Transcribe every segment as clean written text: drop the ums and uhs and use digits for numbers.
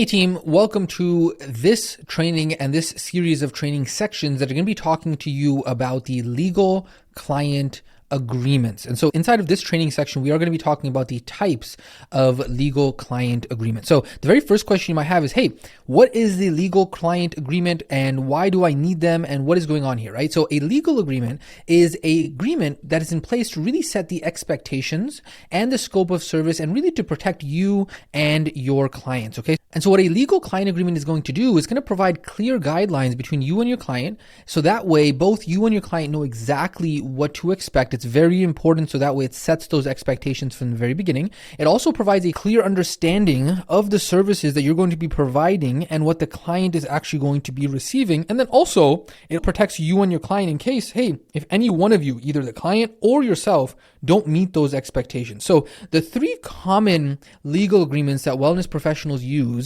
Hey team, welcome to this training and this series of training sections that are going to be talking to you about the legal client agreements. And so inside of this training section, we are going to be talking about the types of legal client agreement. So the very first question you might have is, hey, what is the legal client agreement and why do I need them and what is going on here, right? So a legal agreement is an agreement that is in place to really set the expectations and the scope of service and really to protect you and your clients, okay? And so what a legal client agreement is going to do is going to provide clear guidelines between you and your client. So that way, both you and your client know exactly what to expect. It's very important. So that way it sets those expectations from the very beginning. It also provides a clear understanding of the services that you're going to be providing and what the client is actually going to be receiving. And then also it protects you and your client in case, hey, if any one of you, either the client or yourself, don't meet those expectations. So the three common legal agreements that wellness professionals use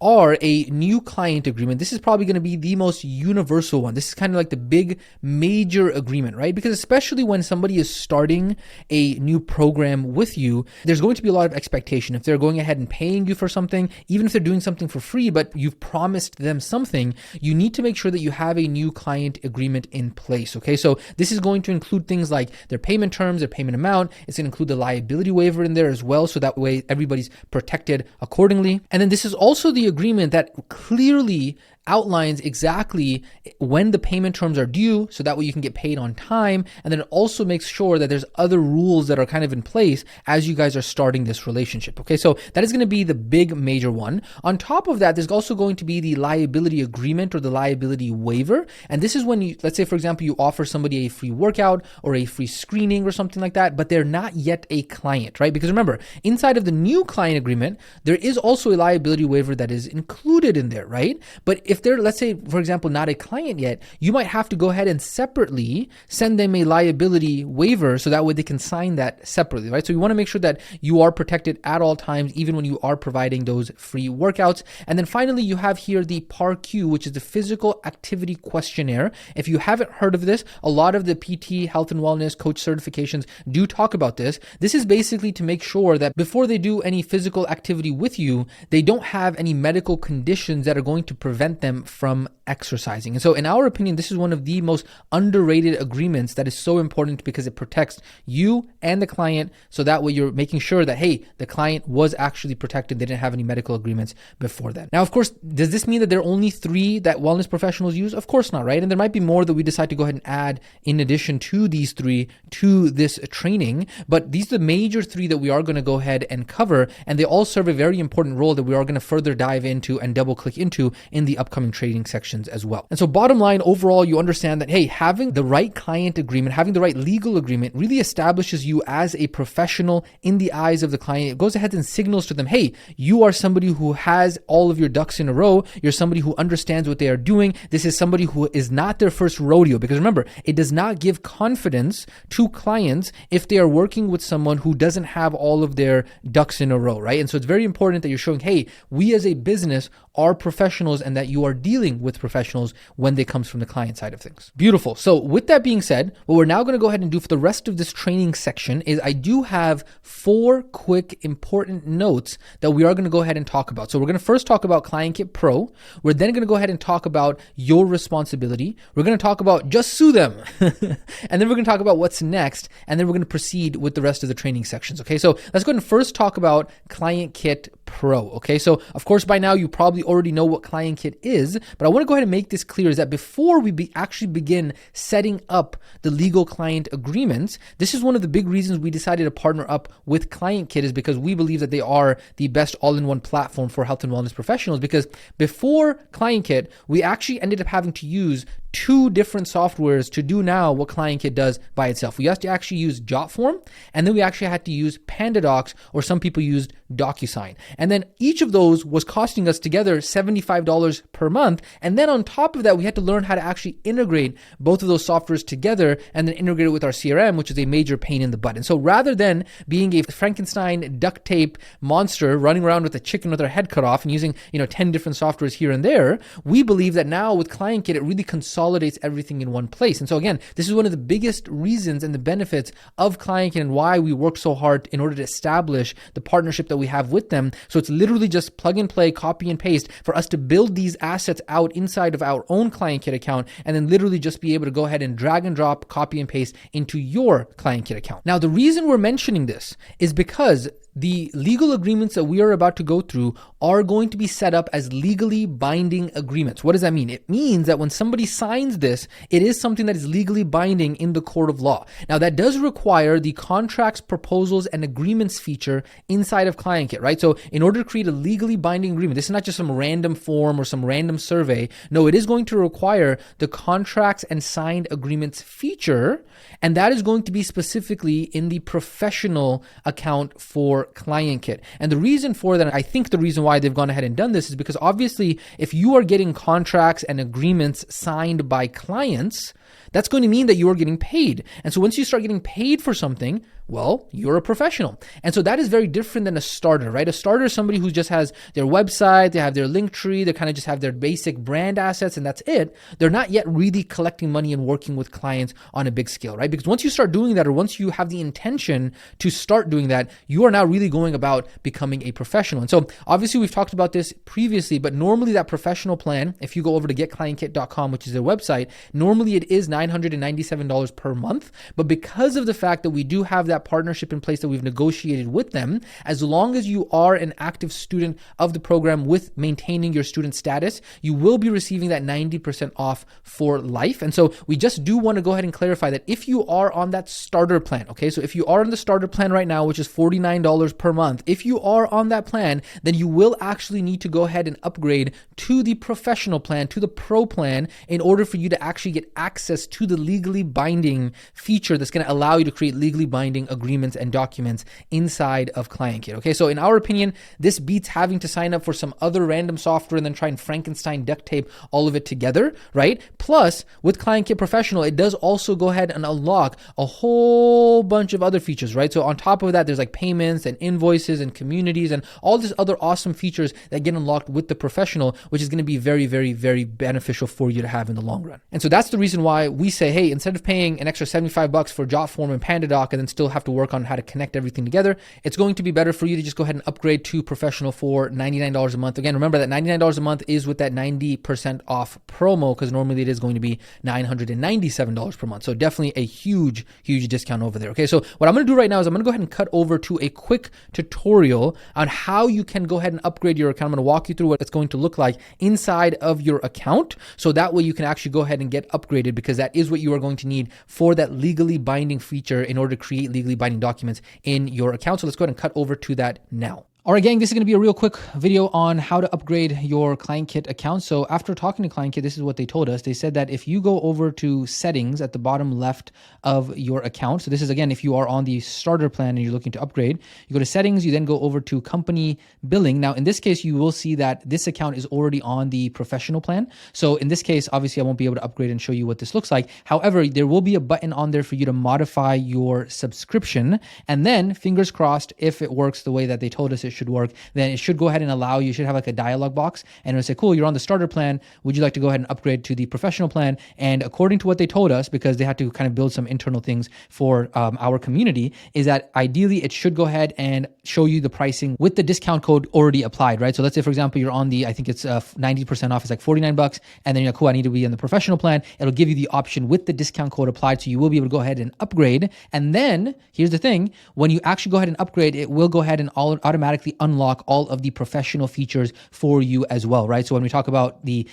are a new client agreement. This is probably going to be the most universal one. This is kind of like the big major agreement, right? Because especially when somebody is starting a new program with you, there's going to be a lot of expectation. If they're going ahead and paying you for something, even if they're doing something for free, but you've promised them something, you need to make sure that you have a new client agreement in place. Okay. So this is going to include things like their payment terms, their payment amount. It's going to include the liability waiver in there as well. So that way everybody's protected accordingly. And then this is also the agreement that clearly outlines exactly when the payment terms are due, so that way you can get paid on time. And then it also makes sure that there's other rules that are kind of in place as you guys are starting this relationship. Okay, so that is going to be the big major one. On top of that, there's also going to be the liability agreement or the liability waiver. And this is when you, let's say for example, you offer somebody a free workout or a free screening or something like that, but they're not yet a client, right? Because remember, inside of the new client agreement, there is also a liability waiver that is included in there, right? But if they're, let's say, for example, not a client yet, you might have to go ahead and separately send them a liability waiver so that way they can sign that separately, right? So you want to make sure that you are protected at all times, even when you are providing those free workouts. And then finally, you have here the PAR-Q, which is the Physical Activity Questionnaire. If you haven't heard of this, a lot of the PT, health and wellness coach certifications do talk about this. This is basically to make sure that before they do any physical activity with you, they don't have any medical conditions that are going to prevent them from exercising. And so in our opinion, this is one of the most underrated agreements that is so important because it protects you and the client. So that way you're making sure that, hey, the client was actually protected. They didn't have any medical agreements before that. Now, of course, does this mean that there are only three that wellness professionals use? Of course not, right? And there might be more that we decide to go ahead and add in addition to these three to this training. But these are the major three that we are going to go ahead and cover. And they all serve a very important role that we are going to further dive into and double click into in the upcoming training sections as well. And so bottom line, overall, you understand that, hey, having the right client agreement, having the right legal agreement really establishes you as a professional in the eyes of the client. It goes ahead and signals to them, hey, you are somebody who has all of your ducks in a row. You're somebody who understands what they are doing. This is somebody who is not their first rodeo, because remember, it does not give confidence to clients if they are working with someone who doesn't have all of their ducks in a row, right? And so it's very important that you're showing, hey, we as a business are professionals and that you are dealing with professionals when they comes from the client side of things. Beautiful. So with that being said, what we're now going to go ahead and do for the rest of this training section is I do have 4 quick important notes that we are going to go ahead and talk about. So we're going to first talk about ClientKit Pro. We're then going to go ahead and talk about your responsibility. We're going to talk about just sue them. And then we're going to talk about what's next. And then we're going to proceed with the rest of the training sections. Okay. So let's go ahead and first talk about ClientKit Pro. Okay. So of course, by now you probably already know what ClientKit is, but I want to go ahead and make this clear is that before we actually begin setting up the legal client agreements, this is one of the big reasons we decided to partner up with ClientKit is because we believe that they are the best all-in-one platform for health and wellness professionals. Because before ClientKit, we actually ended up having to use 2 different softwares to do now what ClientKit does by itself. We used to actually use Jotform, and then we actually had to use PandaDocs, or some people used DocuSign. And then each of those was costing us together $75 per month. And then on top of that, we had to learn how to actually integrate both of those softwares together and then integrate it with our CRM, which is a major pain in the butt. And so rather than being a Frankenstein duct tape monster running around with a chicken with our head cut off and using 10 different softwares here and there, we believe that now with ClientKit, it really consolidates consolidates everything in one place. And so again, this is one of the biggest reasons and the benefits of ClientKit and why we work so hard in order to establish the partnership that we have with them. So it's literally just plug and play, copy and paste for us to build these assets out inside of our own ClientKit account, and then literally just be able to go ahead and drag and drop, copy and paste into your ClientKit account. Now, the reason we're mentioning this is because the legal agreements that we are about to go through are going to be set up as legally binding agreements. What does that mean? It means that when somebody signs this, it is something that is legally binding in the court of law. Now, that does require the contracts, proposals, and agreements feature inside of ClientKit, right? So in order to create a legally binding agreement, this is not just some random form or some random survey. No, it is going to require the contracts and signed agreements feature, and that is going to be specifically in the professional account for ClientKit. And the reason for that, I think the reason why they've gone ahead and done this is because obviously if you are getting contracts and agreements signed by clients, that's going to mean that you are getting paid. And so once you start getting paid for something, well, you're a professional. And so that is very different than a starter, right? A starter is somebody who just has their website, they have their link tree, they kind of just have their basic brand assets, and that's it. They're not yet really collecting money and working with clients on a big scale, right? Because once you start doing that, or once you have the intention to start doing that, you are now really going about becoming a professional. And so obviously we've talked about this previously, but normally that professional plan, if you go over to getclientkit.com, which is their website, normally it is $997 per month. But because of the fact that we do have that partnership in place that we've negotiated with them, as long as you are an active student of the program with maintaining your student status, you will be receiving that 90% off for life. And so we just do want to go ahead and clarify that if you are on that starter plan, okay, so if you are on the starter plan right now, which is $49 per month, if you are on that plan, then you will actually need to go ahead and upgrade to the professional plan, to the pro plan, in order for you to actually get access to the legally binding feature that's going to allow you to create legally binding agreements and documents inside of ClientKit. Okay, so in our opinion, this beats having to sign up for some other random software and then try and Frankenstein duct tape all of it together, right? Plus, with ClientKit Professional, it does also go ahead and unlock a whole bunch of other features, right? So on top of that, there's like payments and invoices and communities and all these other awesome features that get unlocked with the Professional, which is going to be very, very, very beneficial for you to have in the long run. And so that's the reason why we say, hey, instead of paying an extra $75 for JotForm and PandaDoc and then still have to work on how to connect everything together, it's going to be better for you to just go ahead and upgrade to Professional for $99 a month. Again, remember that $99 a month is with that 90% off promo, because normally it is going to be $997 per month. So definitely a huge, huge discount over there. Okay, so what I'm going to do right now is I'm going to go ahead and cut over to a quick tutorial on how you can go ahead and upgrade your account. I'm going to walk you through what it's going to look like inside of your account, so that way you can actually go ahead and get upgraded, because that is what you are going to need for that legally binding feature in order to create legally binding documents in your account. So let's go ahead and cut over to that now. All right, gang, this is going to be a real quick video on how to upgrade your ClientKit account. So after talking to ClientKit, this is what they told us. They said that if you go over to settings at the bottom left of your account, so this is, again, if you are on the starter plan and you're looking to upgrade, you go to settings, you then go over to company billing. Now, in this case, you will see that this account is already on the professional plan. So in this case, obviously, I won't be able to upgrade and show you what this looks like. However, there will be a button on there for you to modify your subscription. And then, fingers crossed, if it works the way that they told us it should work, then it should go ahead and allow you, should have like a dialog box, and it'll say, cool, you're on the starter plan. Would you like to go ahead and upgrade to the professional plan? And according to what they told us, because they had to kind of build some internal things for our community, is that ideally it should go ahead and show you the pricing with the discount code already applied, right? So let's say, for example, you're on the, I think it's 90% off, it's like $49, and then you're like, cool, I need to be on the professional plan. It'll give you the option with the discount code applied, so you will be able to go ahead and upgrade. And then here's the thing, when you actually go ahead and upgrade, it will go ahead and automatically unlock all of the professional features for you as well, right? So when we talk about the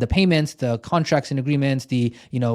payments, the contracts and agreements, the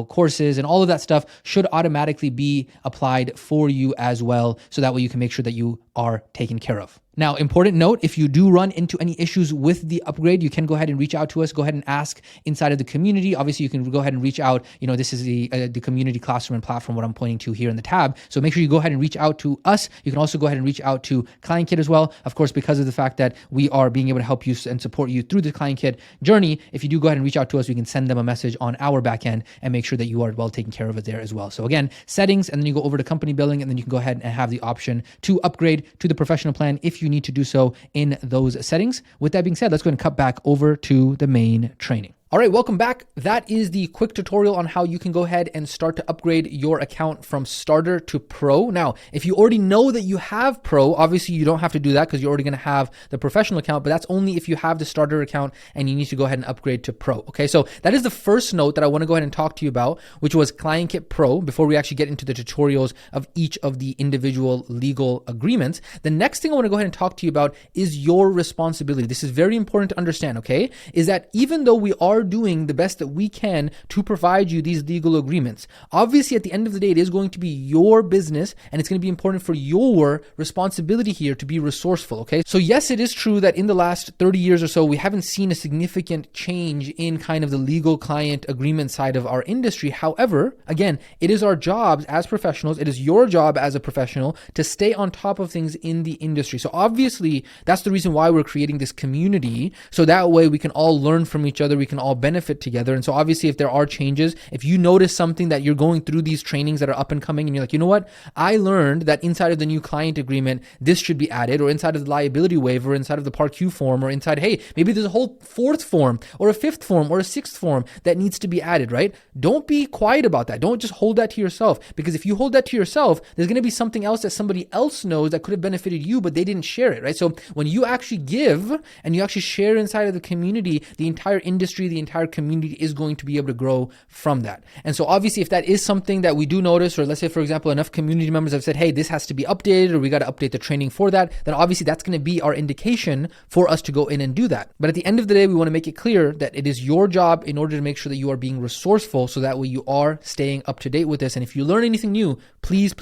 courses and all of that stuff should automatically be applied for you as well. So that way you can make sure that you are taken care of. Now, important note, if you do run into any issues with the upgrade, you can go ahead and reach out to us. Go ahead and ask inside of the community. Obviously, you can go ahead and reach out. This is the community classroom and platform, what I'm pointing to here in the tab. So make sure you go ahead and reach out to us. You can also go ahead and reach out to ClientKit as well. Of course, because of the fact that we are being able to help you and support you through the ClientKit journey, if you do go ahead and reach out to us, we can send them a message on our back end and make sure that you are well taken care of it there as well. So again, settings, and then you go over to company billing, and then you can go ahead and have the option to upgrade to the professional plan if you need to do so in those settings. With that being said, let's go ahead and cut back over to the main training. All right, welcome back. That is the quick tutorial on how you can go ahead and start to upgrade your account from starter to pro. Now, if you already know that you have pro, obviously you don't have to do that because you're already going to have the professional account, but that's only if you have the starter account and you need to go ahead and upgrade to pro. Okay, so that is the first note that I want to go ahead and talk to you about, which was ClientKit Pro, before we actually get into the tutorials of each of the individual legal agreements. The next thing I want to go ahead and talk to you about is your responsibility. This is very important to understand, okay? Is that even though we are doing the best that we can to provide you these legal agreements, obviously at the end of the day, it is going to be your business and it's going to be important for your responsibility here to be resourceful, okay? So yes, it is true that in the last 30 years or so, we haven't seen a significant change in kind of the legal client agreement side of our industry. However, again, it is our jobs as professionals, it is your job as a professional to stay on top of things in the industry. So obviously, that's the reason why we're creating this community, so that way we can all learn from each other, we can all benefit together. And so obviously if there are changes, if you notice something that you're going through these trainings that are up and coming and you're like, you know what, I learned that inside of the new client agreement, this should be added, or inside of the liability waiver, inside of the Part Q form, or inside, hey, maybe there's a whole fourth form or a fifth form or a sixth form that needs to be added, right? Don't be quiet about that. Don't just hold that to yourself, because if you hold that to yourself, there's going to be something else that somebody else knows that could have benefited you, but they didn't share it, right? So when you actually give and you actually share inside of the community, the entire industry, the entire community is going to be able to grow from that. And so obviously if that is something that we do notice, or let's say for example enough community members have said, hey, this has to be updated, or we got to update the training for that, then obviously that's going to be our indication for us to go in and do that. But at the end of the day, we want to make it clear that it is your job in order to make sure that you are being resourceful, so that way you are staying up to date with this. And if you learn anything new, please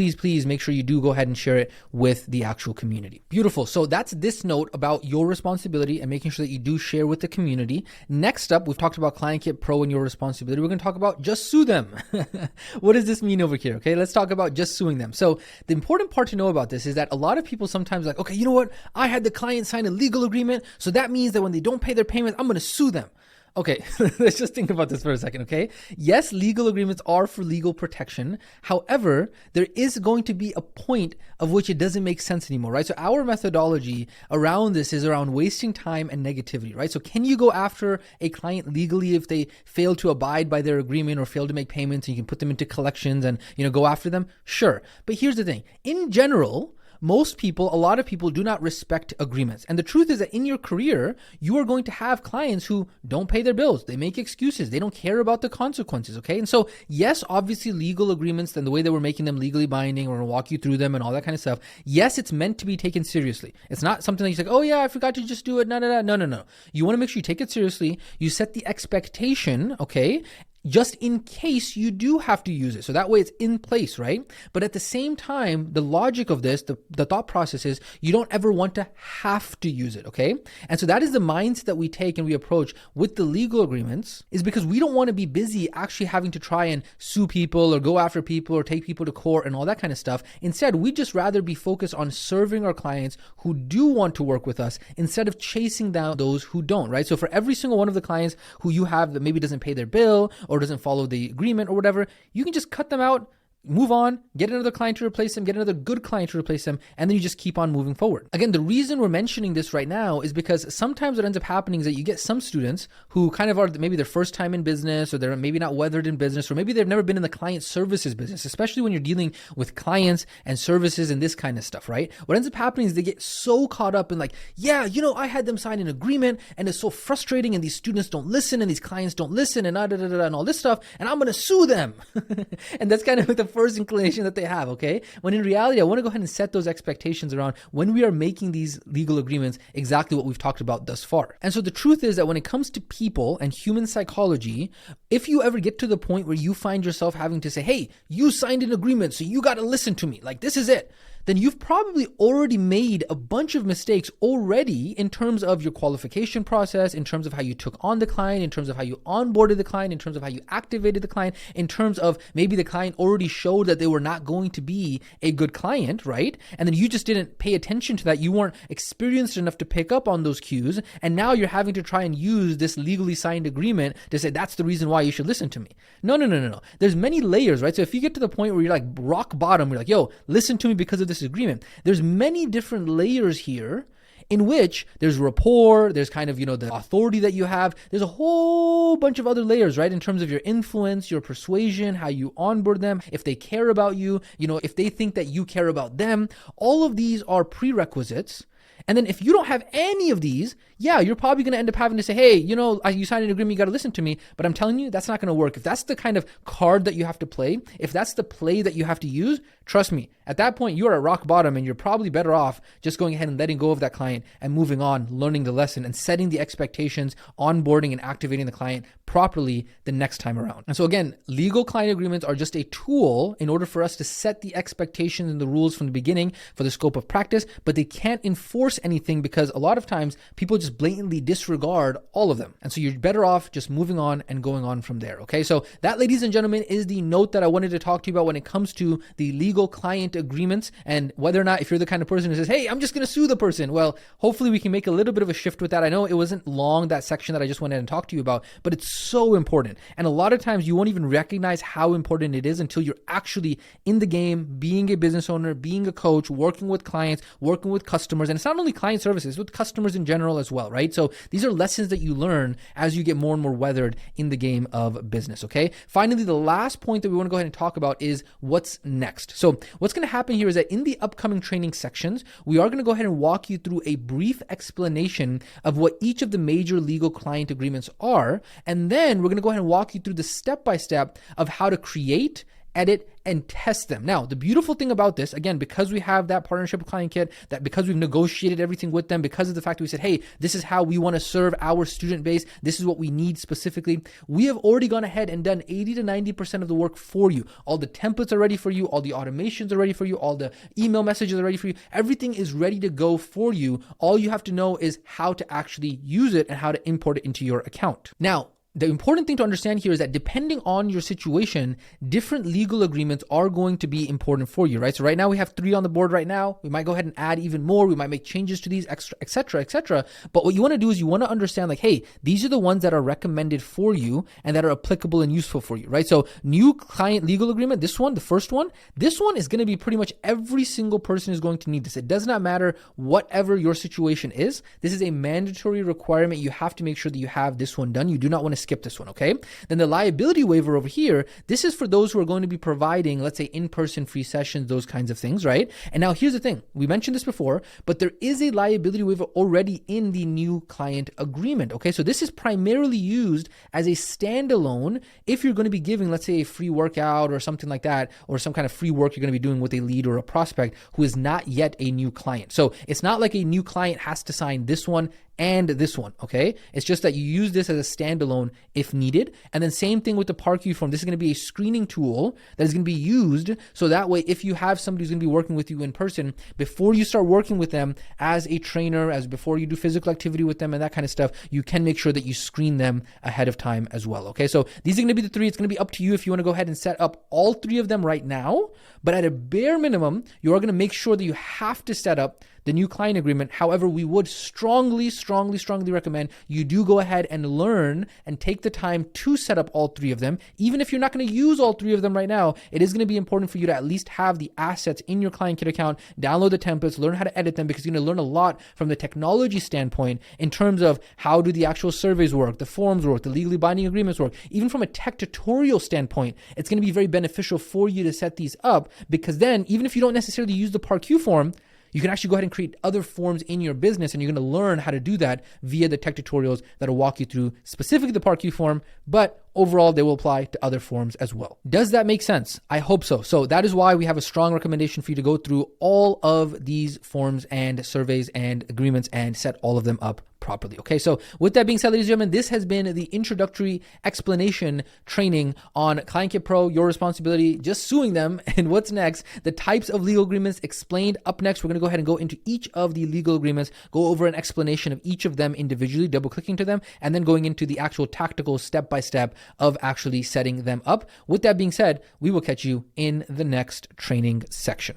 make sure you do go ahead and share it with the actual community. Beautiful. So that's this note about your responsibility and making sure that you do share with the community. Next up, we've talked about ClientKit Pro and your responsibility. We're going to talk about just sue them. What does this mean over here? Okay, let's talk about just suing them. So the important part to know about this is that a lot of people sometimes like, okay, you know what? I had the client sign a legal agreement, so that means that when they don't pay their payments, I'm going to sue them. Okay, let's just think about this for a second, okay? Yes, legal agreements are for legal protection. However, there is going to be a point of which it doesn't make sense anymore, right? So our methodology around this is around wasting time and negativity, right? So can you go after a client legally if they fail to abide by their agreement or fail to make payments, and you can put them into collections and, go after them? Sure. But here's the thing. In general, a lot of people do not respect agreements. And the truth is that in your career, you are going to have clients who don't pay their bills. They make excuses. They don't care about the consequences, okay? And so, yes, obviously legal agreements and the way that we're making them legally binding, we're going to walk you through them and all that kind of stuff. Yes, it's meant to be taken seriously. It's not something that you're like, oh yeah, I forgot to just do it. No. You want to make sure you take it seriously. You set the expectation, okay? Just in case you do have to use it. So that way it's in place, right? But at the same time, the logic of this, the thought process is you don't ever want to have to use it, okay? And so that is the mindset that we take and we approach with the legal agreements, is because we don't want to be busy actually having to try and sue people or go after people or take people to court and all that kind of stuff. Instead, we'd just rather be focused on serving our clients who do want to work with us instead of chasing down those who don't, right? So for every single one of the clients who you have that maybe doesn't pay their bill or doesn't follow the agreement or whatever, you can just cut them out, move on, get another client to replace them, get another good client to replace them, and then you just keep on moving forward. Again, the reason we're mentioning this right now is because sometimes what ends up happening is that you get some students who kind of are maybe their first time in business, or they're maybe not weathered in business, or maybe they've never been in the client services business, especially when you're dealing with clients and services and this kind of stuff, right? What ends up happening is they get so caught up in like, yeah, I had them sign an agreement and it's so frustrating and these students don't listen and these clients don't listen and and all this stuff, and I'm going to sue them. And that's kind of like the first inclination that they have, okay? When in reality, I want to go ahead and set those expectations around when we are making these legal agreements exactly what we've talked about thus far. And so the truth is that when it comes to people and human psychology, if you ever get to the point where you find yourself having to say, hey, you signed an agreement, so you got to listen to me, like this is it, then you've probably already made a bunch of mistakes already in terms of your qualification process, in terms of how you took on the client, in terms of how you onboarded the client, in terms of how you activated the client, in terms of maybe the client already showed that they were not going to be a good client, right? And then you just didn't pay attention to that. You weren't experienced enough to pick up on those cues. And now you're having to try and use this legally signed agreement to say, that's the reason why you should listen to me. No. There's many layers, right? So if you get to the point where you're like rock bottom, you're like, yo, listen to me because of this agreement. There's many different layers here in which there's rapport, there's kind of, the authority that you have. There's a whole bunch of other layers, right? In terms of your influence, your persuasion, how you onboard them, if they care about you, if they think that you care about them. All of these are prerequisites. And then if you don't have any of these, you're probably going to end up having to say, hey, you signed an agreement, you got to listen to me. But I'm telling you, that's not going to work. If that's the kind of card that you have to play, if that's the play that you have to use, trust me, at that point, you are at rock bottom and you're probably better off just going ahead and letting go of that client and moving on, learning the lesson and setting the expectations, onboarding and activating the client properly the next time around. And so again, legal client agreements are just a tool in order for us to set the expectations and the rules from the beginning for the scope of practice, but they can't enforce anything because a lot of times people just blatantly disregard all of them. And so you're better off just moving on and going on from there. Okay. So that, ladies and gentlemen, is the note that I wanted to talk to you about when it comes to the legal client agreements and whether or not, if you're the kind of person who says, hey, I'm just going to sue the person. Well, hopefully we can make a little bit of a shift with that. I know it wasn't long, that section that I just went ahead and talked to you about, but it's so important. And a lot of times you won't even recognize how important it is until you're actually in the game, being a business owner, being a coach, working with clients, working with customers. And it's not only client services, with customers in general as well, right? So these are lessons that you learn as you get more and more weathered in the game of business, okay? Finally, the last point that we want to go ahead and talk about is what's next. So what's going to happen here is that in the upcoming training sections, we are going to go ahead and walk you through a brief explanation of what each of the major legal client agreements are. And then we're going to go ahead and walk you through the step-by-step of how to create, edit, and test them. Now, the beautiful thing about this, again, because we have that partnership with Client Kit, that because we've negotiated everything with them, because of the fact that we said, hey, this is how we want to serve our student base, this is what we need specifically, we have already gone ahead and done 80 to 90% of the work for you. All the templates are ready for you, all the automations are ready for you, all the email messages are ready for you, everything is ready to go for you. All you have to know is how to actually use it and how to import it into your account. Now, the important thing to understand here is that depending on your situation, different legal agreements are going to be important for you, right? So right now we have 3 on the board right now. We might go ahead and add even more. We might make changes to these, extra, et cetera, et cetera. But what you want to do is you want to understand like, hey, these are the ones that are recommended for you and that are applicable and useful for you, right? So new client legal agreement, this one, the first one, this one is going to be pretty much every single person is going to need this. It does not matter whatever your situation is. This is a mandatory requirement. You have to make sure that you have this one done. You do not want to skip this one, okay? Then the liability waiver over here, this is for those who are going to be providing, let's say, in-person free sessions, those kinds of things, right? And now here's the thing. We mentioned this before, but there is a liability waiver already in the new client agreement, okay? So this is primarily used as a standalone if you're going to be giving, let's say, a free workout or something like that, or some kind of free work you're going to be doing with a lead or a prospect who is not yet a new client. So it's not like a new client has to sign this one and this one, okay? It's just that you use this as a standalone if needed. And then same thing with the ParkU form. This is going to be a screening tool that is going to be used so that way if you have somebody who's going to be working with you in person, before you start working with them as a trainer, as before you do physical activity with them and that kind of stuff, you can make sure that you screen them ahead of time as well, okay? So these are going to be the 3. It's going to be up to you if you want to go ahead and set up all 3 of them right now. But at a bare minimum, you are going to make sure that you have to set up the new client agreement. However, we would strongly recommend you do go ahead and learn and take the time to set up all 3 of them. Even if you're not going to use all 3 of them right now, it is going to be important for you to at least have the assets in your Client Kit account, download the templates, learn how to edit them, because you're going to learn a lot from the technology standpoint in terms of how do the actual surveys work, the forms work, the legally binding agreements work. Even from a tech tutorial standpoint, it's going to be very beneficial for you to set these up, because then even if you don't necessarily use the ParkU form, you can actually go ahead and create other forms in your business, and you're going to learn how to do that via the tech tutorials that will walk you through specifically the ParkU form, but overall they will apply to other forms as well. Does that make sense? I hope so. So that is why we have a strong recommendation for you to go through all of these forms and surveys and agreements and set all of them up properly. Okay, so with that being said, ladies and gentlemen, this has been the introductory explanation training on Client Kit Pro, your responsibility, just suing them, and what's next, the types of legal agreements explained. Up next, we're going to go ahead and go into each of the legal agreements, go over an explanation of each of them individually, double clicking to them, and then going into the actual tactical step-by-step of actually setting them up. With that being said, we will catch you in the next training section.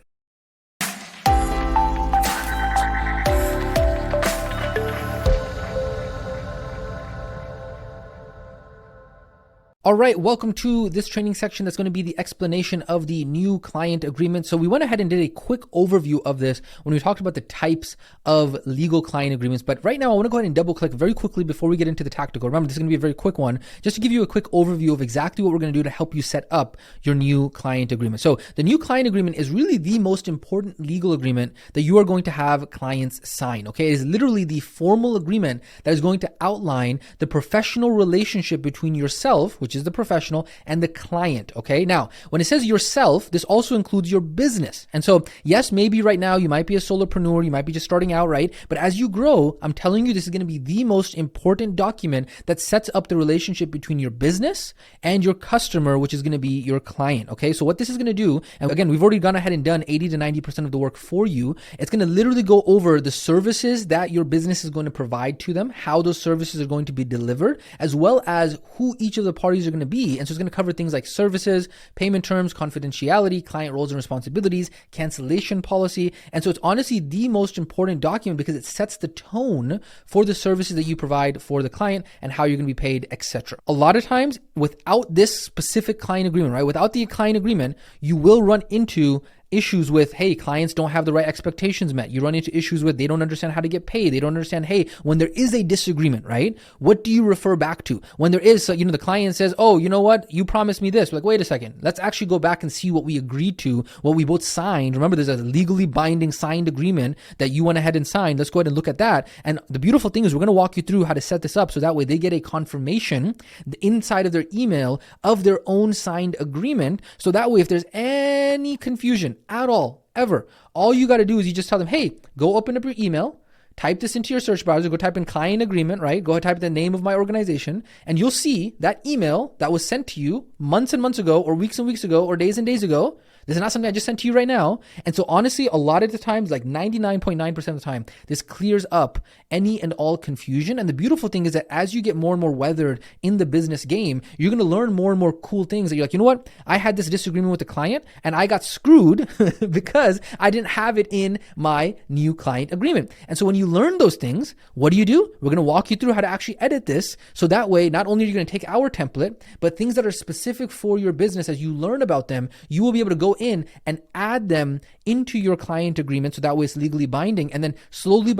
All right, welcome to this training section that's going to be the explanation of the new client agreement. So we went ahead and did a quick overview of this when we talked about the types of legal client agreements. But right now, I want to go ahead and double click very quickly before we get into the tactical. Remember, this is going to be a very quick one, just to give you a quick overview of exactly what we're going to do to help you set up your new client agreement. So the new client agreement is really the most important legal agreement that you are going to have clients sign. Okay, it is literally the formal agreement that is going to outline the professional relationship between yourself, which is the professional, and the client. Okay, now when it says yourself, this also includes your business. And so yes, maybe right now you might be a solopreneur, you might be just starting out, right? But as you grow, I'm telling you, this is going to be the most important document that sets up the relationship between your business and your customer, which is going to be your client. Okay, so what this is going to do, and again, we've already gone ahead and done 80 to 90% of the work for you. It's going to literally go over the services that your business is going to provide to them, how those services are going to be delivered, as well as who each of the parties are going to be. And so it's going to cover things like services, payment terms, confidentiality, client roles and responsibilities, cancellation policy. And so it's honestly the most important document because it sets the tone for the services that you provide for the client and how you're going to be paid, etc. A lot of times without this specific client agreement, right? Without the client agreement, you will run into issues with, hey, clients don't have the right expectations met. You run into issues with, they don't understand how to get paid. They don't understand, hey, when there is a disagreement, right? What do you refer back to? When there is, the client says, oh, you know what? You promised me this. We're like, wait a second. Let's actually go back and see what we agreed to, what we both signed. Remember, there's a legally binding signed agreement that you went ahead and signed. Let's go ahead and look at that. And the beautiful thing is we're going to walk you through how to set this up so that way they get a confirmation inside of their email of their own signed agreement. So that way, if there's any confusion at all, ever, all you got to do is you just tell them, hey, go open up your email, type this into your search browser, go type in client agreement, right? Go type the name of my organization, and you'll see that email that was sent to you months and months ago, or weeks and weeks ago, or days and days ago. This is not something I just sent to you right now. And so honestly, a lot of the times, like 99.9% of the time, this clears up any and all confusion. And the beautiful thing is that as you get more and more weathered in the business game, you're going to learn more and more cool things that you're like, you know what? I had this disagreement with the client and I got screwed because I didn't have it in my new client agreement. And so when you learn those things, what do? We're going to walk you through how to actually edit this. So that way, not only are you going to take our template, but things that are specific for your business, as you learn about them, you will be able to go in and add them into your client agreement. So that way it's legally binding. And then slowly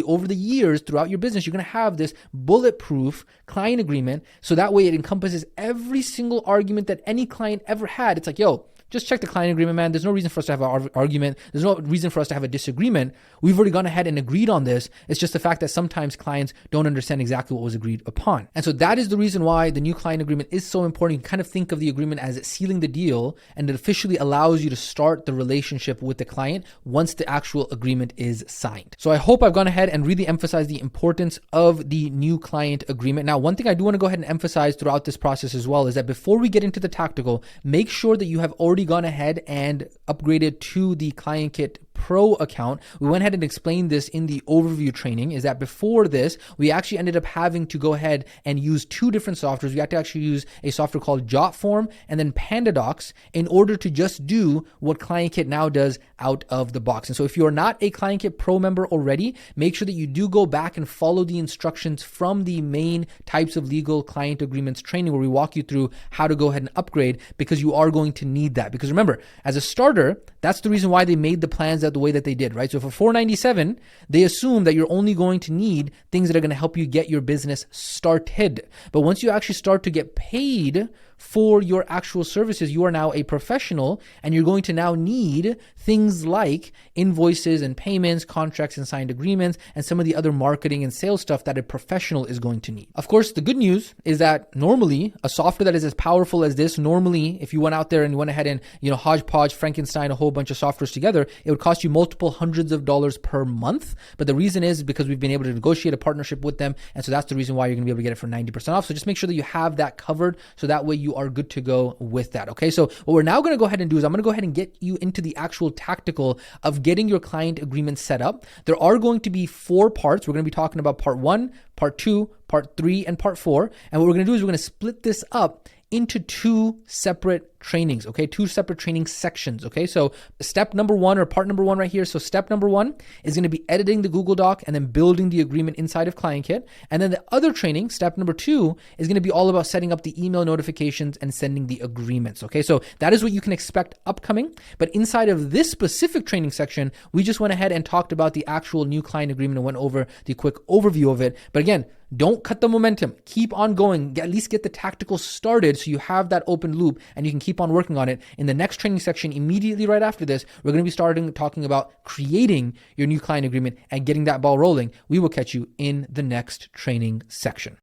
over the years throughout your business, you're going to have this bulletproof client agreement. So that way it encompasses every single argument that any client ever had. It's like, yo, just check the client agreement, man. There's no reason for us to have an argument. There's no reason for us to have a disagreement. We've already gone ahead and agreed on this. It's just the fact that sometimes clients don't understand exactly what was agreed upon. And so that is the reason why the new client agreement is so important. You can kind of think of the agreement as sealing the deal, and it officially allows you to start the relationship with the client once the actual agreement is signed. So I hope I've gone ahead and really emphasized the importance of the new client agreement. Now, one thing I do want to go ahead and emphasize throughout this process as well is that before we get into the tactical, make sure that you have already gone ahead and upgraded to the ClientKit Pro account. We went ahead and explained this in the overview training, is that before this, we actually ended up having to go ahead and use two different softwares. We had to actually use a software called JotForm and then PandaDocs in order to just do what ClientKit now does out of the box. And so if you're not a ClientKit Pro member already, make sure that you do go back and follow the instructions from the main types of legal client agreements training, where we walk you through how to go ahead and upgrade, because you are going to need that. Because remember, as a starter, that's the reason why they made the plans that the way that they did, right? So for $497, they assume that you're only going to need things that are going to help you get your business started. But once you actually start to get paid for your actual services, you are now a professional, and you're going to now need things like invoices and payments, contracts and signed agreements, and some of the other marketing and sales stuff that a professional is going to need. Of course, the good news is that normally a software that is as powerful as this, normally if you went out there and you went ahead and, hodgepodge, Frankenstein, a whole bunch of softwares together, it would cost you multiple hundreds of dollars per month. But the reason is because we've been able to negotiate a partnership with them. And so that's the reason why you're going to be able to get it for 90% off. So just make sure that you have that covered, so that way you are good to go with that. Okay. So what we're now going to go ahead and do is I'm going to go ahead and get you into the actual tactical of getting your client agreement set up. There are going to be 4 parts. We're going to be talking about part 1, part 2, part 3, and part 4. And what we're going to do is we're going to split this up into 2 separate trainings, okay? 2 separate training sections, okay? So step number 1 or part number 1 right here. So step number 1 is going to be editing the Google Doc and then building the agreement inside of ClientKit. And then the other training, step number 2, is going to be all about setting up the email notifications and sending the agreements, okay? So that is what you can expect upcoming. But inside of this specific training section, we just went ahead and talked about the actual new client agreement and went over the quick overview of it. But again, don't cut the momentum. Keep on going. At least get the tactical started so you have that open loop and you can keep on working on it. In the next training section, immediately right after this, we're going to be talking about creating your new client agreement and getting that ball rolling. We will catch you in the next training section.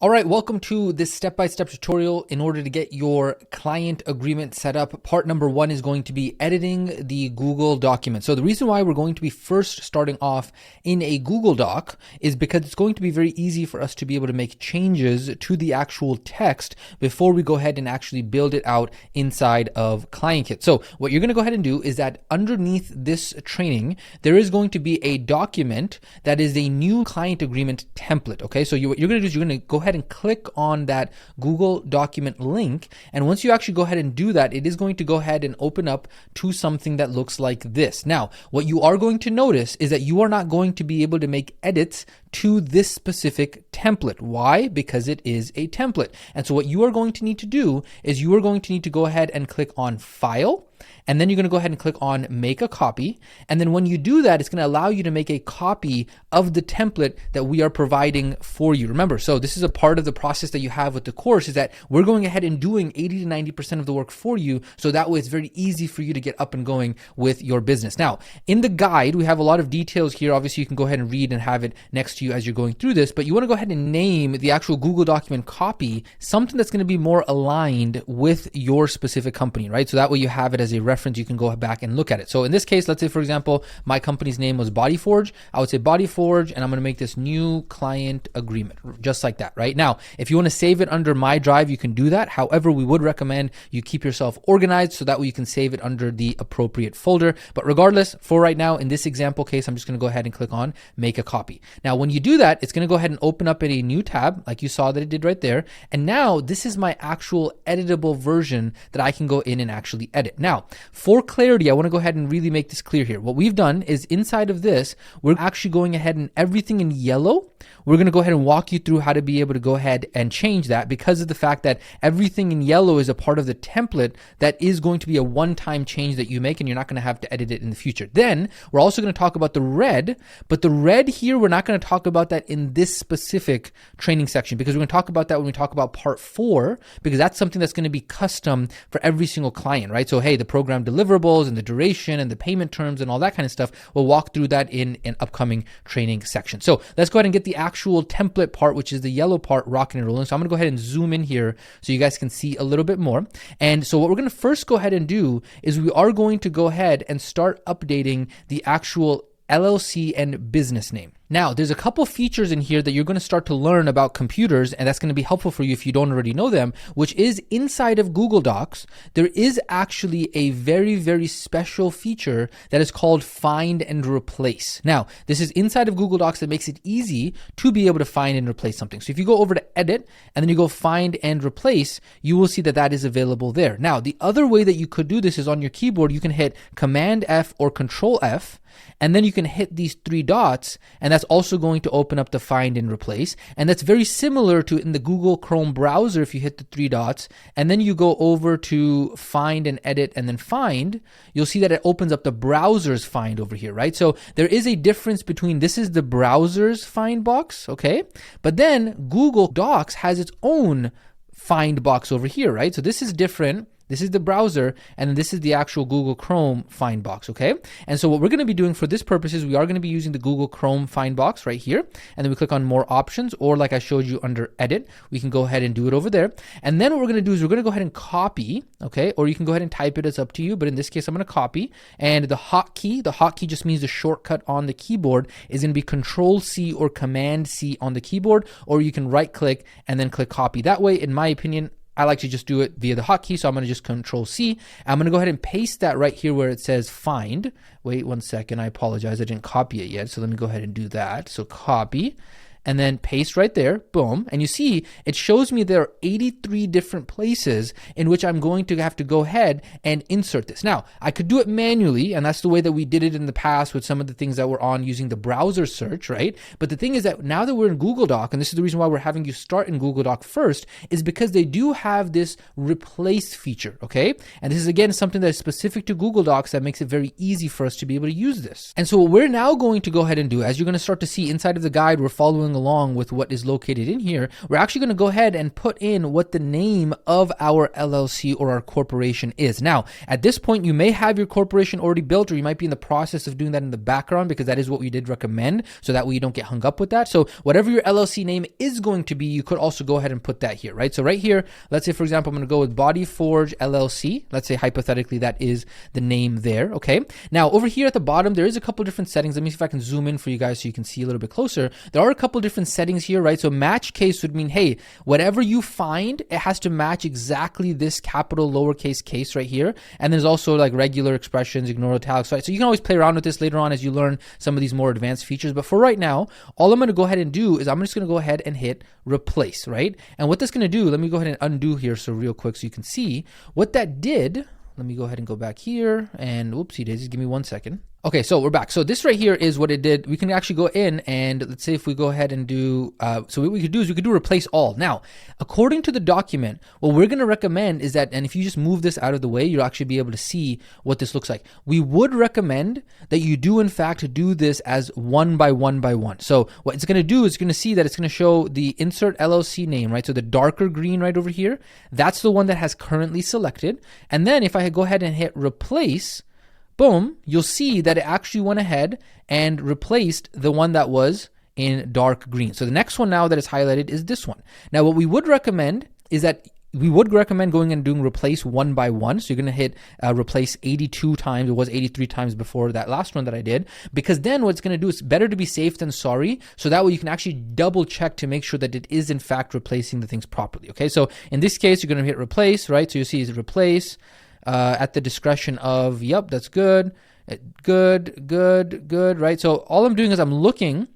All right, welcome to this step-by-step tutorial in order to get your client agreement set up. Part number 1 is going to be editing the Google document. So the reason why we're going to be first starting off in a Google Doc is because it's going to be very easy for us to be able to make changes to the actual text before we go ahead and actually build it out inside of ClientKit. So what you're going to go ahead and do is that underneath this training, there is going to be a document that is a new client agreement template. Okay, so what you're going to do is you're going to go ahead and click on that Google document link. And once you actually go ahead and do that, it is going to go ahead and open up to something that looks like this. Now, what you are going to notice is that you are not going to be able to make edits to this specific template. Why? Because it is a template. And so what you are going to need to do is you are going to need to go ahead and click on File. And then you're going to go ahead and click on Make a Copy. And then when you do that, it's going to allow you to make a copy of the template that we are providing for you. Remember, so this is a part of the process that you have with the course is that we're going ahead and doing 80 to 90% of the work for you. So that way it's very easy for you to get up and going with your business. Now, in the guide, we have a lot of details here. Obviously, you can go ahead and read and have it next to you as you're going through this, but you want to go ahead and name the actual Google document copy something that's going to be more aligned with your specific company, right? So that way you have it as a reference, you can go back and look at it. So in this case, let's say, for example, my company's name was Bodyforge. I would say Bodyforge, and I'm going to make this new client agreement, just like that, right? Now, if you want to save it under My Drive, you can do that. However, we would recommend you keep yourself organized so that way you can save it under the appropriate folder. But regardless, for right now, in this example case, I'm just going to go ahead and click on Make a Copy. Now, when you do that, it's going to go ahead and open up in a new tab, like you saw that it did right there. And now this is my actual editable version that I can go in and actually edit. Now, for clarity, I want to go ahead and really make this clear here. What we've done is inside of this, we're actually going ahead and everything in yellow, we're going to go ahead and walk you through how to be able to go ahead and change that because of the fact that everything in yellow is a part of the template that is going to be a one-time change that you make and you're not going to have to edit it in the future. Then we're also going to talk about the red, but the red here, we're not going to talk about that in this specific training section because we're going to talk about that when we talk about part 4, because that's something that's going to be custom for every single client, right? So, hey, the program deliverables and the duration and the payment terms and all that kind of stuff, we'll walk through that in an upcoming training section. So let's go ahead and get the actual template part, which is the yellow part, rocking and rolling. So I'm going to go ahead and zoom in here so you guys can see a little bit more. And so what we're going to first go ahead and do is we are going to go ahead and start updating the actual LLC and business name. Now, there's a couple features in here that you're going to start to learn about computers, and that's going to be helpful for you if you don't already know them, which is inside of Google Docs, there is actually a very, very special feature that is called Find and Replace. Now, this is inside of Google Docs that makes it easy to be able to find and replace something. So if you go over to Edit and then you go Find and Replace, you will see that that is available there. Now, the other way that you could do this is on your keyboard, you can hit Command F or Control F, and then you can hit these 3 dots, and that's also going to open up the Find and Replace. And that's very similar to in the Google Chrome browser. If you hit the 3 dots and then you go over to Find and Edit and then Find, you'll see that it opens up the browser's Find over here, right? So there is a difference between this is the browser's Find box, okay? But then Google Docs has its own Find box over here, right? So this is different. This is the browser, and this is the actual Google Chrome Find box, okay? And so what we're going to be doing for this purpose is we are going to be using the Google Chrome Find box right here, and then we click on More Options, or like I showed you under Edit, we can go ahead and do it over there. And then what we're going to do is we're going to go ahead and copy, okay? Or you can go ahead and type it, it's up to you, but in this case, I'm going to copy. And the hotkey just means the shortcut on the keyboard is going to be Control-C or Command-C on the keyboard, or you can right-click and then click Copy. That way, in my opinion, I like to just do it via the hotkey, so I'm going to just Control C. I'm going to go ahead and paste that right here where it says find. Wait 1 second, I apologize, I didn't copy it yet, so let me go ahead and do that. So copy, and then paste right there, boom. And you see, it shows me there are 83 different places in which I'm going to have to go ahead and insert this. Now, I could do it manually, and that's the way that we did it in the past with some of the things that were on using the browser search, right? But the thing is that now that we're in Google Doc, and this is the reason why we're having you start in Google Doc first, is because they do have this replace feature, okay? And this is, again, something that is specific to Google Docs that makes it very easy for us to be able to use this. And so what we're now going to go ahead and do, as you're going to start to see inside of the guide, we're following along with what is located in here, we're actually going to go ahead and put in what the name of our LLC or our corporation is. Now, at this point, you may have your corporation already built, or you might be in the process of doing that in the background, because that is what we did recommend, so that way you don't get hung up with that. So whatever your LLC name is going to be, you could also go ahead and put that here, right? So right here, let's say, for example, I'm going to go with Body Forge LLC. Let's say hypothetically that is the name there, okay? Now, over here at the bottom, there is a couple different settings. Let me see if I can zoom in for you guys so you can see a little bit closer. There are a couple different settings here, right? So match case would mean, hey, whatever you find, it has to match exactly this capital lowercase case right here. And there's also like regular expressions, ignore italics, right? So you can always play around with this later on as you learn some of these more advanced features. But for right now, all I'm going to go ahead and do is I'm just going to go ahead and hit replace, right? And what that's going to do, let me go ahead and undo here so real quick so you can see what that did. Let me go ahead and go back here and whoopsie daisies, give me 1 second. Okay, so we're back. So this right here is what it did. We can actually go in and let's say if we go ahead and do, so what we could do is we could do replace all. Now, according to the document, what we're going to recommend is that, and if you just move this out of the way, you'll actually be able to see what this looks like. We would recommend that you do in fact do this as one by one. So what it's going to do is going to see that it's going to show the insert LLC name, right? So the darker green right over here, that's the one that has currently selected. And then if I go ahead and hit replace, boom, you'll see that it actually went ahead and replaced the one that was in dark green. So the next one now that is highlighted is this one. Now, what we would recommend is that we would recommend going and doing replace one by one. So you're going to hit replace 82 times. It was 83 times before that last one that I did, because then what it's going to do is better to be safe than sorry. So that way you can actually double check to make sure that it is in fact replacing the things properly. Okay. So in this case, you're going to hit replace, right? So you see is replace. At the discretion of, yep, that's good, right? So all I'm doing is I'm looking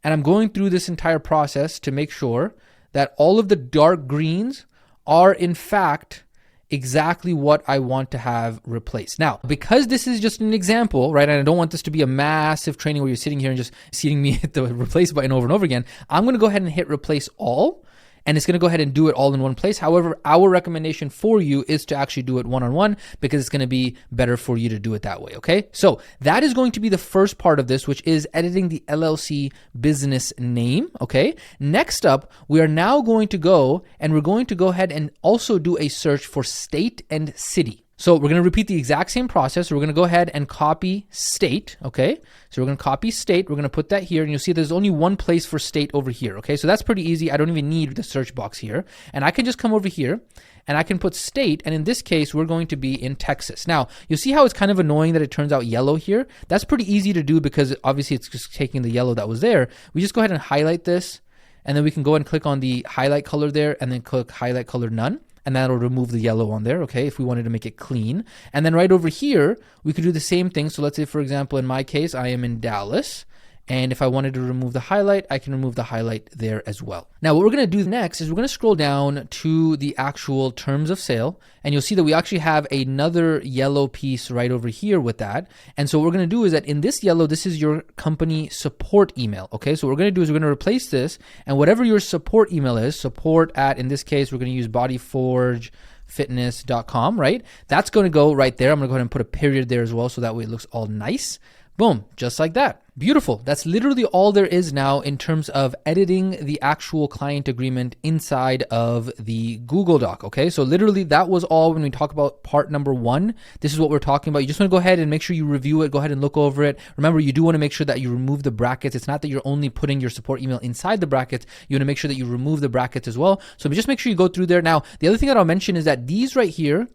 and I'm going through this entire process to make sure that all of the dark greens are in fact exactly what I want to have replaced. Now, because this is just an example, right, and I don't want this to be a massive training where you're sitting here and just seeing me hit the replace button over and over again, I'm going to go ahead and hit replace all. And it's going to go ahead and do it all in one place. However, our recommendation for you is to actually do it one-on-one because it's going to be better for you to do it that way, okay? So that is going to be the first part of this, which is editing the LLC business name, okay? Next up, we are now going to go and we're going to go ahead and also do a search for state and city. So we're going to repeat the exact same process. We're going to go ahead and copy state, okay? So we're going to copy state. We're going to put that here, and you'll see there's only one place for state over here, okay? So that's pretty easy. I don't even need the search box here. And I can just come over here, and I can put state, and in this case, we're going to be in Texas. Now, you'll see how it's kind of annoying that it turns out yellow here. That's pretty easy to do because obviously it's just taking the yellow that was there. We just go ahead and highlight this, and then we can go and click on the highlight color there, and then click highlight color none. And that'll remove the yellow on there, okay, if we wanted to make it clean. And then right over here, we could do the same thing. So let's say, for example, in my case, I am in Dallas. And if I wanted to remove the highlight, I can remove the highlight there as well. Now, what we're going to do next is we're going to scroll down to the actual terms of sale. And you'll see that we actually have another yellow piece right over here with that. And so what we're going to do is that in this yellow, this is your company support email. Okay, so what we're going to do is we're going to replace this. And whatever your support email is, support at, in this case, we're going to use bodyforgefitness.com, right? That's going to go right there. I'm going to go ahead and put a period there as well. So that way it looks all nice. Boom, just like that. Beautiful. That's literally all there is now in terms of editing the actual client agreement inside of the Google Doc, okay? So literally that was all when we talk about part number 1. This is what we're talking about. You just want to go ahead and make sure you review it. Go ahead and look over it. Remember, you do want to make sure that you remove the brackets. It's not that you're only putting your support email inside the brackets. You want to make sure that you remove the brackets as well. So just make sure you go through there. Now, the other thing that I'll mention is that these right here,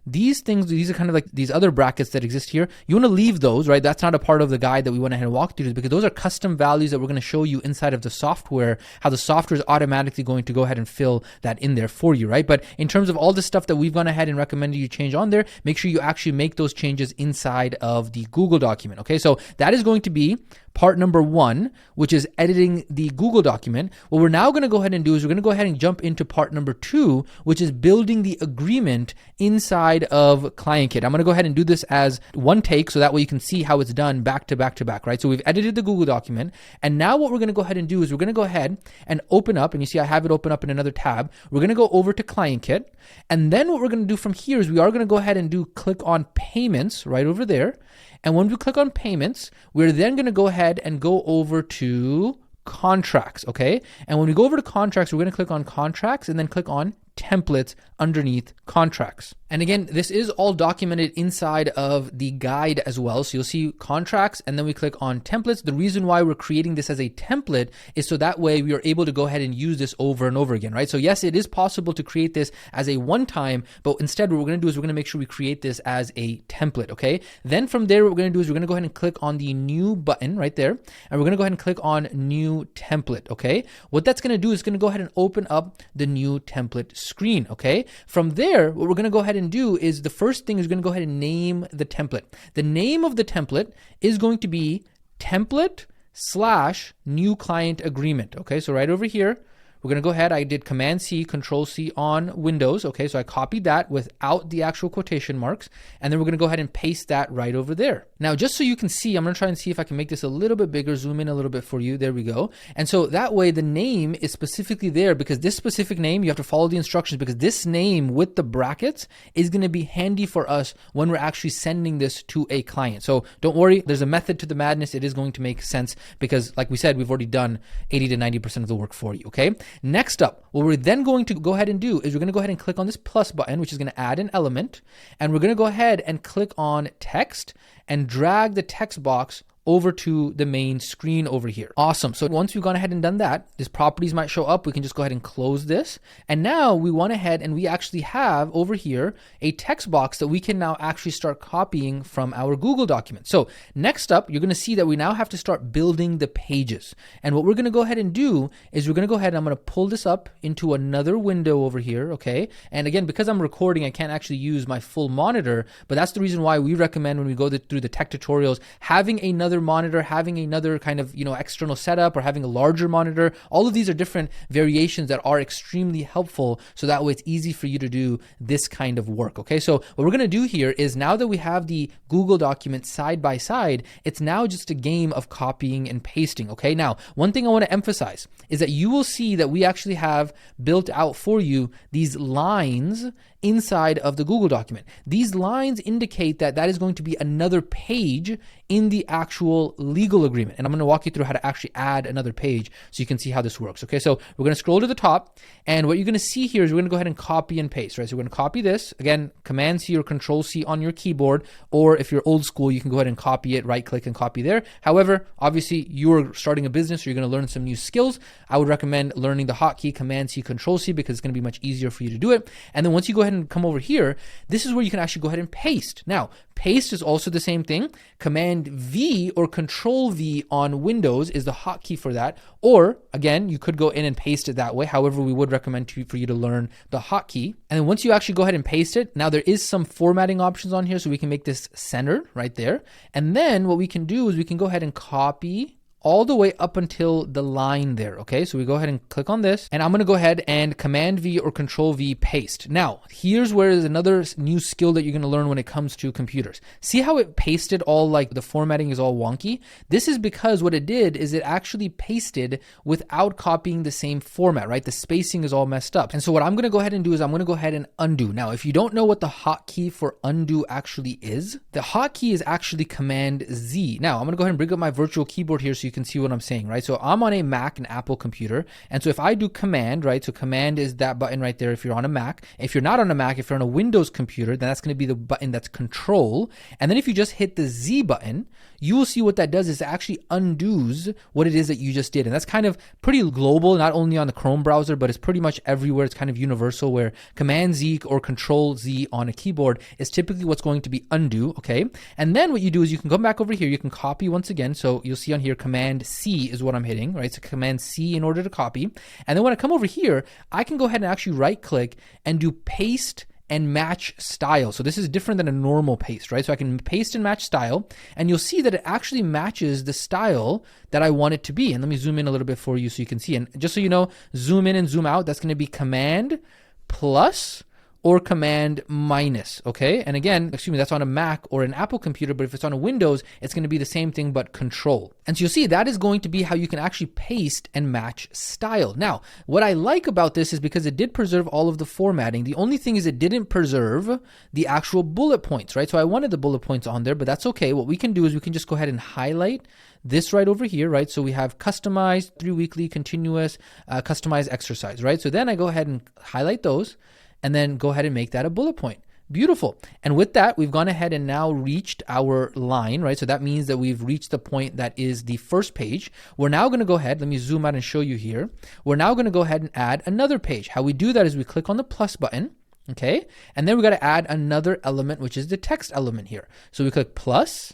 these things, these are kind of like these other brackets that exist here. You want to leave those, right? That's not a part of the guide that we went ahead and walked walkthroughs because those are custom values that we're going to show you inside of the software, how the software is automatically going to go ahead and fill that in there for you, right? But in terms of all the stuff that we've gone ahead and recommended you change on there, make sure you actually make those changes inside of the Google document, okay? So that is going to be part number 1, which is editing the Google document. What we're now going to go ahead and do is we're going to go ahead and jump into part number 2, which is building the agreement inside of ClientKit. I'm going to go ahead and do this as one take so that way you can see how it's done back to back to back, right? So we've edited the Google document. And now what we're going to go ahead and do is we're going to go ahead and open up, and you see I have it open up in another tab. We're going to go over to ClientKit. And then what we're going to do from here is we are going to go ahead and click on payments right over there. And when we click on payments, we're then going to go ahead and go over to contracts, okay? And when we go over to contracts, we're going to click on contracts and then click on templates underneath contracts. And again, this is all documented inside of the guide as well. So you'll see contracts and then we click on templates. The reason why we're creating this as a template is so that way we are able to go ahead and use this over and over again, right? So yes, it is possible to create this as a one-time, but instead what we're going to do is we're going to make sure we create this as a template, okay? Then from there, what we're going to do is we're going to go ahead and click on the new button right there. And we're going to go ahead and click on new template, okay? What that's going to do is going to go ahead and open up the new template screen, okay? From there, what we're going to go ahead and do is the first thing is going to go ahead and name the template. The name of the template is going to be template/new client agreement, okay? So right over here, we're going to go ahead. I did Command C, Control C on Windows. Okay, so I copied that without the actual quotation marks. And then we're going to go ahead and paste that right over there. Now, just so you can see, I'm going to try and see if I can make this a little bit bigger, zoom in a little bit for you. There we go. And so that way the name is specifically there because this specific name, you have to follow the instructions because this name with the brackets is going to be handy for us when we're actually sending this to a client. So don't worry, there's a method to the madness. It is going to make sense because like we said, we've already done 80 to 90% of the work for you. Okay. Next up, what we're then going to go ahead and do is we're going to go ahead and click on this plus button, which is going to add an element. And we're going to go ahead and click on text and drag the text box over to the main screen over here. Awesome. So once we've gone ahead and done that, these properties might show up. We can just go ahead and close this. And now we went ahead and we actually have over here a text box that we can now actually start copying from our Google document. So next up, you're going to see that we now have to start building the pages. And what we're going to go ahead and do is we're going to go ahead and I'm going to pull this up into another window over here. Okay. And again, because I'm recording, I can't actually use my full monitor, but that's the reason why we recommend when we go through the tech tutorials, having another monitor, having another kind of, external setup or having a larger monitor. All of these are different variations that are extremely helpful. So that way it's easy for you to do this kind of work. Okay. So what we're going to do here is now that we have the Google document side by side, it's now just a game of copying and pasting. Okay. Now, one thing I want to emphasize is that you will see that we actually have built out for you these lines inside of the Google document. These lines indicate that that is going to be another page in the actual legal agreement. And I'm going to walk you through how to actually add another page so you can see how this works. Okay, so we're going to scroll to the top and what you're going to see here is we're going to go ahead and copy and paste, right? So we're going to copy this, again, Command C or Control C on your keyboard, or if you're old school, you can go ahead and copy it, right click and copy there. However, obviously you're starting a business, so you're going to learn some new skills. I would recommend learning the hotkey Command C, Control C because it's going to be much easier for you to do it. And then once you go ahead and come over here, this is where you can actually go ahead and paste. Now, paste is also the same thing. Command V or Control V on Windows is the hotkey for that. Or again, you could go in and paste it that way. However, we would recommend for you to learn the hotkey. And then once you actually go ahead and paste it, now there is some formatting options on here, so we can make this centered right there. And then what we can do is we can go ahead and copy all the way up until the line there. Okay, so we go ahead and click on this and I'm going to go ahead and Command V or Control V paste. Now, here's where there's another new skill that you're going to learn when it comes to computers. See how it pasted all like the formatting is all wonky? This is because what it did is it actually pasted without copying the same format, right? The spacing is all messed up. And so what I'm going to go ahead and do is I'm going to go ahead and undo. Now, if you don't know what the hotkey for undo actually is, the hotkey is actually Command Z. Now, I'm going to go ahead and bring up my virtual keyboard here so you can see what I'm saying, right? So I'm on a Mac, an Apple computer. And so if I do command, right? So command is that button right there if you're on a Mac. If you're not on a Mac, if you're on a Windows computer, then that's going to be the button that's control. And then if you just hit the Z button, you will see what that does is it actually undoes what it is that you just did. And that's kind of pretty global, not only on the Chrome browser, but it's pretty much everywhere. It's kind of universal, where Command Z or Control Z on a keyboard is typically what's going to be undo, okay? And then what you do is you can come back over here, you can copy once again. So you'll see on here, Command C is what I'm hitting, right? So Command C in order to copy. And then when I come over here, I can go ahead and actually right click and do paste and match style. So this is different than a normal paste, right? So I can paste and match style, and you'll see that it actually matches the style that I want it to be. And let me zoom in a little bit for you so you can see. And just so you know, zoom in and zoom out, that's going to be Command plus or Command minus, okay? And again, excuse me, that's on a Mac or an Apple computer, but if it's on a Windows, it's gonna be the same thing but Control. And so you'll see that is going to be how you can actually paste and match style. Now, what I like about this is because it did preserve all of the formatting. The only thing is it didn't preserve the actual bullet points, right? So I wanted the bullet points on there, but that's okay. What we can do is we can just go ahead and highlight this right over here, right? So we have customized, 3 weekly, continuous, customized exercise, right? So then I go ahead and highlight those, and then go ahead and make that a bullet point. Beautiful. And with that, we've gone ahead and now reached our line, right? So that means that we've reached the point that is the first page. We're now going to go ahead, let me zoom out and show you here. We're now going to go ahead and add another page. How we do that is we click on the plus button, okay? And then we got to add another element, which is the text element here. So we click plus,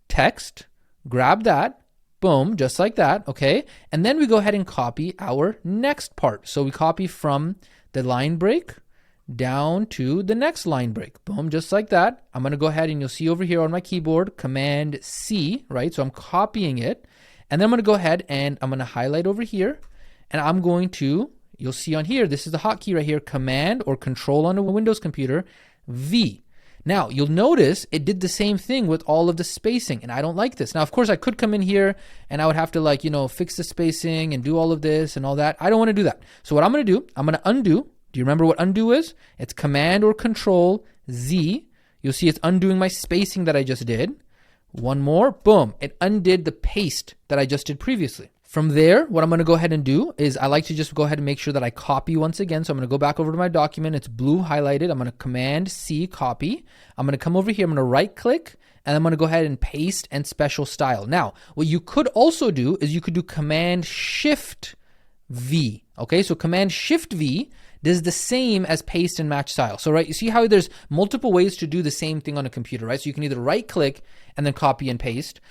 text, grab that, boom, just like that, okay? And then we go ahead and copy our next part. So we copy from the line break down to the next line break. Boom, just like that. I'm going to go ahead and you'll see over here on my keyboard, Command C, right? So I'm copying it. And then I'm going to go ahead and I'm going to highlight over here. And I'm going to, you'll see on here, this is the hotkey right here, Command or Control on a Windows computer, V. Now, you'll notice it did the same thing with all of the spacing, and I don't like this. Now, of course, I could come in here and I would have to fix the spacing and do all of this and all that. I don't want to do that. So what I'm going to do, I'm going to undo. Do you remember what undo is? It's Command or Control Z. You'll see it's undoing my spacing that I just did. One more, boom. It undid the paste that I just did previously. From there, what I'm going to go ahead and do is I like to just go ahead and make sure that I copy once again. So I'm going to go back over to my document. It's blue highlighted. I'm going to Command C, copy. I'm going to come over here. I'm going to right click and I'm going to go ahead and paste and special style. Now, what you could also do is you could do Command Shift V. Okay, so Command Shift V does the same as paste and match style. So, right, you see how there's multiple ways to do the same thing on a computer, right? So you can either right click and then copy and paste,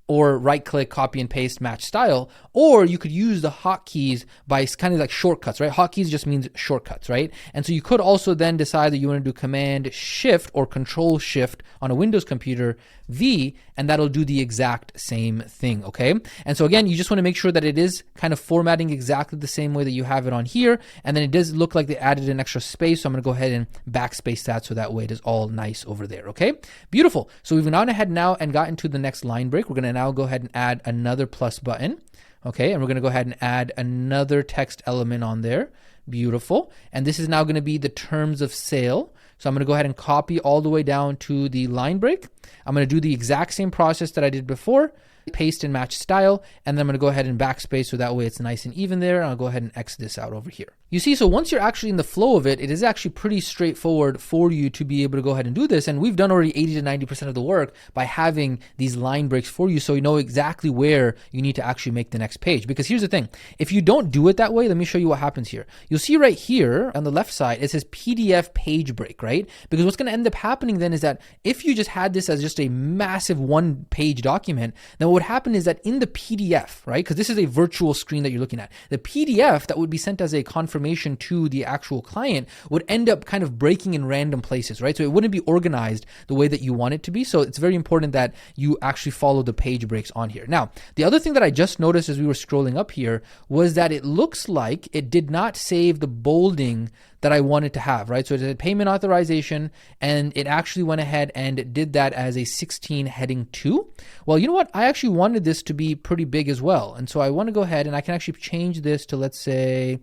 or right click, copy and paste, match style, or you could use the hotkeys by kind of like shortcuts, right? Hotkeys just means shortcuts, right? And so you could also then decide that you want to do Command Shift or Control Shift on a Windows computer, V, and that'll do the exact same thing, okay? And so again, you just want to make sure that it is kind of formatting exactly the same way that you have it on here, and then it does look like they added an extra space, so I'm going to go ahead and backspace that so that way it is all nice over there, okay? Beautiful. So we've gone ahead now and gotten to the next line break. We're going to now go ahead and add another plus button, okay? And we're going to go ahead and add another text element on there. Beautiful. And this is now going to be the terms of sale. So I'm going to go ahead and copy all the way down to the line break. I'm going to do the exact same process that I did before, paste and match style, and then I'm going to go ahead and backspace so that way it's nice and even there. And I'll go ahead and X this out over here. You see, so once you're actually in the flow of it, it is actually pretty straightforward for you to be able to go ahead and do this. And we've done already 80 to 90% of the work by having these line breaks for you, so you know exactly where you need to actually make the next page. Because here's the thing, if you don't do it that way, let me show you what happens here. You'll see right here on the left side, it says PDF page break, right? Because what's going to end up happening then is that if you just had this as just a massive one-page document, then what would happen is that in the PDF, right? Because this is a virtual screen that you're looking at. The PDF that would be sent as a confirmation to the actual client would end up kind of breaking in random places, right? So it wouldn't be organized the way that you want it to be. So it's very important that you actually follow the page breaks on here. Now, the other thing that I just noticed as we were scrolling up here was that it looks like it did not save the bolding that I wanted to have, right? So it said payment authorization, and it actually went ahead and did that as a 16 heading 2. Well, you know what? I actually wanted this to be pretty big as well. And so I want to go ahead and I can actually change this to, let's say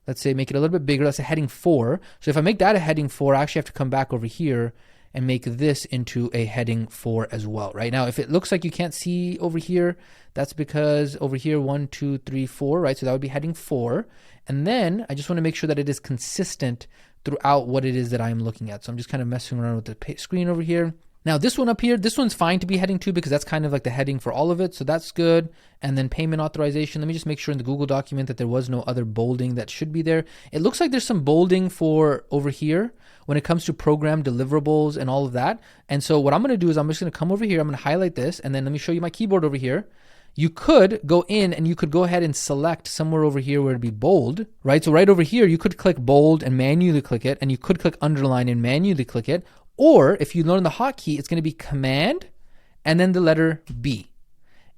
make it a little bit bigger. That's a heading 4. So if I make that a heading 4, I actually have to come back over here and make this into a heading 4 as well, right? Now, if it looks like you can't see over here, that's because over here, 1, 2, 3, 4, right? So that would be heading 4. And then I just want to make sure that it is consistent throughout what it is that I'm looking at. So I'm just kind of messing around with the screen over here. Now this one up here, this one's fine to be heading 2 because that's kind of like the heading for all of it. So that's good. And then payment authorization. Let me just make sure in the Google document that there was no other bolding that should be there. It looks like there's some bolding for over here when it comes to program deliverables and all of that. And so what I'm going to do is I'm just going to come over here. I'm going to highlight this and then let me show you my keyboard over here. You could go in and you could go ahead and select somewhere over here where it'd be bold, right? So right over here, you could click bold and manually click it, and you could click underline and manually click it. Or if you learn the hotkey, it's going to be Command and then the letter B.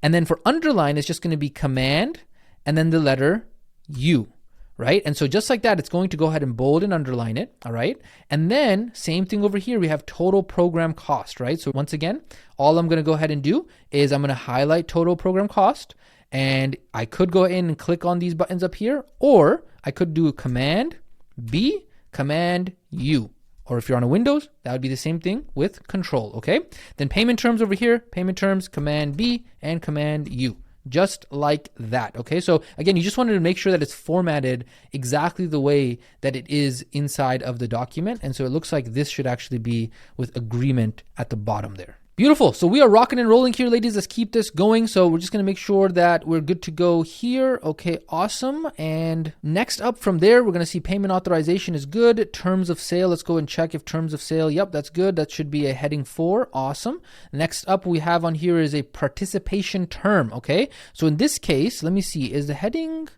And then for underline, it's just going to be Command and then the letter U, right? And so just like that, it's going to go ahead and bold and underline it, all right? And then same thing over here, we have total program cost, right? So once again, all I'm going to go ahead and do is I'm going to highlight total program cost, and I could go in and click on these buttons up here, or I could do Command B, Command U. Or if you're on a Windows, that would be the same thing with Control, okay? Then payment terms over here, payment terms, Command B and Command U. Just like that, okay? So again, you just wanted to make sure that it's formatted exactly the way that it is inside of the document. And so it looks like this should actually be with agreement at the bottom there. Beautiful. So we are rocking and rolling here, ladies. Let's keep this going. So we're just going to make sure that we're good to go here. Okay, awesome. And next up from there, we're going to see payment authorization is good. Terms of sale. Let's go and check if terms of sale. Yep, that's good. That should be a heading 4. Awesome. Next up we have on here is a participation term. Okay. So in this case, let me see, is the heading...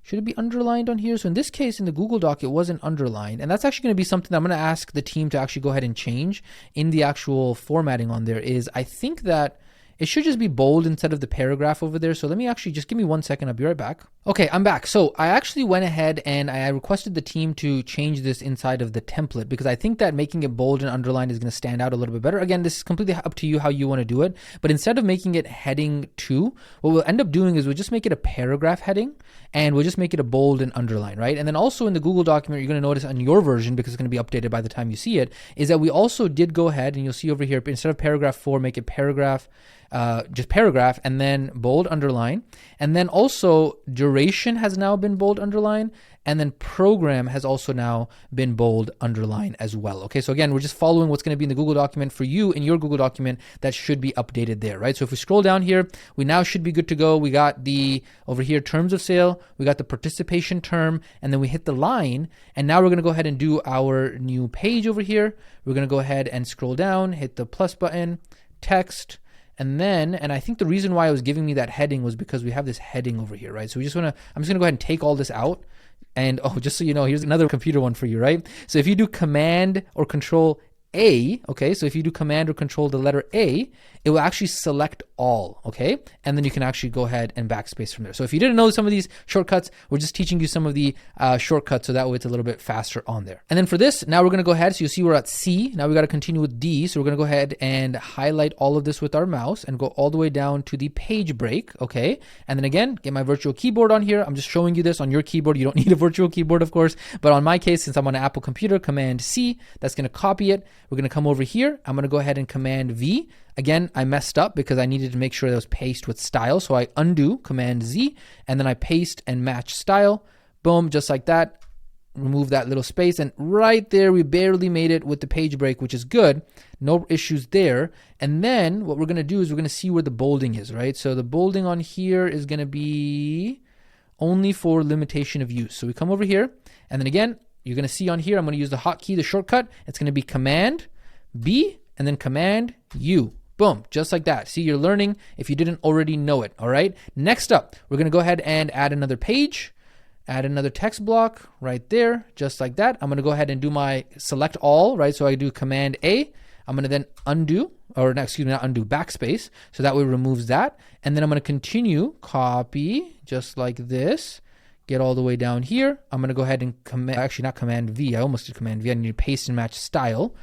should it be underlined on here? So in this case, in the Google Doc, it wasn't underlined. And that's actually going to be something that I'm going to ask the team to actually go ahead and change in the actual formatting on there. Is I think that it should just be bold instead of the paragraph over there. So let me actually just give me 1 second. I'll be right back. Okay, I'm back. So I actually went ahead and I requested the team to change this inside of the template because I think that making it bold and underlined is going to stand out a little bit better. Again, this is completely up to you how you want to do it. But instead of making it heading 2, what we'll end up doing is we'll just make it a paragraph heading and we'll just make it a bold and underline, right? And then also in the Google document, you're going to notice on your version, because it's going to be updated by the time you see it, is that we also did go ahead and you'll see over here, instead of paragraph 4, make it paragraph, just paragraph and then bold underline. And then also duration has now been bold underline. And then program has also now been bold underline as well. Okay, so again, we're just following what's going to be in the Google document for you in your Google document that should be updated there, right? So if we scroll down here, we now should be good to go. We got the over here terms of sale, we got the participation term, and then we hit the line. And now we're going to go ahead and do our new page over here. We're going to go ahead and scroll down, hit the plus button, text. And then, and I think the reason why it was giving me that heading was because we have this heading over here, right? So we just want to, I'm just going to go ahead and take all this out. And oh, just so you know, here's another computer one for you, right? So if you do Command or Control A, okay, so if you do Command or Control the letter A, it will actually select all, okay? And then you can actually go ahead and backspace from there. So if you didn't know some of these shortcuts, we're just teaching you some of the shortcuts so that way it's a little bit faster on there. And then for this, now we're gonna go ahead, so you'll see we're at C, now we gotta continue with D, so we're gonna go ahead and highlight all of this with our mouse and go all the way down to the page break, okay? And then again, get my virtual keyboard on here. I'm just showing you this on your keyboard. You don't need a virtual keyboard, of course, but on my case, since I'm on an Apple computer, Command C, that's gonna copy it. We're gonna come over here. I'm gonna go ahead and Command V. Again, I messed up because I needed to make sure that was paste with style. So I undo, Command Z, and then I paste and match style. Boom, just like that. Remove that little space. And right there, we barely made it with the page break, which is good. No issues there. And then what we're going to do is we're going to see where the bolding is, right? So the bolding on here is going to be only for limitation of use. So we come over here, and then again, you're going to see on here, I'm going to use the hotkey, the shortcut. It's going to be Command B and then Command U. Boom, just like that. See, you're learning if you didn't already know it, all right? Next up, we're gonna go ahead and add another page, add another text block right there, just like that. I'm gonna go ahead and do my select all, right? So I do Command A. I'm gonna then undo, or no, excuse me, not undo, backspace. So that way it removes that. And then I'm gonna continue, copy, just like this. Get all the way down here. I'm gonna go ahead and actually not Command V, I almost did Command V. I need to paste and match style.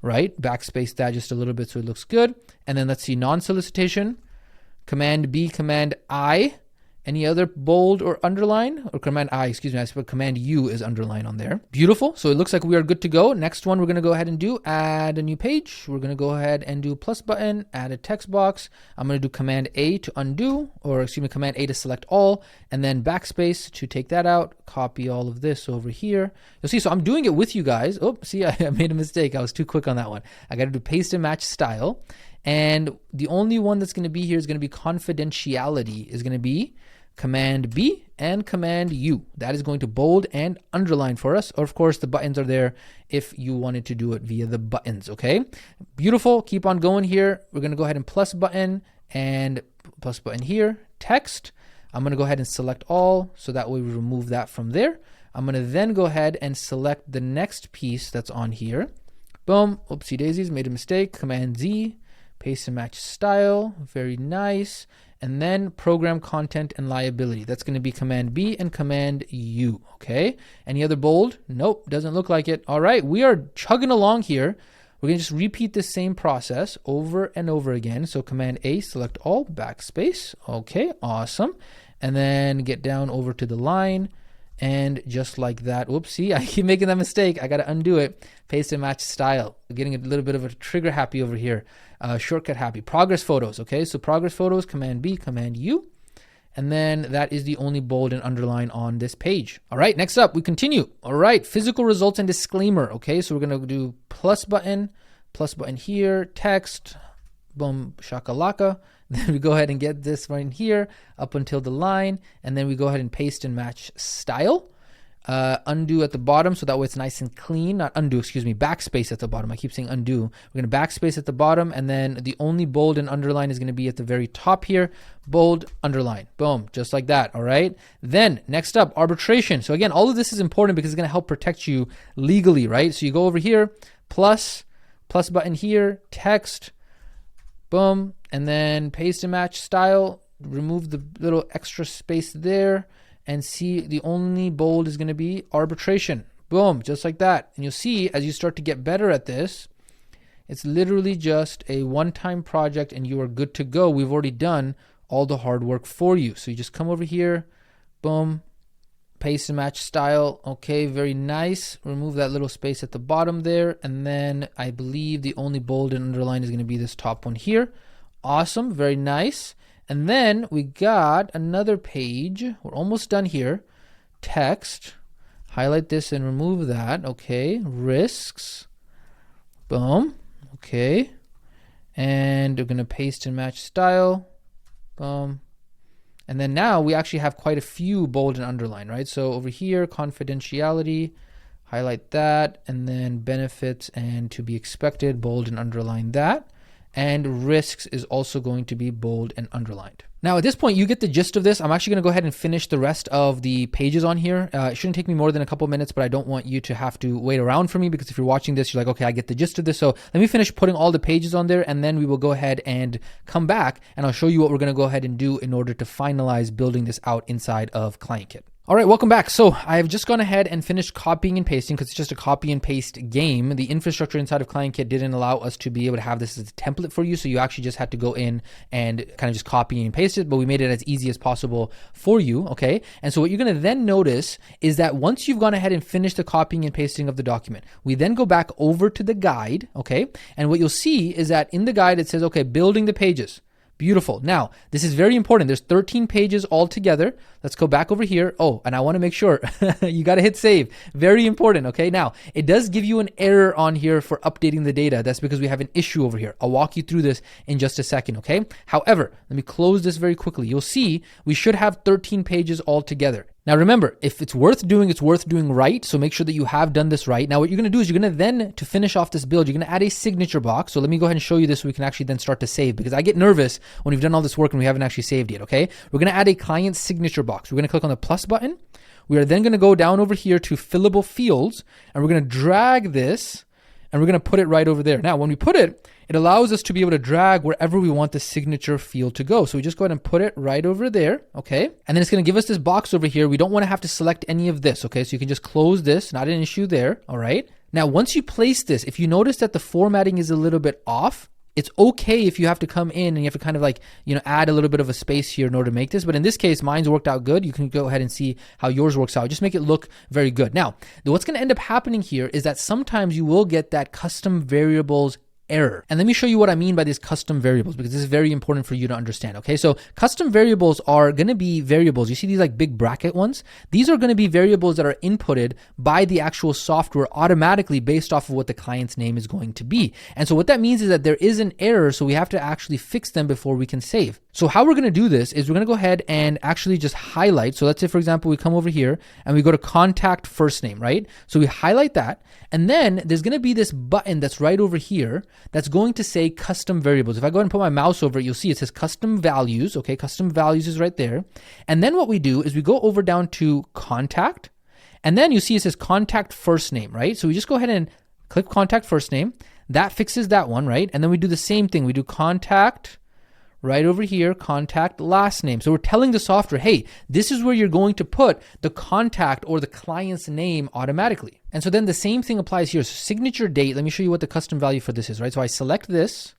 Right, backspace that just a little bit so it looks good. And then let's see, non-solicitation, Command B, Command I, Any other bold or underline, or Command I, excuse me, I suppose Command U is underline on there. Beautiful. So it looks like we are good to go. Next one we're going to go ahead and do, add a new page. We're going to go ahead and do plus button, add a text box. I'm going to do Command A to undo, or excuse me, Command A to select all, and then backspace to take that out. Copy all of this over here. You'll see, so I'm doing it with you guys. Oh, see, I made a mistake. I was too quick on that one. I got to do paste and match style. And the only one that's going to be here is going to be confidentiality, is going to be Command B and Command U. That is going to bold and underline for us. Or of course, the buttons are there if you wanted to do it via the buttons, okay? Beautiful, keep on going here. We're going to go ahead and plus button here, text. I'm going to go ahead and select all, so that way we remove that from there. I'm going to then go ahead and select the next piece that's on here. Boom, oopsie daisies, made a mistake. Command Z, paste and match style, very nice. And then program content and liability. That's going to be Command B and Command U, okay? Any other bold? Nope, doesn't look like it. All right, we are chugging along here. We're going to just repeat the same process over and over again. So Command A, select all, backspace. Okay, awesome. And then get down over to the line. And just like that, whoopsie, I keep making that mistake. I got to undo it. Paste and match style. We're getting a little bit of a trigger happy over here. Shortcut happy. Progress photos, okay? So progress photos, Command B, Command U. And then that is the only bold and underline on this page. All right, next up, we continue. All right, physical results and disclaimer, okay? So we're going to do plus button here, text, boom, shakalaka. Then we go ahead and get this right here up until the line, and then we go ahead and paste and match style. Undo at the bottom, so that way it's nice and clean. Not undo, excuse me, backspace at the bottom. I keep saying undo. We're going to backspace at the bottom, and then the only bold and underline is going to be at the very top here. Bold, underline, boom, just like that, all right? Then, next up, arbitration. So again, all of this is important because it's going to help protect you legally, right? So you go over here, plus button here, text, boom, and then paste and match style, remove the little extra space there, and see the only bold is going to be arbitration. Boom, just like that. And you'll see as you start to get better at this, it's literally just a one-time project and you are good to go. We've already done all the hard work for you. So you just come over here, boom, paste and match style. Okay, very nice. Remove that little space at the bottom there. And then I believe the only bold and underline is going to be this top one here. Awesome, very nice. And then we got another page. We're almost done here. Text. Highlight this and remove that. Okay. Risks. Boom. Okay. And we're going to paste and match style. Boom. And then now we actually have quite a few bold and underline, right? So over here, confidentiality. Highlight that. And then benefits and to be expected. Bold and underline that. And risks is also going to be bold and underlined. Now at this point, you get the gist of this. I'm actually going to go ahead and finish the rest of the pages on here. It shouldn't take me more than a couple minutes, but I don't want you to have to wait around for me because if you're watching this, you're like, okay, I get the gist of this. So let me finish putting all the pages on there and then we will go ahead and come back and I'll show you what we're going to go ahead and do in order to finalize building this out inside of ClientKit. All right, welcome back. So I've just gone ahead and finished copying and pasting because it's just a copy and paste game. The infrastructure inside of ClientKit didn't allow us to be able to have this as a template for you. So you actually just had to go in and kind of just copy and paste it, but we made it as easy as possible for you, okay? And so what you're gonna then notice is that once you've gone ahead and finished the copying and pasting of the document, we then go back over to the guide, okay? And what you'll see is that in the guide, it says, okay, building the pages. Beautiful. Now, this is very important. There's 13 pages all together. Let's go back over here. Oh, and I want to make sure you got to hit save. Very important. Okay. Now, it does give you an error on here for updating the data. That's because we have an issue over here. I'll walk you through this in just a second. Okay. However, let me close this very quickly. You'll see we should have 13 pages all together. Now remember, if it's worth doing right. So make sure that you have done this right. Now what you're going to do is you're going to then, to finish off this build, you're going to add a signature box. So let me go ahead and show you this so we can actually then start to save because I get nervous when we've done all this work and we haven't actually saved yet, okay? We're going to add a client signature box. We're going to click on the plus button. We are then going to go down over here to fillable fields and we're going to drag this and we're going to put it right over there. Now, when we put it, it allows us to be able to drag wherever we want the signature field to go. So we just go ahead and put it right over there, okay? And then it's going to give us this box over here. We don't want to have to select any of this, okay? So you can just close this, not an issue there, all right? Now, once you place this, if you notice that the formatting is a little bit off, It's okay if you have to come in and you have to kind of like, add a little bit of a space here in order to make this. But in this case, mine's worked out good. You can go ahead and see how yours works out. Just make it look very good. Now, what's going to end up happening here is that sometimes you will get that custom variables error. And let me show you what I mean by these custom variables, because this is very important for you to understand. Okay, so custom variables are going to be variables. You see these like big bracket ones? These are going to be variables that are inputted by the actual software automatically based off of what the client's name is going to be. And so what that means is that there is an error, so we have to actually fix them before we can save. So how we're going to do this is we're going to go ahead and actually just highlight. So let's say, for example, we come over here and we go to contact first name, right? So we highlight that, and then there's going to be this button that's right over here that's going to say custom variables. If I go ahead and put my mouse over it, you'll see it says custom values. Okay, custom values is right there. And then what we do is we go over down to contact, and then you see it says contact first name, right? So we just go ahead and click contact first name. That fixes that one, right? And then we do the same thing. We do contact right over here, contact last name. So we're telling the software, hey, this is where you're going to put the contact or the client's name automatically. And so then the same thing applies here. So signature date, let me show you what the custom value for this is, right? So I select this,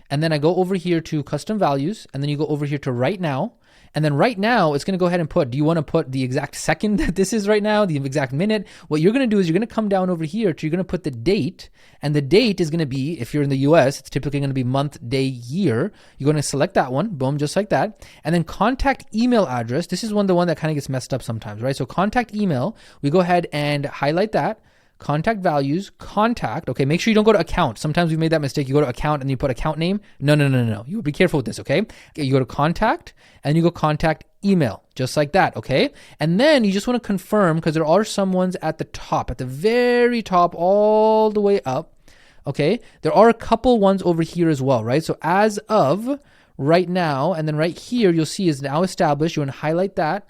and then I go over here to custom values, and then you go over here to right now. And then right now, it's going to go ahead and put, do you want to put the exact second that this is right now, the exact minute? What you're going to do is you're going to come down over here to, you're going to put the date, and the date is going to be, if you're in the US, it's typically going to be month, day, year. You're going to select that one, boom, just like that. And then contact email address. This is the one that kind of gets messed up sometimes, right? So contact email, we go ahead and highlight that. Contact values, contact. Okay, make sure you don't go to account. Sometimes we made that mistake. You go to account and you put account name. No. You be careful with this, okay? You go to contact and you go contact email, just like that, okay? And then you just want to confirm, because there are some ones at the top, at the very top, all the way up, okay? There are a couple ones over here as well, right? So as of right now, and then right here, you'll see is now established. You want to highlight that.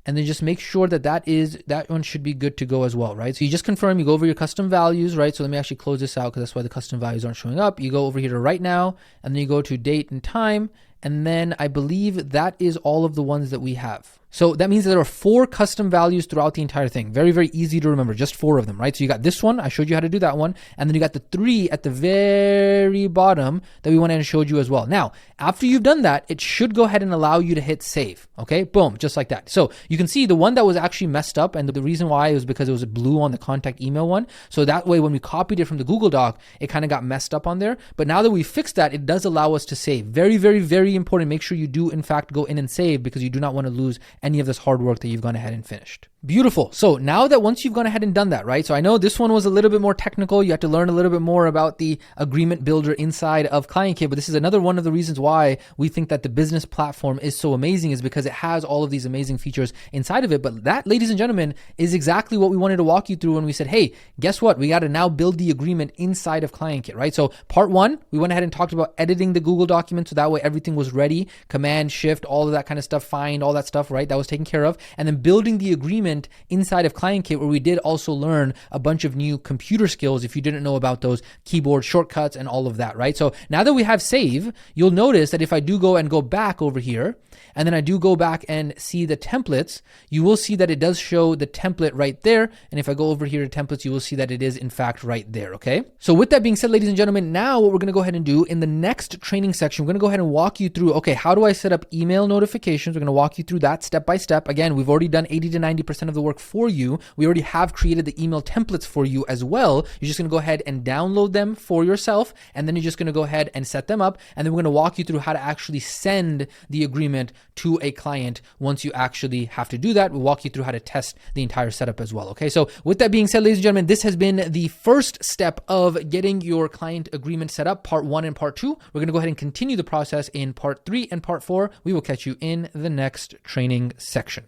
And then just make sure that that one should be good to go as well, right? So you just confirm, you go over your custom values, right? So let me actually close this out, because that's why the custom values aren't showing up. You go over here to right now, and then you go to date and time. And then I believe that is all of the ones that we have. So that means that there are 4 custom values throughout the entire thing. Very, very easy to remember, just 4 of them, right? So you got this one, I showed you how to do that one. And then you got the 3 at the very bottom that we went ahead and showed you as well. Now, after you've done that, it should go ahead and allow you to hit save, okay? Boom, just like that. So you can see the one that was actually messed up, and the reason why was because it was blue on the contact email one. So that way, when we copied it from the Google Doc, it kind of got messed up on there. But now that we fixed that, it does allow us to save. Very, very, very important. Make sure you do, in fact, go in and save, because you do not want to lose any of this hard work that you've gone ahead and finished. Beautiful. So now that once you've gone ahead and done that, right? So I know this one was a little bit more technical. You have to learn a little bit more about the agreement builder inside of ClientKit, but this is another one of the reasons why we think that the business platform is so amazing, is because it has all of these amazing features inside of it. But that, ladies and gentlemen, is exactly what we wanted to walk you through when we said, hey, guess what? We got to now build the agreement inside of ClientKit, right? So part 1, we went ahead and talked about editing the Google document, so that way everything was ready, Command, Shift, all of that kind of stuff, find, all that stuff, right? That was taken care of. And then building the agreement inside of ClientKit, where we did also learn a bunch of new computer skills if you didn't know about those keyboard shortcuts and all of that, right? So now that we have save, you'll notice that if I do go and go back over here, and then I do go back and see the templates, you will see that it does show the template right there. And if I go over here to templates, you will see that it is in fact right there, okay? So with that being said, ladies and gentlemen, now what we're gonna go ahead and do in the next training section, we're gonna go ahead and walk you through, okay, how do I set up email notifications? We're gonna walk you through that step by step. Again, we've already done 80 to 90% of the work for you. We already have created the email templates for you as well. You're just gonna go ahead and download them for yourself, and then you're just gonna go ahead and set them up. And then we're gonna walk you through how to actually send the agreement to a client once you actually have to do that. We'll walk you through how to test the entire setup as well, okay? So with that being said, ladies and gentlemen, this has been the first step of getting your client agreement set up, part 1 and part 2. We're gonna go ahead and continue the process in part 3 and part 4. We will catch you in the next training section.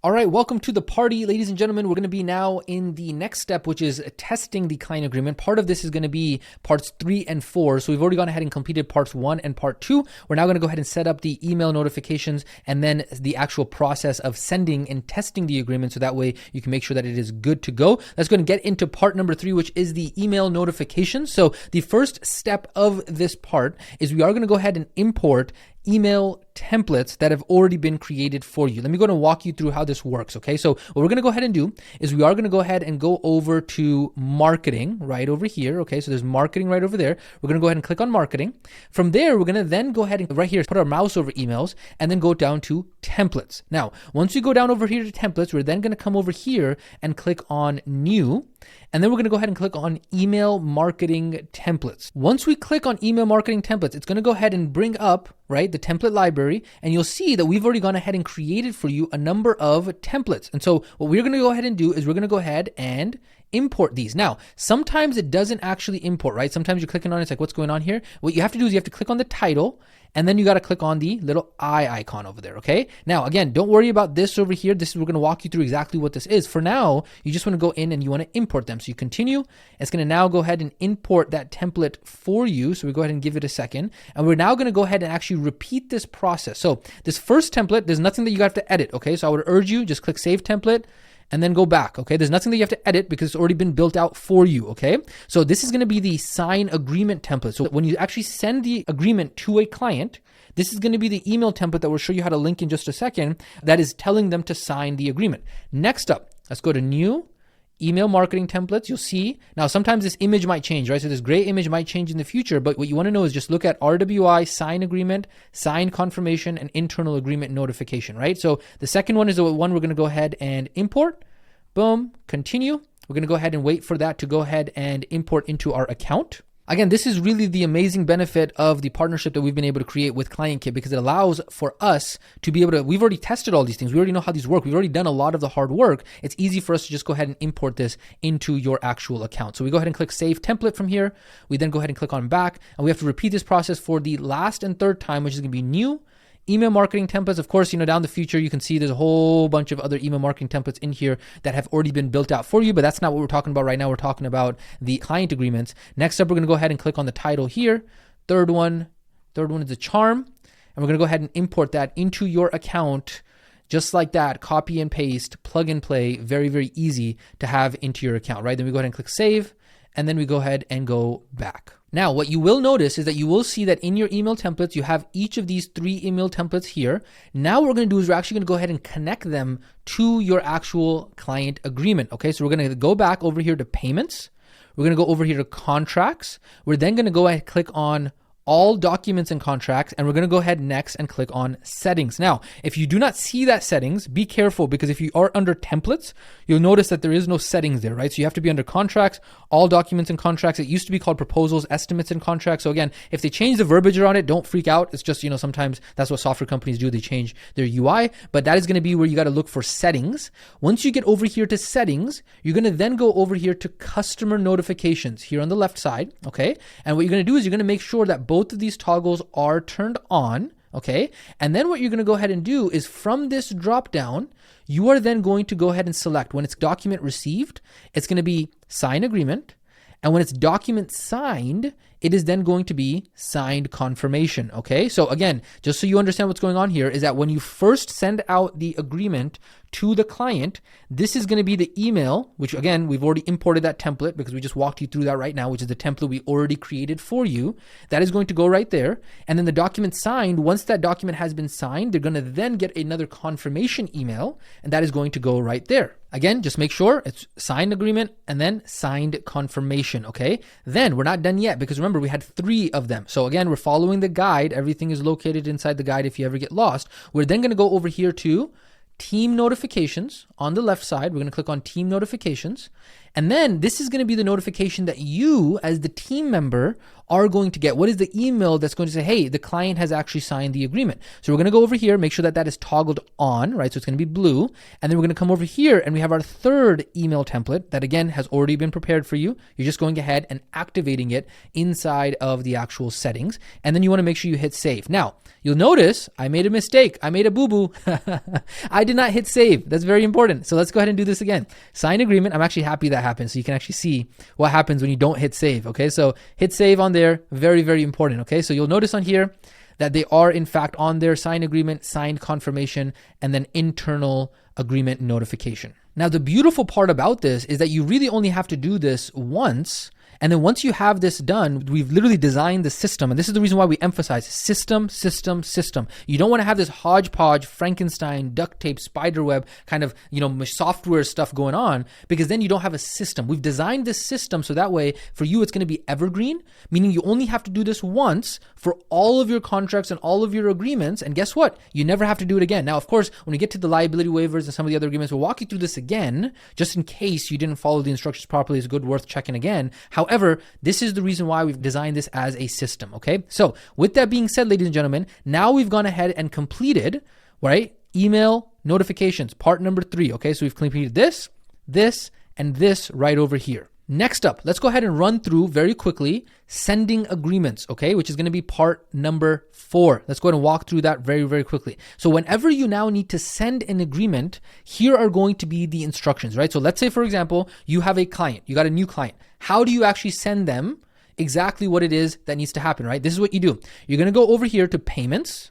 All right, welcome to the party, ladies and gentlemen. We're going to be now in the next step, which is testing the client agreement. Part of this is going to be parts 3 and 4. So we've already gone ahead and completed parts 1 and part 2. We're now going to go ahead and set up the email notifications and then the actual process of sending and testing the agreement, so that way you can make sure that it is good to go. Let's go ahead and get into part number 3, which is the email notifications. So the first step of this part is we are going to go ahead and import email templates that have already been created for you. Let me go and walk you through how this works, okay? So what we're gonna go ahead and do is we are gonna go ahead and go over to marketing right over here, okay? So there's marketing right over there. We're gonna go ahead and click on marketing. From there, we're gonna then go ahead and right here, put our mouse over emails and then go down to templates. Now, once we go down over here to templates, we're then gonna come over here and click on new. And then we're gonna go ahead and click on email marketing templates. Once we click on email marketing templates, it's gonna go ahead and bring up, right, the template library, and you'll see that we've already gone ahead and created for you a number of templates. And so what we're gonna go ahead and do is we're gonna go ahead and import these. Now, sometimes it doesn't actually import, right? Sometimes you're clicking on it, it's like, what's going on here? What you have to do is you have to click on the title, and then you got to click on the little eye icon over there, okay? Now, again, don't worry about this over here. We're going to walk you through exactly what this is. For now, you just want to go in and you want to import them. So you continue. It's going to now go ahead and import that template for you. So we go ahead and give it a second. And we're now going to go ahead and actually repeat this process. So this first template, there's nothing that you have to edit, okay? So I would urge you, just click Save Template, and then go back, okay? There's nothing that you have to edit because it's already been built out for you, okay? So this is gonna be the sign agreement template. So when you actually send the agreement to a client, this is gonna be the email template that we'll show you how to link in just a second that is telling them to sign the agreement. Next up, let's go to new, email marketing templates. You'll see, now sometimes this image might change, right? So this gray image might change in the future, but what you wanna know is just look at RWI, sign agreement, sign confirmation, and internal agreement notification, right? So the second one is the one we're gonna go ahead and import. Boom, continue. We're gonna go ahead and wait for that to go ahead and import into our account. Again, this is really the amazing benefit of the partnership that we've been able to create with ClientKit because it allows for us to be able to, we've already tested all these things. We already know how these work. We've already done a lot of the hard work. It's easy for us to just go ahead and import this into your actual account. So we go ahead and click Save Template from here. We then go ahead and click on Back, and we have to repeat this process for the last and third time, which is gonna be new. Email marketing templates, of course, down the future, you can see there's a whole bunch of other email marketing templates in here that have already been built out for you, but that's not what we're talking about right now. We're talking about the client agreements. Next up, we're gonna go ahead and click on the title here. Third one is the charm. And we're gonna go ahead and import that into your account just like that, copy and paste, plug and play, very, very easy to have into your account, right? Then we go ahead and click save, and then we go ahead and go back. Now, what you will notice is that you will see that in your email templates, you have each of these 3 email templates here. Now what we're gonna do is we're actually gonna go ahead and connect them to your actual client agreement, okay? So we're gonna go back over here to payments. We're gonna go over here to contracts. We're then gonna go ahead and click on all documents and contracts, and we're gonna go ahead next and click on settings. Now, if you do not see that settings, be careful because if you are under templates, you'll notice that there is no settings there, right? So you have to be under contracts, all documents and contracts. It used to be called proposals, estimates, and contracts. So again, if they change the verbiage around it, don't freak out. It's just, sometimes that's what software companies do. They change their UI, but that is gonna be where you gotta look for settings. Once you get over here to settings, you're gonna then go over here to customer notifications here on the left side, okay? And what you're gonna do is you're gonna make sure that both of these toggles are turned on, okay? And then what you're gonna go ahead and do is from this drop down, you are then going to go ahead and select when it's document received, it's gonna be sign agreement. And when it's document signed, it is then going to be signed confirmation, okay? So again, just so you understand what's going on here is that when you first send out the agreement to the client, this is gonna be the email, which again, we've already imported that template because we just walked you through that right now, which is the template we already created for you. That is going to go right there. And then the document signed, once that document has been signed, they're gonna then get another confirmation email, and that is going to go right there. Again, just make sure it's signed agreement and then signed confirmation, okay? Then we're not done yet because remember, we had 3 of them. So again, we're following the guide. Everything is located inside the guide if you ever get lost. We're then gonna go over here to team notifications on the left side. We're gonna click on team notifications. And then this is gonna be the notification that you as the team member are going to get. What is the email that's going to say, hey, the client has actually signed the agreement? So we're gonna go over here, make sure that that is toggled on, right? So it's gonna be blue. And then we're gonna come over here and we have our 3rd email template that again has already been prepared for you. You're just going ahead and activating it inside of the actual settings. And then you wanna make sure you hit save. Now, you'll notice I made a mistake. I made a boo-boo. I did not hit save. That's very important. So let's go ahead and do this again. Sign agreement. I'm actually happy that happened. So you can actually see what happens when you don't hit save. Okay. So hit save on there. Very, very important. Okay. So you'll notice on here that they are in fact on their sign agreement, signed confirmation, and then internal agreement notification. Now, the beautiful part about this is that you really only have to do this once. And then once you have this done, we've literally designed the system. And this is the reason why we emphasize system, system, system. You don't want to have this hodgepodge, Frankenstein, duct tape, spiderweb kind of, software stuff going on, because then you don't have a system. We've designed this system so that way for you, it's going to be evergreen, meaning you only have to do this once for all of your contracts and all of your agreements. And guess what? You never have to do it again. Now, of course, when we get to the liability waivers and some of the other agreements, we'll walk you through this again, just in case you didn't follow the instructions properly. It's good, worth checking again. However, this is the reason why we've designed this as a system, okay? So with that being said, ladies and gentlemen, now we've gone ahead and completed, right, email notifications, part number 3, okay? So we've completed this, and this right over here. Next up, let's go ahead and run through very quickly sending agreements, okay, which is going to be part number 4. Let's go ahead and walk through that very, very quickly. So whenever you now need to send an agreement, here are going to be the instructions, right? So let's say, for example, you have a client, you got a new client. How do you actually send them exactly what it is that needs to happen, right? This is what you do. You're going to go over here to payments.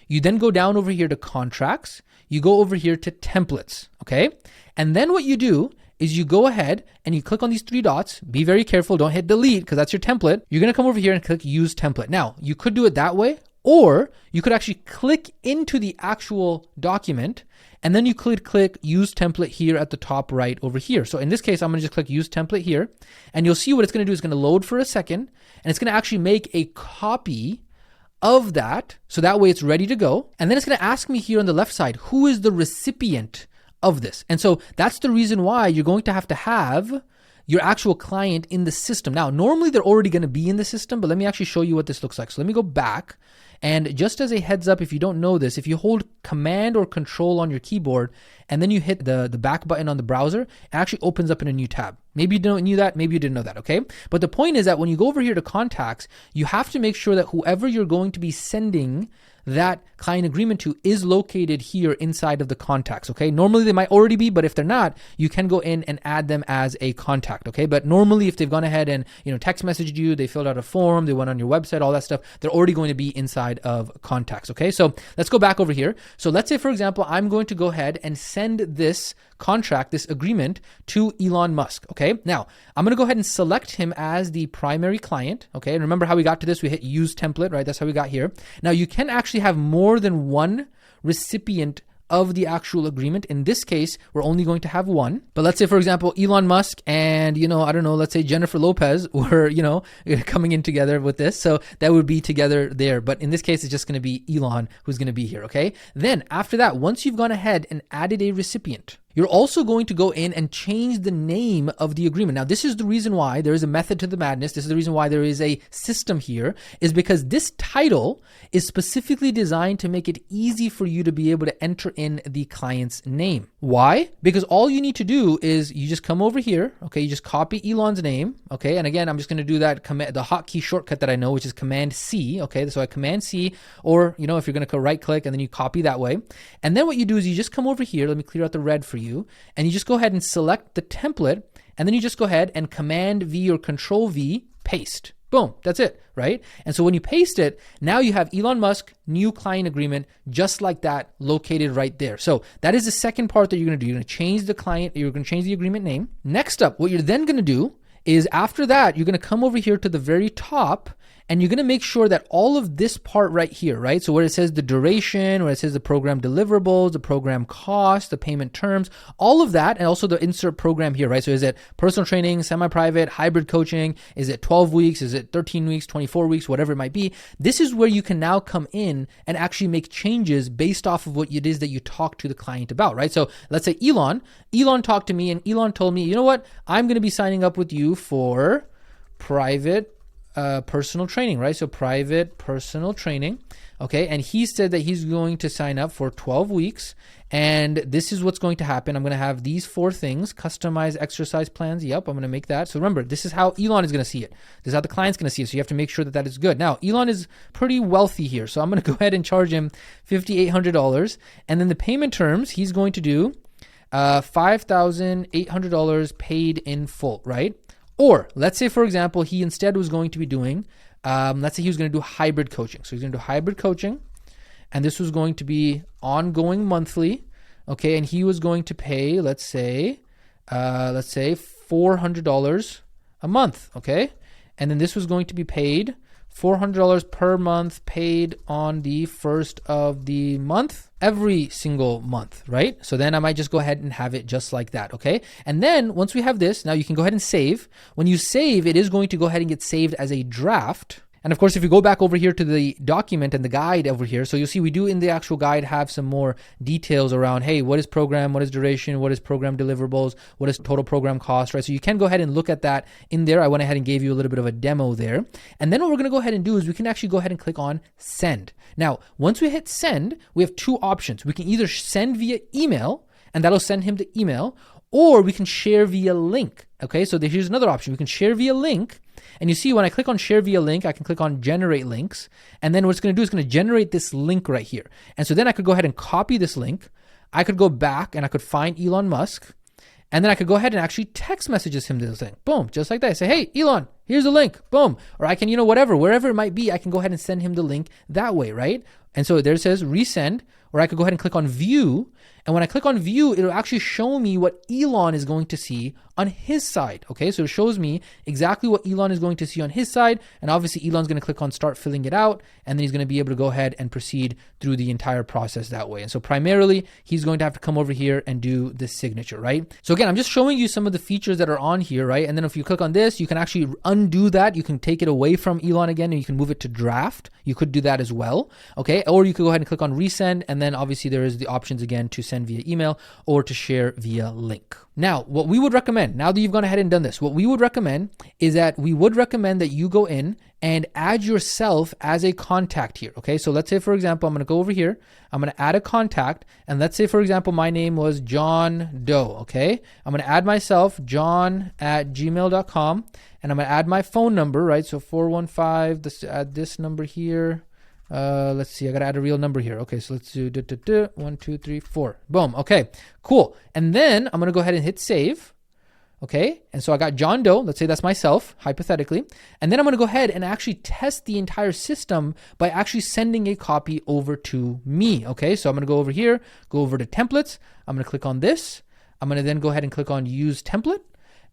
You then go down over here to contracts. You go over here to templates, okay? And then what you do is you go ahead and you click on these 3 dots. Be very careful. Don't hit delete because that's your template. You're going to come over here and click use template. Now, you could do it that way, or you could actually click into the actual document and then you could click use template here at the top right over here. So in this case, I'm going to just click use template here, and you'll see what it's going to do is going to load for a second, and it's going to actually make a copy of that. So that way it's ready to go. And then it's going to ask me here on the left side, who is the recipient of this? And so that's the reason why you're going to have your actual client in the system. Now, normally they're already going to be in the system, but let me actually show you what this looks like. So let me go back. And just as a heads up, if you don't know this, if you hold Command or Control on your keyboard, and then you hit the back button on the browser, it actually opens up in a new tab. Maybe you knew that, maybe you didn't know that, okay? But the point is that when you go over here to contacts, you have to make sure that whoever you're going to be sending that client agreement to is located here inside of the contacts, okay? Normally they might already be, but if they're not, you can go in and add them as a contact, okay? But normally if they've gone ahead and, text messaged you, they filled out a form, they went on your website, all that stuff, they're already going to be inside of contacts, okay? So let's go back over here. So let's say, for example, I'm going to go ahead and send this contract, this agreement to Elon Musk, okay? Now, I'm going to go ahead and select him as the primary client, okay? And remember how we got to this? We hit use template, right? That's how we got here. Now, you can actually have more than one recipient of the actual agreement. In this case, we're only going to have one. But let's say, for example, Elon Musk and, let's say Jennifer Lopez were, coming in together with this. So that would be together there. But in this case, it's just going to be Elon who's going to be here, okay? Then after that, once you've gone ahead and added a recipient, you're also going to go in and change the name of the agreement. Now, this is the reason why there is a method to the madness. This is the reason why there is a system here, is because this title is specifically designed to make it easy for you to be able to enter in the client's name. Why? Because all you need to do is you just come over here, okay? You just copy Elon's name, okay? And again, I'm just going to do that the hotkey shortcut that I know, which is Command C, okay? So I Command C, or, if you're going to right click and then you copy that way. And then what you do is you just come over here. Let me clear out the red for you. And you just go ahead and select the template, and then you just go ahead and Command V or Control V, paste. Boom, that's it, right? And so when you paste it, now you have Elon Musk, new client agreement, just like that, located right there. So that is the second part that you're going to do. You're going to change the client, you're going to change the agreement name. Next up, what you're then going to do is after that, you're going to come over here to the very top, and you're going to make sure that all of this part right here, right? So where it says the duration, where it says the program deliverables, the program cost, the payment terms, all of that, and also the insert program here, right? So is it personal training, semi-private, hybrid coaching? Is it 12 weeks? Is it 13 weeks, 24 weeks, whatever it might be? This is where you can now come in and actually make changes based off of what it is that you talk to the client about, right? So let's say Elon talked to me, and Elon told me, you know what? I'm going to be signing up with you for private personal training, right? So private personal training. Okay. And he said that he's going to sign up for 12 weeks. And this is what's going to happen. I'm going to have these 4 things: customized exercise plans. Yep. I'm going to make that. So remember, this is how Elon is going to see it. This is how the client's going to see it. So you have to make sure that that is good. Now, Elon is pretty wealthy here. So I'm going to go ahead and charge him $5,800. And then the payment terms, he's going to do $5,800 paid in full, right? Or let's say, for example, he instead was going to be doing, let's say he was going to do hybrid coaching. So he's going to do hybrid coaching, and this was going to be ongoing monthly, okay? And he was going to pay, let's say $400 a month, okay? And then this was going to be paid $400 per month, paid on the first of the month, every single month, right? So then I might just go ahead and have it just like that, okay? And then once we have this, now you can go ahead and save. When you save, it is going to go ahead and get saved as a draft. And of course, if you go back over here to the document and the guide over here, so you'll see we do in the actual guide have some more details around, hey, what is program, what is duration, what is program deliverables, what is total program cost, right? So you can go ahead and look at that in there. I went ahead and gave you a little bit of a demo there. And then what we're going to go ahead and do is we can actually go ahead and click on send. Now, once we hit send, we have two options. We can either send via email, and that'll send him the email, or we can share via link. Okay, so here's another option. We can share via link. And you see when I click on share via link, I can click on generate links. And then what it's going to do is going to generate this link right here. And so then I could go ahead and copy this link. I could go back and I could find Elon Musk. And then I could go ahead and actually text messages him this thing. Boom, just like that. I say, hey, Elon, here's the link. Boom. Or I can, wherever it might be, I can go ahead and send him the link that way, right? And so there it says resend, or I could go ahead and click on view. And when I click on view, it'll actually show me what Elon is going to see on his side. Okay, so it shows me exactly what Elon is going to see on his side. And obviously Elon's going to click on start filling it out. And then he's going to be able to go ahead and proceed through the entire process that way. And so primarily he's going to have to come over here and do the signature, right? So again, I'm just showing you some of the features that are on here, right? And then if you click on this, you can actually undo that. You can take it away from Elon again, and you can move it to draft. You could do that as well. Okay, or you could go ahead and click on resend. And then obviously there is the options again to send via email or to share via link. Now, what we would recommend, now that you've gone ahead and done this, what we would recommend is that we would recommend that you go in and add yourself as a contact here. Okay, so let's say, for example, I'm going to go over here. I'm going to add a contact. And let's say, for example, my name was John Doe. Okay, I'm going to add myself, john@gmail.com. And I'm going to add my phone number, right? So 415, let's add this number here. Let's see, I got to add a real number here. Okay, so let's do 1, 2, 3, 4. Boom. Okay, cool. And then I'm going to go ahead and hit save. Okay, and so I got John Doe. Let's say that's myself, hypothetically. And then I'm going to go ahead and actually test the entire system by actually sending a copy over to me. Okay, so I'm going to go over here, go over to templates. I'm going to click on this. I'm going to then go ahead and click on use template.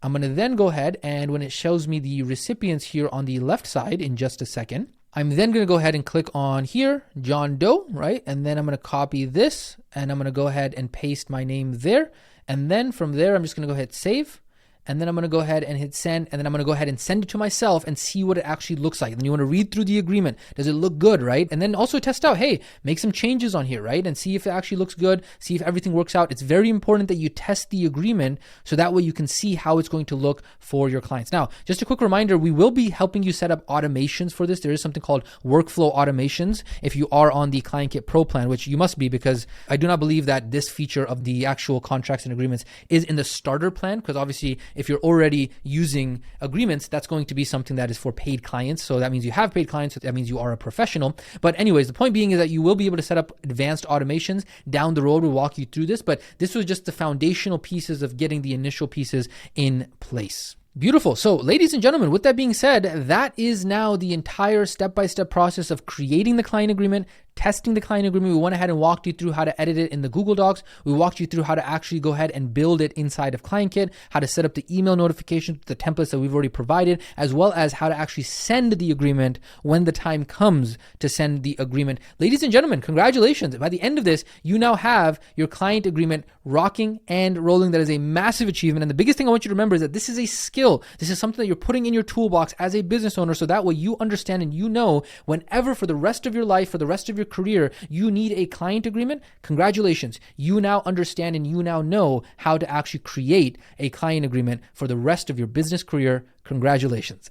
I'm going to then go ahead and when it shows me the recipients here on the left side in just a second, I'm then going to go ahead and click on here, John Doe, right? And then I'm going to copy this and I'm going to go ahead and paste my name there. And then from there, I'm just going to go ahead and save. And then I'm going to go ahead and hit send. And then I'm going to go ahead and send it to myself and see what it actually looks like. And then you want to read through the agreement. Does it look good, right? And then also test out, hey, make some changes on here, right? And see if it actually looks good. See if everything works out. It's very important that you test the agreement so that way you can see how it's going to look for your clients. Now, just a quick reminder, we will be helping you set up automations for this. There is something called workflow automations if you are on the Client Kit Pro plan, which you must be because I do not believe that this feature of the actual contracts and agreements is in the starter plan because obviously if you're already using agreements, that's going to be something that is for paid clients. So that means you have paid clients. So that means you are a professional. But anyways, the point being is that you will be able to set up advanced automations down the road. We'll walk you through this, but this was just the foundational pieces of getting the initial pieces in place. Beautiful. So ladies and gentlemen, with that being said, that is now the entire step-by-step process of creating the client agreement, testing the client agreement. We went ahead and walked you through how to edit it in the Google Docs. We walked you through how to actually go ahead and build it inside of Client Kit, how to set up the email notifications, the templates that we've already provided, as well as how to actually send the agreement when the time comes to send the agreement. Ladies and gentlemen, congratulations. By the end of this, you now have your client agreement rocking and rolling. That is a massive achievement. And the biggest thing I want you to remember is that this is a skill. This is something that you're putting in your toolbox as a business owner. So that way you understand and you know whenever for the rest of your life, for the rest of your career, you need a client agreement. Congratulations. You now understand and you now know how to actually create a client agreement for the rest of your business career. Congratulations.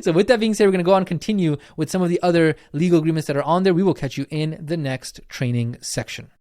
So with that being said, we're going to go on and continue with some of the other legal agreements that are on there. We will catch you in the next training section.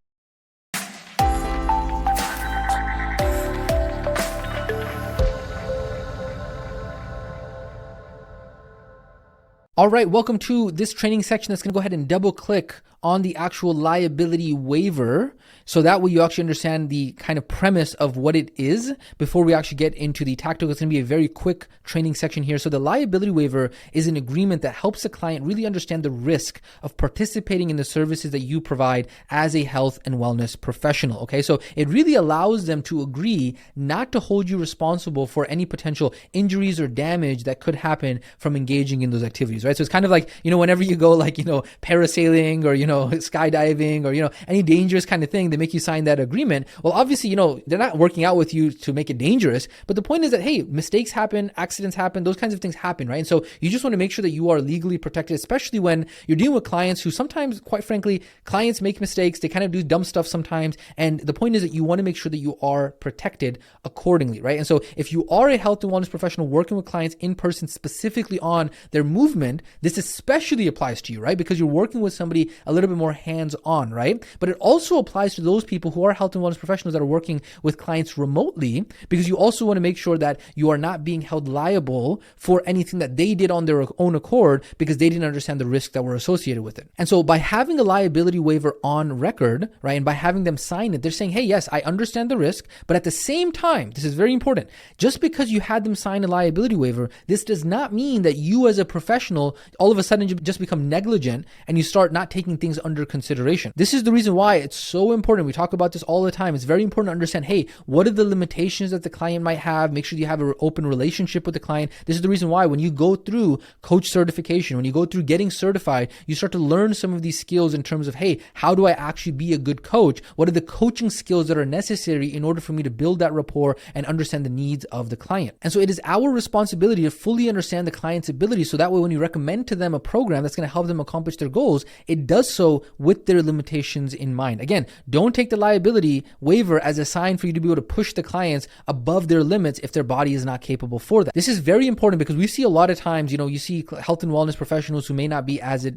All right, welcome to this training section that's going to go ahead and double click on the actual liability waiver, so that way you actually understand the kind of premise of what it is before we actually get into the tactical. It's going to be a very quick training section here. So the liability waiver is an agreement that helps the client really understand the risk of participating in the services that you provide as a health and wellness professional. Okay, so it really allows them to agree not to hold you responsible for any potential injuries or damage that could happen from engaging in those activities, right? So it's kind of like, whenever you go like, parasailing or, skydiving or, any dangerous kind of thing, they make you sign that agreement. Well, obviously, they're not working out with you to make it dangerous, but the point is that, hey, mistakes happen, accidents happen, those kinds of things happen, right? And so you just want to make sure that you are legally protected, especially when you're dealing with clients who sometimes, quite frankly, clients make mistakes. They kind of do dumb stuff sometimes. And the point is that you want to make sure that you are protected accordingly, right? And so if you are a health and wellness professional working with clients in person, specifically on their movement, this especially applies to you, right? Because you're working with somebody a little bit more hands-on, right? But it also applies to those people who are health and wellness professionals that are working with clients remotely, because you also want to make sure that you are not being held liable for anything that they did on their own accord because they didn't understand the risks that were associated with it. And so by having a liability waiver on record, right, and by having them sign it, they're saying, hey, yes, I understand the risk, but at the same time, this is very important, just because you had them sign a liability waiver, this does not mean that you as a professional all of a sudden just become negligent and you start not taking things under consideration. This is the reason why it's so important. We talk about this all the time. It's very important to understand, hey, what are the limitations that the client might have? Make sure you have an open relationship with the client. This is the reason why when you go through coach certification, when you go through getting certified, you start to learn some of these skills in terms of, hey, how do I actually be a good coach? What are the coaching skills that are necessary in order for me to build that rapport and understand the needs of the client? And so it is our responsibility to fully understand the client's abilities, so that way when you recommend to them a program that's going to help them accomplish their goals, it does so with their limitations in mind. Again, don't take the liability waiver as a sign for you to be able to push the clients above their limits if their body is not capable for that. This is very important because we see a lot of times, you see health and wellness professionals who may not be as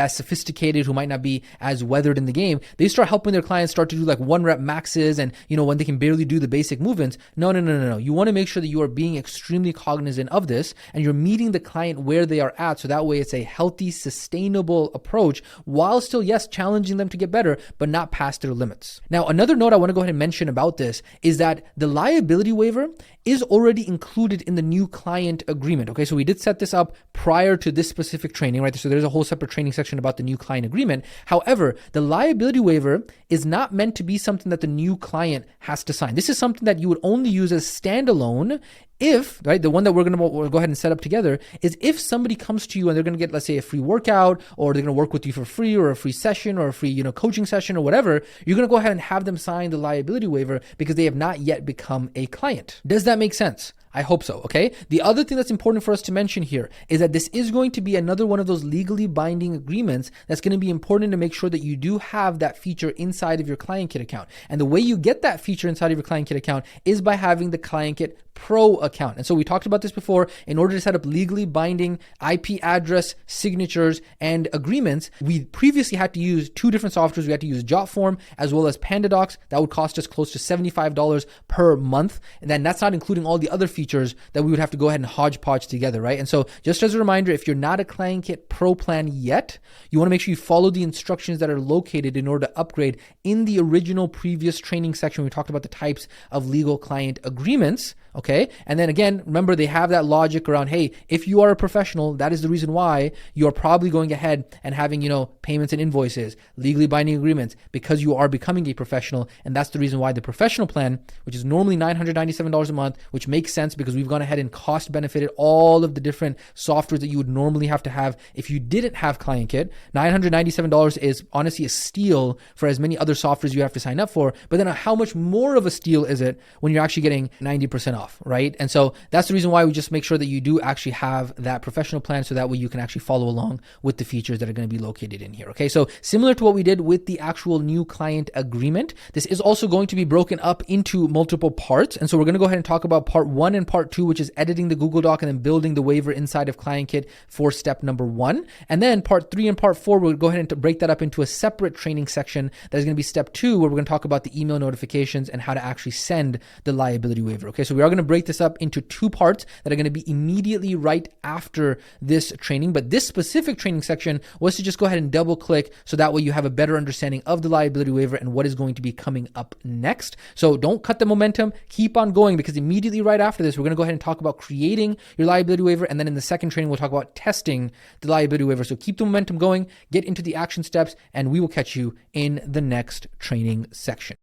sophisticated, who might not be as weathered in the game. They start helping their clients start to do like 1-rep maxes and, when they can barely do the basic movements. No. You want to make sure that you are being extremely cognizant of this and you're meeting the client where they are at. So that way it's a healthy, sustainable approach while still, yes, challenging them to get better, but not past their limits. Now, another note I want to go ahead and mention about this is that the liability waiver is already included in the new client agreement. Okay, so we did set this up prior to this specific training, right? So there's a whole separate training section about the new client agreement. However, the liability waiver is not meant to be something that the new client has to sign. This is something that you would only use as standalone if, right, the one that we'll go ahead and set up together is if somebody comes to you and they're going to get, let's say, a free workout, or they're going to work with you for free, or a free session, or a free, coaching session, or whatever, you're going to go ahead and have them sign the liability waiver because they have not yet become a client. Does that make sense? I hope so, okay? The other thing that's important for us to mention here is that this is going to be another one of those legally binding agreements that's going to be important to make sure that you do have that feature inside of your ClientKit account. And the way you get that feature inside of your ClientKit account is by having the ClientKit Pro account. And so we talked about this before. In order to set up legally binding IP address, signatures, and agreements, we previously had to use two different softwares. We had to use JotForm as well as PandaDocs. That would cost us close to $75 per month. And then that's not including all the other features that we would have to go ahead and hodgepodge together, right? And so just as a reminder, if you're not a ClientKit Pro plan yet, you want to make sure you follow the instructions that are located in order to upgrade in the original previous training section. We talked about the types of legal client agreements. Okay. And then again, remember, they have that logic around, hey, if you are a professional, that is the reason why you're probably going ahead and having, payments and invoices, legally binding agreements, because you are becoming a professional. And that's the reason why the professional plan, which is normally $997 a month, which makes sense because we've gone ahead and cost benefited all of the different softwares that you would normally have to have if you didn't have ClientKit. $997 is honestly a steal for as many other softwares you have to sign up for. But then how much more of a steal is it when you're actually getting 90% off, right? And so that's the reason why we just make sure that you do actually have that professional plan, so that way you can actually follow along with the features that are going to be located in here. Okay, so similar to what we did with the actual new client agreement, this is also going to be broken up into multiple parts. And so we're going to go ahead and talk about part 1 and part 2, which is editing the Google Doc and then building the waiver inside of ClientKit for step number 1. And then part 3 and part 4, we'll go ahead and break that up into a separate training section that is going to be step 2, where we're going to talk about the email notifications and how to actually send the liability waiver. Okay, so we are going to to break this up into 2 parts that are going to be immediately right after this training. But this specific training section was to just go ahead and double click so that way you have a better understanding of the liability waiver and what is going to be coming up next. So don't cut the momentum, keep on going, because immediately right after this, we're going to go ahead and talk about creating your liability waiver. And then in the second training, we'll talk about testing the liability waiver. So keep the momentum going, get into the action steps, and we will catch you in the next training section.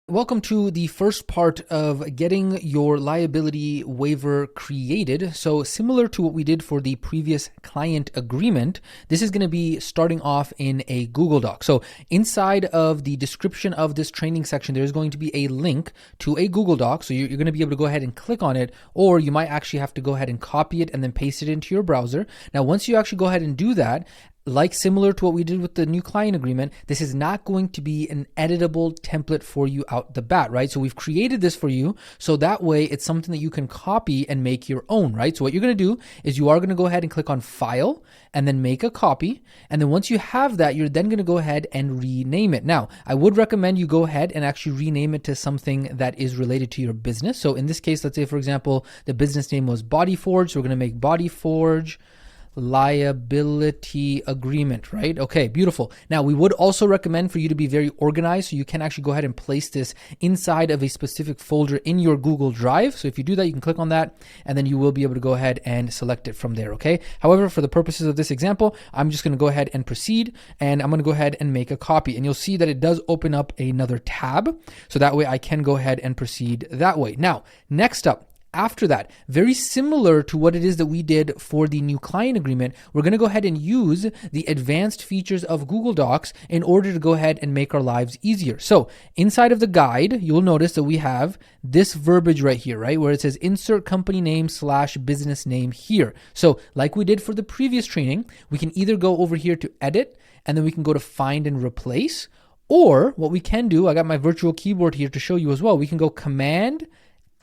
Welcome to the first part of getting your liability waiver created. So similar to what we did for the previous client agreement, this is going to be starting off in a Google Doc. So inside of the description of this training section, there's going to be a link to a Google Doc. So you're going to be able to go ahead and click on it, or you might actually have to go ahead and copy it and then paste it into your browser. Now, once you actually go ahead and do that, like similar to what we did with the new client agreement, this is not going to be an editable template for you out the bat, right? So we've created this for you, so that way it's something that you can copy and make your own, right? So what you're going to do is you are going to go ahead and click on File and then make a copy. And then once you have that, you're then going to go ahead and rename it. Now, I would recommend you go ahead and actually rename it to something that is related to your business. So in this case, let's say, for example, the business name was Body Forge. So we're going to make Body Forge liability agreement, right? Okay, beautiful. Now, we would also recommend for you to be very organized, so you can actually go ahead and place this inside of a specific folder in your Google Drive. So if you do that, you can click on that, and then you will be able to go ahead and select it from there, okay? However, for the purposes of this example, I'm just going to go ahead and proceed, and I'm going to go ahead and make a copy. And you'll see that it does open up another tab, so that way I can go ahead and proceed that way. Now, next up, after that, very similar to what it is that we did for the new client agreement, we're going to go ahead and use the advanced features of Google Docs in order to go ahead and make our lives easier. So inside of the guide, you'll notice that we have this verbiage right here, right? Where it says insert company name / business name here. So like we did for the previous training, we can either go over here to edit, and then we can go to find and replace, or what we can do, I got my virtual keyboard here to show you as well. We can go Command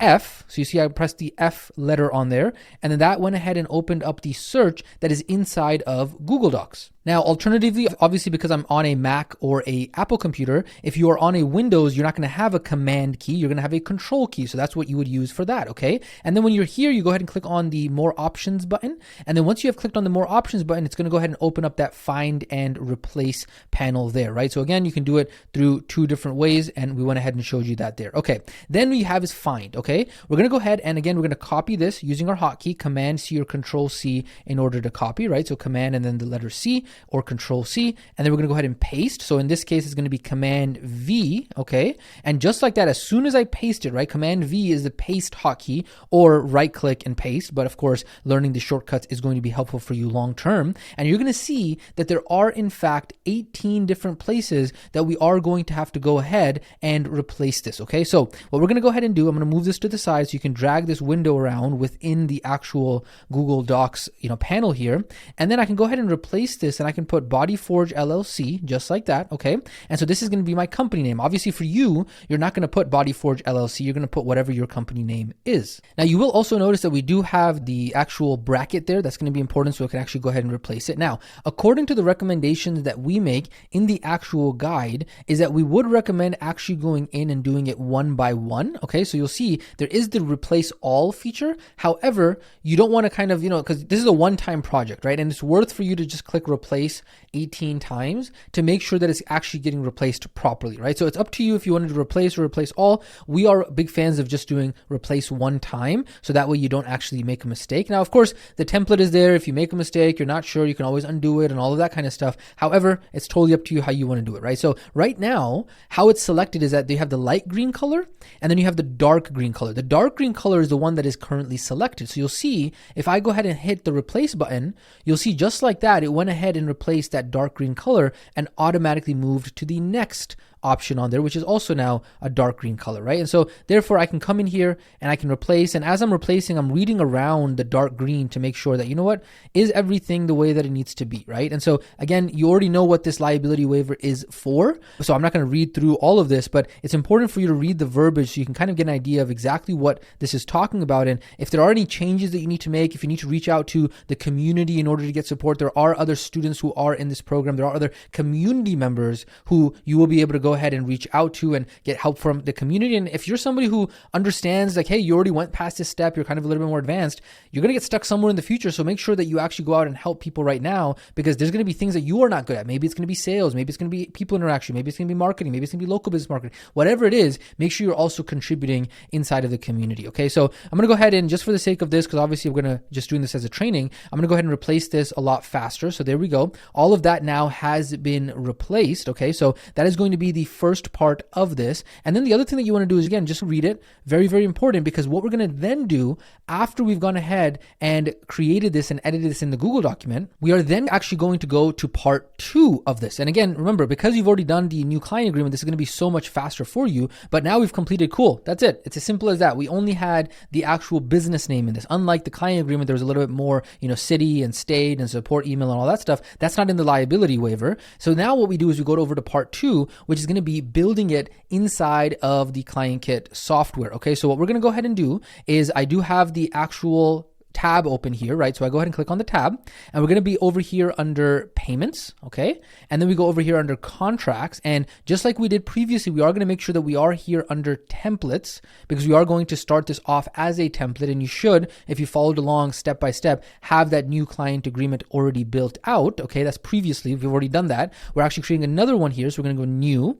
F, so you see I pressed the F letter on there, and then that went ahead and opened up the search that is inside of Google Docs. Now, alternatively, obviously because I'm on a Mac or a Apple computer, if you are on a Windows, you're not going to have a command key, you're going to have a control key. So that's what you would use for that, okay? And then when you're here, you go ahead and click on the More Options button. And then once you have clicked on the More Options button, it's going to go ahead and open up that Find and Replace panel there, right? So again, you can do it through 2 different ways, and we went ahead and showed you that there. Okay, then we have is Find, okay? We're going to go ahead and again, we're going to copy this using our hotkey, Command C or Control C in order to copy, right? So Command and then the letter C, or Control C, and then we're going to go ahead and paste. So in this case, it's going to be Command V, okay? And just like that, as soon as I paste it, right, Command V is the paste hotkey, or right click and paste. But of course, learning the shortcuts is going to be helpful for you long term. And you're going to see that there are in fact 18 different places that we are going to have to go ahead and replace this, okay? So what we're going to go ahead and do, I'm going to move this to the side so you can drag this window around within the actual Google Docs, panel here. And then I can go ahead and replace this, and I can put Body Forge LLC, just like that, okay? And so this is going to be my company name. Obviously for you, you're not going to put Body Forge LLC, you're going to put whatever your company name is. Now you will also notice that we do have the actual bracket there. That's going to be important, so I can actually go ahead and replace it. Now, according to the recommendations that we make in the actual guide, is that we would recommend actually going in and doing it one by one, okay? So you'll see there is the replace all feature. However, you don't want to kind of, because this is a one-time project, right? And it's worth for you to just click replace 18 times to make sure that it's actually getting replaced properly, right? So it's up to you if you wanted to replace or replace all. We are big fans of just doing replace one time, so that way you don't actually make a mistake. Now, of course, the template is there. If you make a mistake, you're not sure, you can always undo it and all of that kind of stuff. However, it's totally up to you how you want to do it, right? So right now, how it's selected is that they have the light green color, and then you have the dark green color. The dark green color is the one that is currently selected. So you'll see, if I go ahead and hit the replace button, you'll see just like that, it went ahead and replaced that dark green color and automatically moved to the next option on there, which is also now a dark green color, right? And so therefore I can come in here and I can replace, and as I'm replacing, I'm reading around the dark green to make sure that, is everything the way that it needs to be, right? And so again, you already know what this liability waiver is for, so I'm not going to read through all of this, but it's important for you to read the verbiage so you can kind of get an idea of exactly what this is talking about. And if there are any changes that you need to make, if you need to reach out to the community in order to get support, there are other students students who are in this program. There are other community members who you will be able to go ahead and reach out to and get help from the community. And if you're somebody who understands like, hey, you already went past this step, you're kind of a little bit more advanced, you're going to get stuck somewhere in the future. So make sure that you actually go out and help people right now, because there's going to be things that you are not good at. Maybe it's going to be sales. Maybe it's going to be people interaction. Maybe it's going to be marketing. Maybe it's going to be local business marketing. Whatever it is, make sure you're also contributing inside of the community. Okay. So I'm going to go ahead and, just for the sake of this, because obviously we're going to just doing this as a training, I'm going to go ahead and replace this a lot faster. So there we go. All of that now has been replaced. Okay. So that is going to be the first part of this. And then the other thing that you want to do is, again, just read it. Very, very important, because what we're going to then do after we've gone ahead and created this and edited this in the Google document, we are then actually going to go to part 2 of this. And again, remember, because you've already done the new client agreement, this is going to be so much faster for you. But now we've completed, cool. That's it. It's as simple as that. We only had the actual business name in this. Unlike the client agreement, there was a little bit more, city and state and support email and all that stuff. That's not in the liability waiver. So now what we do is we go over to part 2, which is going to be building it inside of the ClientKit software. Okay. So what we're going to go ahead and do is, I do have the actual tab open here, right? So I go ahead and click on the tab, and we're going to be over here under payments. Okay. And then we go over here under contracts. And just like we did previously, we are going to make sure that we are here under templates, because we are going to start this off as a template. And you should, if you followed along step by step, have that new client agreement already built out. Okay. That's previously, we've already done that. We're actually creating another one here. So we're going to go new,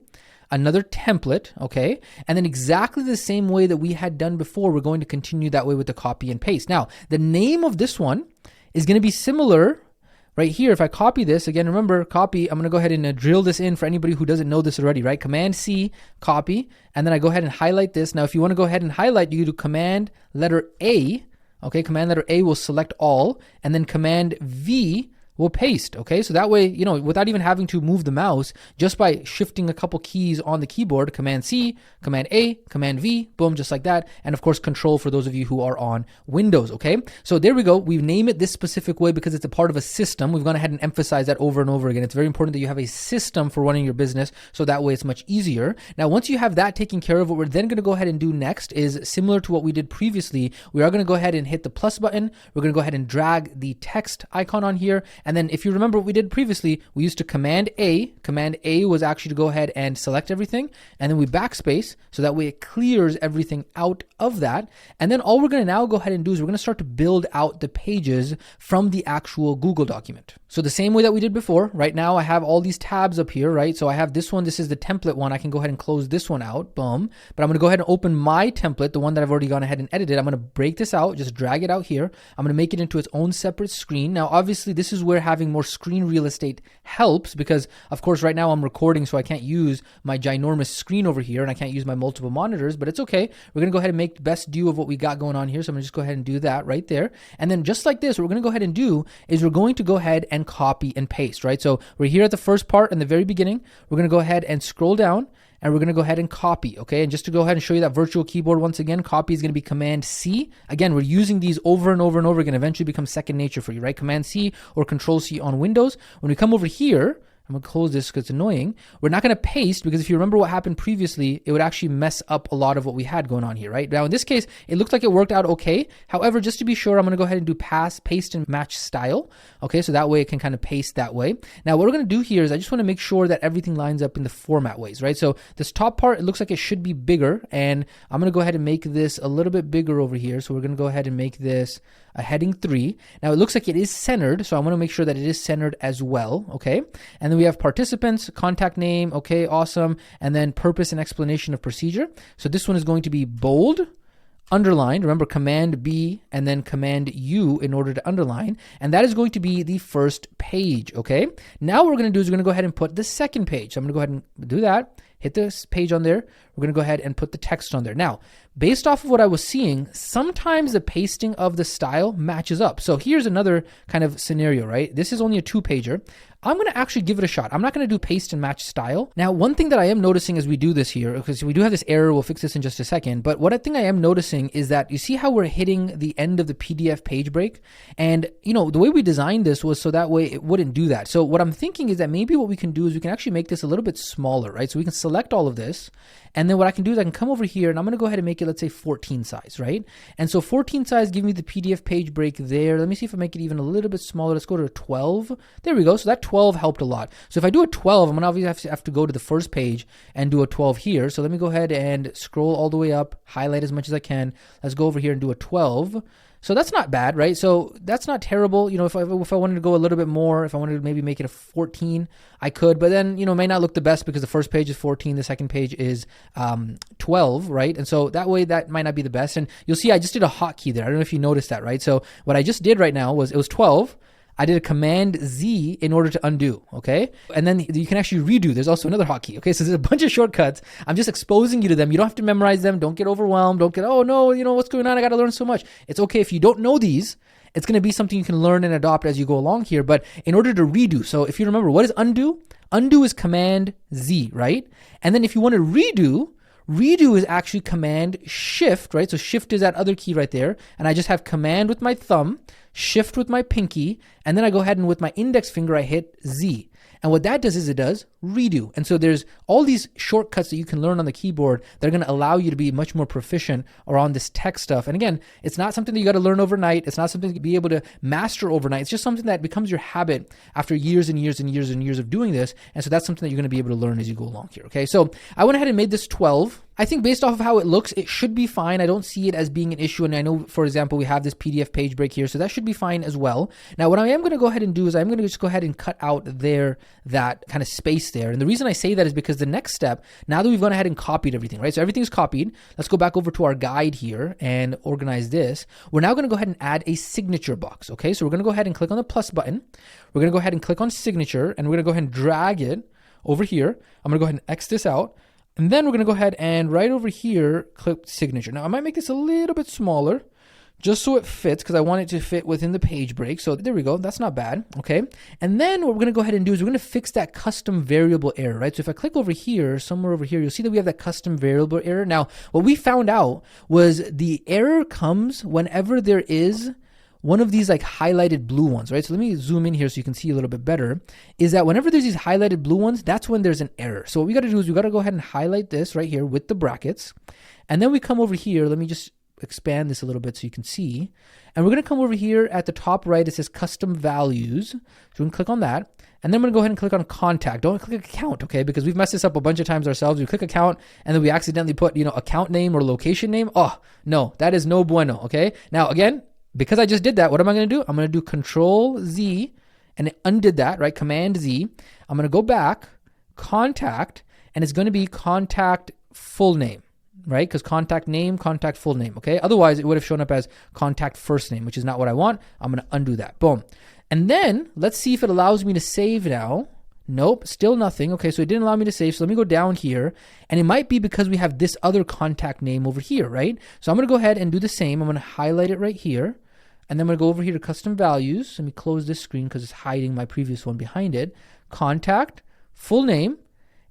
another template, okay? And then exactly the same way that we had done before, we're going to continue that way with the copy and paste. Now, the name of this one is going to be similar right here. If I copy this, again, remember, copy, I'm going to go ahead and drill this in for anybody who doesn't know this already, right? Command C, copy, and then I go ahead and highlight this. Now, if you want to go ahead and highlight, you do Command letter A, okay? Command letter A will select all, and then Command V will paste. Okay. So that way, without even having to move the mouse, just by shifting a couple keys on the keyboard, Command C, Command A, Command V, boom, just like that. And of course, Control for those of you who are on Windows. Okay. So there we go. We've named it this specific way because it's a part of a system. We've gone ahead and emphasized that over and over again. It's very important that you have a system for running your business, so that way it's much easier. Now, once you have that taken care of, what we're then going to go ahead and do next is similar to what we did previously. We are going to go ahead and hit the plus button. We're going to go ahead and drag the text icon on here. And then if you remember what we did previously, we used to Command A. Command A was actually to go ahead and select everything. And then we backspace, so that way it clears everything out of that. And then all we're going to now go ahead and do is we're going to start to build out the pages from the actual Google document. So the same way that we did before, right now I have all these tabs up here, right? So I have this one, this is the template one. I can go ahead and close this one out, boom. But I'm going to go ahead and open my template, the one that I've already gone ahead and edited. I'm going to break this out, just drag it out here. I'm going to make it into its own separate screen. Now, obviously this is where having more screen real estate helps, because of course right now I'm recording, so I can't use my ginormous screen over here and I can't use my multiple monitors, but it's okay. We're going to go ahead and make the best do of what we got going on here. So I'm going to just go ahead and do that right there. And then just like this, what we're going to go ahead and do is we're going to go ahead and copy and paste, right? So we're here at the first part in the very beginning. We're going to go ahead and scroll down, and we're going to go ahead and copy, okay? And just to go ahead and show you that virtual keyboard once again, copy is going to be Command C. Again, we're using these over and over and over again, eventually become second nature for you, right? Command C or Control C on Windows. When we come over here, I'm going to close this because it's annoying. We're not going to paste, because if you remember what happened previously, it would actually mess up a lot of what we had going on here, right? Now, in this case, it looks like it worked out okay. However, just to be sure, I'm going to go ahead and do paste and match style. Okay, so that way it can kind of paste that way. Now, what we're going to do here is I just want to make sure that everything lines up in the format ways, right? So this top part, it looks like it should be bigger, and I'm going to go ahead and make this a little bit bigger over here. So we're going to go ahead and make this a heading 3. Now it looks like it is centered, so I want to make sure that it is centered as well, okay? And then we have participants, contact name, okay, awesome, and then purpose and explanation of procedure. So this one is going to be bold, underlined. Remember, Command B and then Command U in order to underline, and that is going to be the first page, okay? Now what we're going to do is we're going to go ahead and put the second page. So I'm going to go ahead and do that. Hit this page on there. We're going to go ahead and put the text on there. Now, based off of what I was seeing, sometimes the pasting of the style matches up. So here's another kind of scenario, right? This is only a 2-pager. I'm going to actually give it a shot. I'm not going to do paste and match style. Now, one thing that I am noticing as we do this here, because we do have this error, we'll fix this in just a second, but what I think I am noticing is that you see how we're hitting the end of the PDF page break? And, the way we designed this was so that way it wouldn't do that. So what I'm thinking is that maybe what we can do is we can actually make this a little bit smaller, right? So we can select all of this, And then what I can do is I can come over here and I'm going to go ahead and make it, let's say 14 size, right? And so 14 size, give me the PDF page break there. Let me see if I make it even a little bit smaller. Let's go to a 12. There we go. So that 12 helped a lot. So if I do a 12, I'm going to obviously have to go to the first page and do a 12 here. So let me go ahead and scroll all the way up, highlight as much as I can. Let's go over here and do a 12. So that's not bad, right? So that's not terrible. You know, if I wanted to go a little bit more, if I wanted to maybe make it a 14, I could. But then, you know, it may not look the best because the first page is 14, the second page is 12, right? And so that way, that might not be the best. And you'll see I just did a hotkey there. I don't know if you noticed that, right? So what I just did right now was it was 12. I did a Command Z in order to undo, okay? And then you can actually redo. There's also another hotkey, okay? So there's a bunch of shortcuts. I'm just exposing you to them. You don't have to memorize them. Don't get overwhelmed. Don't get, oh no, you know, what's going on? I got to learn so much. It's okay if you don't know these. It's going to be something you can learn and adopt as you go along here. But in order to redo, so if you remember, what is undo? Undo is Command Z, right? And then if you want to redo is actually Command Shift, right? So Shift is that other key right there. And I just have Command with my thumb, Shift with my pinky, and then I go ahead and with my index finger, I hit Z. And what that does is it does redo. And so there's all these shortcuts that you can learn on the keyboard that are going to allow you to be much more proficient around this tech stuff. And again, it's not something that you got to learn overnight. It's not something to be able to master overnight. It's just something that becomes your habit after years and years and years and years of doing this. And so that's something that you're going to be able to learn as you go along here. Okay. So I went ahead and made this 12. I think based off of how it looks, it should be fine. I don't see it as being an issue. And I know, for example, we have this PDF page break here, so that should be fine as well. Now, what I am going to go ahead and do is I'm going to just go ahead and cut out there, that kind of space there. And the reason I say that is because the next step, now that we've gone ahead and copied everything, right? So everything's copied. Let's go back over to our guide here and organize this. We're now going to go ahead and add a signature box. Okay. So we're going to go ahead and click on the plus button. We're going to go ahead and click on signature, and we're going to go ahead and drag it over here. I'm going to go ahead and X this out. And then we're going to go ahead and right over here, click signature. Now I might make this a little bit smaller just so it fits, because I want it to fit within the page break. So there we go. That's not bad. Okay. And then what we're going to go ahead and do is we're going to fix that custom variable error, right? So if I click over here, somewhere over here, you'll see that we have that custom variable error. Now, what we found out was the error comes whenever there is one of these like highlighted blue ones, right? So let me zoom in here so you can see a little bit better, is that whenever there's these highlighted blue ones, that's when there's an error. So what we got to do is we got to go ahead and highlight this right here with the brackets. And then we come over here. Let me just expand this a little bit so you can see. And we're going to come over here at the top right. It says custom values. So we're going to click on that. And then we're going to go ahead and click on contact. Don't click account, okay? Because we've messed this up a bunch of times ourselves. We click account and then we accidentally put, you know, account name or location name. Oh, no, that is no bueno, okay? Now, again, because I just did that, what am I going to do? I'm going to do Control Z, and it undid that, right? Command Z. I'm going to go back, contact, and it's going to be contact full name, right? Because contact name, contact full name, okay? Otherwise, it would have shown up as contact first name, which is not what I want. I'm going to undo that. Boom. And then let's see if it allows me to save now. Nope, still nothing. Okay, so it didn't allow me to save. So let me go down here. And it might be because we have this other contact name over here, right? So I'm going to go ahead and do the same. I'm going to highlight it right here. And then I'm going to go over here to custom values. Let me close this screen because it's hiding my previous one behind it. Contact, full name.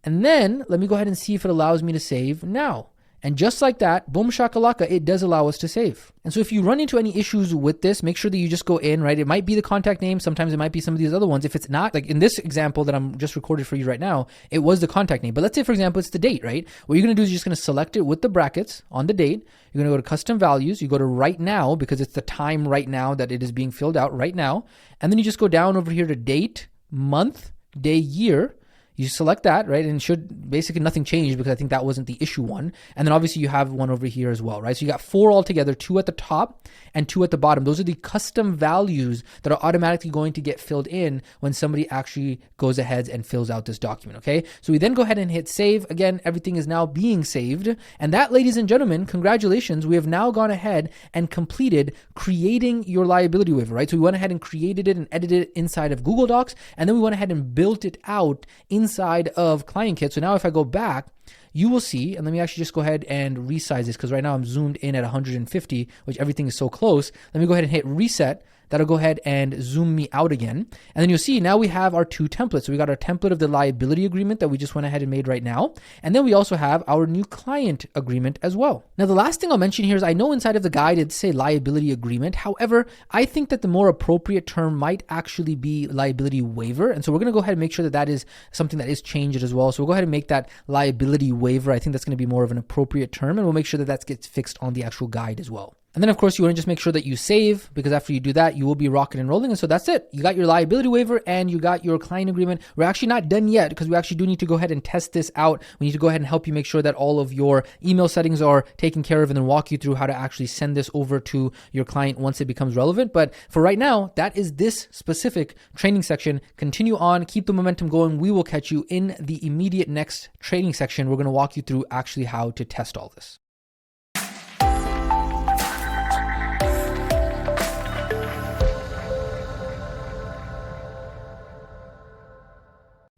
And then let me go ahead and see if it allows me to save now. And just like that, boom shakalaka, it does allow us to save. And so if you run into any issues with this, make sure that you just go in, right? It might be the contact name. Sometimes it might be some of these other ones. If it's not, like in this example that I'm just recorded for you right now, it was the contact name. But let's say, for example, it's the date, right? What you're going to do is you're just going to select it with the brackets on the date. You're going to go to custom values. You go to right now because it's the time right now that it is being filled out right now. And then you just go down over here to date, month, day, year. You select that, right? And should basically nothing change because I think that wasn't the issue one. And then obviously you have one over here as well, right? So you got 4 altogether, 2 at the top and 2 at the bottom. Those are the custom values that are automatically going to get filled in when somebody actually goes ahead and fills out this document, okay? So we then go ahead and hit save. Again, everything is now being saved. And that, ladies and gentlemen, congratulations. We have now gone ahead and completed creating your liability waiver, right? So we went ahead and created it and edited it inside of Google Docs. And then we went ahead and built it out inside of ClientKit. So now if I go back, you will see, and let me actually just go ahead and resize this because right now I'm zoomed in at 150, which everything is so close. Let me go ahead and hit reset. that'll go ahead and zoom me out again. And then you'll see now we have our two templates. So we got our template of the liability agreement that we just went ahead and made right now. And then we also have our new client agreement as well. Now, the last thing I'll mention here is I know inside of the guide it'd say liability agreement. However, I think that the more appropriate term might actually be liability waiver. And so we're going to go ahead and make sure that that is something that is changed as well. So we'll go ahead and make that liability waiver. I think that's going to be more of an appropriate term, and we'll make sure that that gets fixed on the actual guide as well. And then of course you want to just make sure that you save, because after you do that, you will be rocking and rolling. And so that's it. You got your liability waiver and you got your client agreement. We're actually not done yet, because we actually do need to go ahead and test this out. We need to go ahead and help you make sure that all of your email settings are taken care of, and then walk you through how to actually send this over to your client once it becomes relevant. But for right now, that is this specific training section. Continue on, keep the momentum going. We will catch you in the immediate next training section. We're going to walk you through actually how to test all this.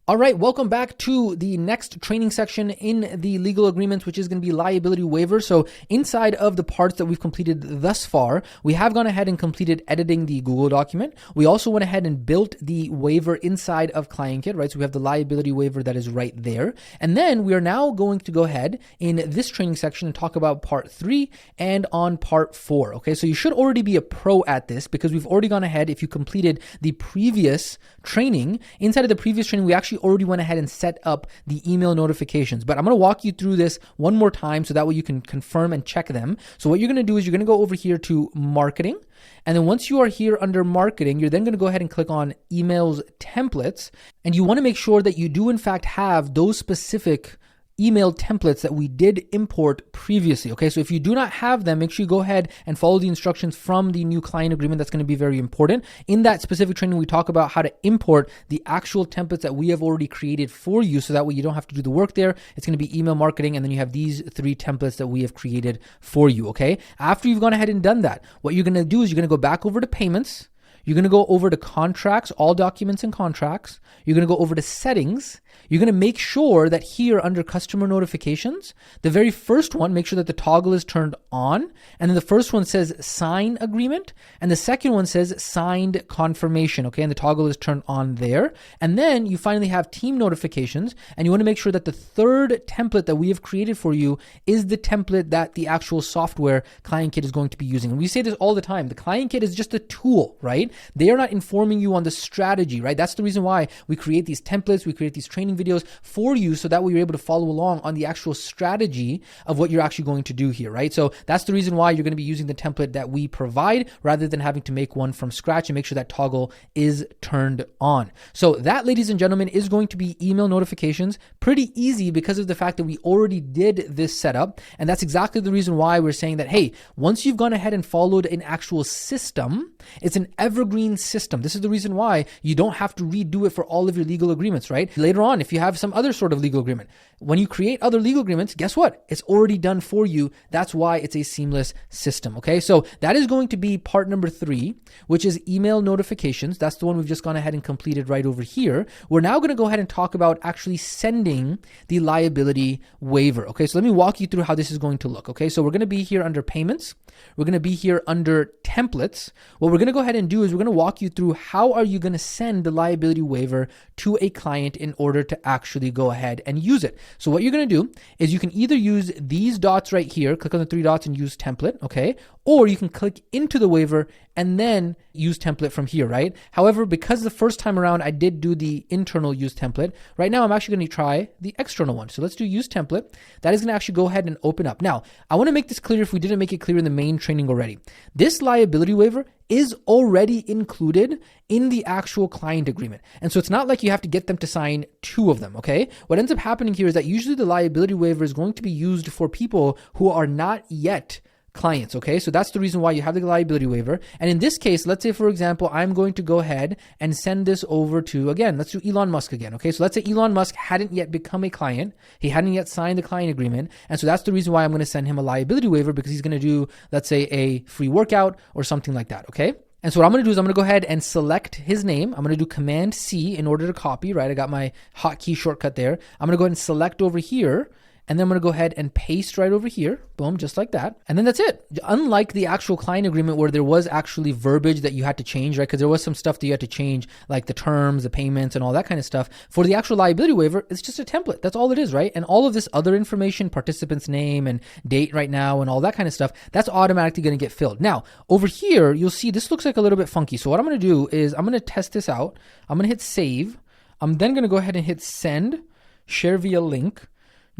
All right, welcome back to the next training section in the legal agreements, which is going to be liability waiver. So inside of the parts that we've completed thus far, we have gone ahead and completed editing the Google document. We also went ahead and built the waiver inside of ClientKit, right? So we have the liability waiver that is right there. And then we are now going to go ahead in this training section and talk about part 3 and on part 4. Okay, so you should already be a pro at this, because we've already gone ahead. If you completed the previous training, inside of the previous training, we actually already went ahead and set up the email notifications. But I'm going to walk you through this one more time so that way you can confirm and check them. So what you're going to do is you're going to go over here to marketing. And then once you are here under marketing, you're then going to go ahead and click on emails templates. And you want to make sure that you do in fact have those specific email templates that we did import previously. Okay, so if you do not have them, make sure you go ahead and follow the instructions from the new client agreement. That's going to be very important. In that specific training, we talk about how to import the actual templates that we have already created for you, so that way you don't have to do the work there. It's going to be email marketing, and then you have these 3 templates that we have created for you. Okay, after you've gone ahead and done that, what you're going to do is you're going to go back over to payments. You're going to go over to contracts, all documents and contracts. You're going to go over to settings. You're going to make sure that here under customer notifications, the very first one, make sure that the toggle is turned on. And then the first one says sign agreement. And the second one says signed confirmation. Okay. And the toggle is turned on there. And then you finally have team notifications. And you want to make sure that the third template that we have created for you is the template that the actual software ClientKit is going to be using. And we say this all the time. The ClientKit is just a tool, right? They are not informing you on the strategy, right? That's the reason why we create these templates, we create these training videos for you, so that way you're able to follow along on the actual strategy of what you're actually going to do here, right? So that's the reason why you're going to be using the template that we provide, rather than having to make one from scratch, and make sure that toggle is turned on. So that, ladies and gentlemen, is going to be email notifications. Pretty easy, because of the fact that we already did this setup. And that's exactly the reason why we're saying that, hey, once you've gone ahead and followed an actual system, it's an evergreen system. This is the reason why you don't have to redo it for all of your legal agreements, right? Later on, if you have some other sort of legal agreement, when you create other legal agreements, guess what? It's already done for you. That's why it's a seamless system. Okay. So that is going to be part number 3, which is email notifications. That's the one we've just gone ahead and completed right over here. We're now going to go ahead and talk about actually sending the liability waiver. Okay. So let me walk you through how this is going to look. Okay. So we're going to be here under payments. We're going to be here under templates. What we're going to go ahead and do is we're going to walk you through how are you going to send the liability waiver to a client in order to actually go ahead and use it. So what you're going to do is you can either use these dots right here, click on the 3 dots and use template, okay? Or you can click into the waiver and then use template from here, right? However, because the first time around I did do the internal use template, right now I'm actually going to try the external one. So let's do use template. That is going to actually go ahead and open up. Now, I want to make this clear if we didn't make it clear in the main training already. This liability waiver is already included in the actual client agreement. And so it's not like you have to get them to sign 2 of them, okay? What ends up happening here is that usually the liability waiver is going to be used for people who are not yet clients, okay? So that's the reason why you have the liability waiver. And in this case, let's say, for example, I'm going to go ahead and send this over to, again, let's do Elon Musk again, okay? So let's say Elon Musk hadn't yet become a client. He hadn't yet signed the client agreement. And so that's the reason why I'm going to send him a liability waiver, because he's going to do, let's say, a free workout or something like that, okay? And so what I'm going to do is I'm going to go ahead and select his name. I'm going to do Command C in order to copy, right? I got my hotkey shortcut there. I'm going to go ahead and select over here. and then I'm going to go ahead and paste right over here. Boom, just like that. And then that's it. Unlike the actual client agreement where there was actually verbiage that you had to change, right? Because there was some stuff that you had to change, like the terms, the payments, and all that kind of stuff. For the actual liability waiver, it's just a template. That's all it is, right? And all of this other information, participant's name and date right now and all that kind of stuff, that's automatically going to get filled. Now, over here, you'll see this looks like a little bit funky. So what I'm going to do is I'm going to test this out. I'm going to hit save. I'm then going to go ahead and hit send, share via link,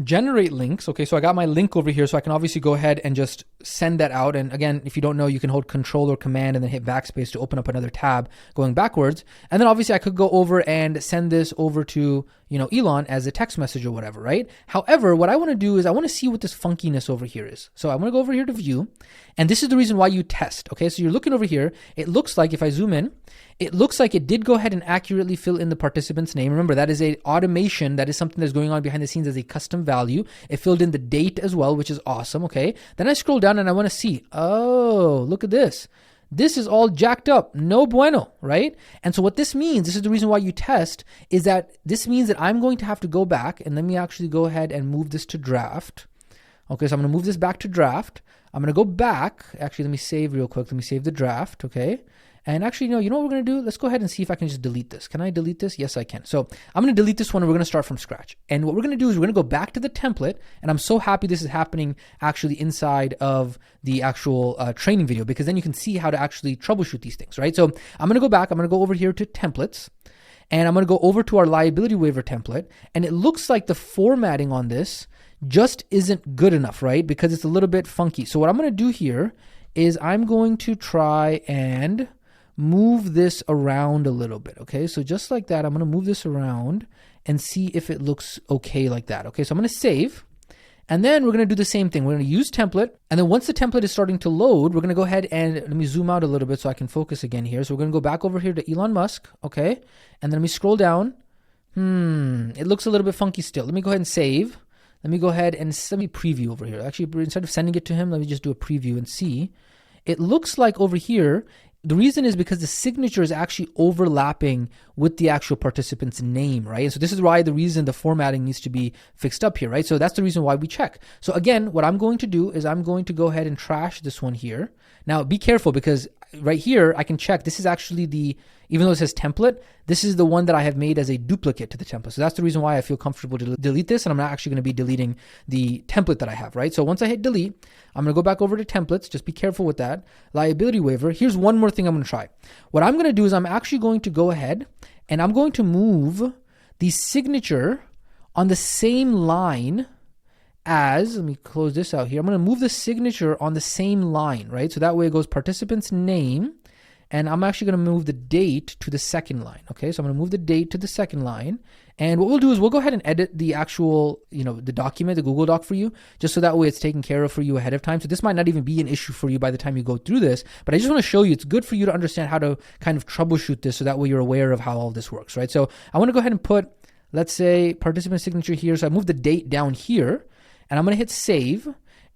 generate links. Okay, so I got my link over here, so I can obviously go ahead and just send that out. And again, if you don't know, you can hold Control or Command and then hit backspace to open up another tab going backwards. And then obviously I could go over and send this over to, Elon as a text message or whatever, right? However, what I want to do is I want to see what this funkiness over here is. So I'm going to go over here to view, and this is the reason why you test. Okay, so you're looking over here. It looks like if I zoom in, it looks like it did go ahead and accurately fill in the participant's name. Remember, that is a automation. That is something that's going on behind the scenes as a custom value. It filled in the date as well, which is awesome. Okay, then I scroll down and I want to see, oh, look at this. This is all jacked up. No bueno, right? And so what this means, this is the reason why you test, is that this means that I'm going to have to go back, and let me actually go ahead and move this to draft. Okay, so I'm going to move this back to draft. I'm going to go back. Actually, let me save real quick. Let me save the draft, okay? And actually, you know what we're going to do? Let's go ahead and see if I can just delete this. Can I delete this? Yes, I can. So I'm going to delete this one, and we're going to start from scratch. And what we're going to do is we're going to go back to the template. And I'm so happy this is happening actually inside of the actual training video, because then you can see how to actually troubleshoot these things, right? So I'm going to go back. I'm going to go over here to templates. And I'm going to go over to our liability waiver template. And it looks like the formatting on this just isn't good enough, right? Because it's a little bit funky. So what I'm going to do here is I'm going to try and move this around a little bit. Okay, so just like that, I'm going to move this around and see if it looks okay like that. Okay, so I'm going to save, and then we're going to do the same thing. We're going to use template, and then once the template is starting to load, we're going to go ahead and let me zoom out a little bit so I can focus again here. So we're going to go back over here to Elon Musk. Okay, and then let me scroll down. It looks a little bit funky still. Let me go ahead and save. Let me go ahead and let me preview over here. Actually, instead of sending it to him, let me just do a preview and see. It looks like over here, the reason is because the signature is actually overlapping with the actual participant's name, right? And so this is why the reason the formatting needs to be fixed up here, right? So that's the reason why we check. So again, what I'm going to do is I'm going to go ahead and trash this one here. Now be careful, because right here I can check. This is actually even though it says template, this is the one that I have made as a duplicate to the template. So that's the reason why I feel comfortable to delete this, and I'm not actually going to be deleting the template that I have, right? So once I hit delete, I'm going to go back over to templates. Just be careful with that. Liability waiver. Here's one more thing I'm going to try. What I'm going to do is I'm actually going to go ahead and I'm going to move the signature on the same line as, let me close this out here. I'm going to move the signature on the same line, right? So that way it goes participant's name, and I'm actually going to move the date to the second line. Okay, so I'm going to move the date to the second line. And what we'll do is we'll go ahead and edit the actual, the document, the Google Doc for you, just so that way it's taken care of for you ahead of time. So this might not even be an issue for you by the time you go through this, but I just want to show you it's good for you to understand how to kind of troubleshoot this, so that way you're aware of how all this works, right? So I want to go ahead and put, let's say, participant signature here. So I move the date down here, and I'm going to hit save,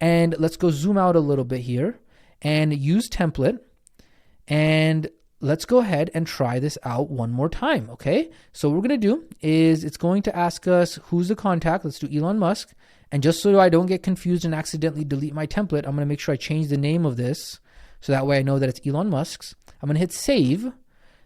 and let's go zoom out a little bit here and use template. And let's go ahead and try this out one more time, okay? So what we're going to do is it's going to ask us who's the contact. Let's do Elon Musk. And just so I don't get confused and accidentally delete my template, I'm going to make sure I change the name of this, so that way I know that it's Elon Musk's. I'm going to hit save.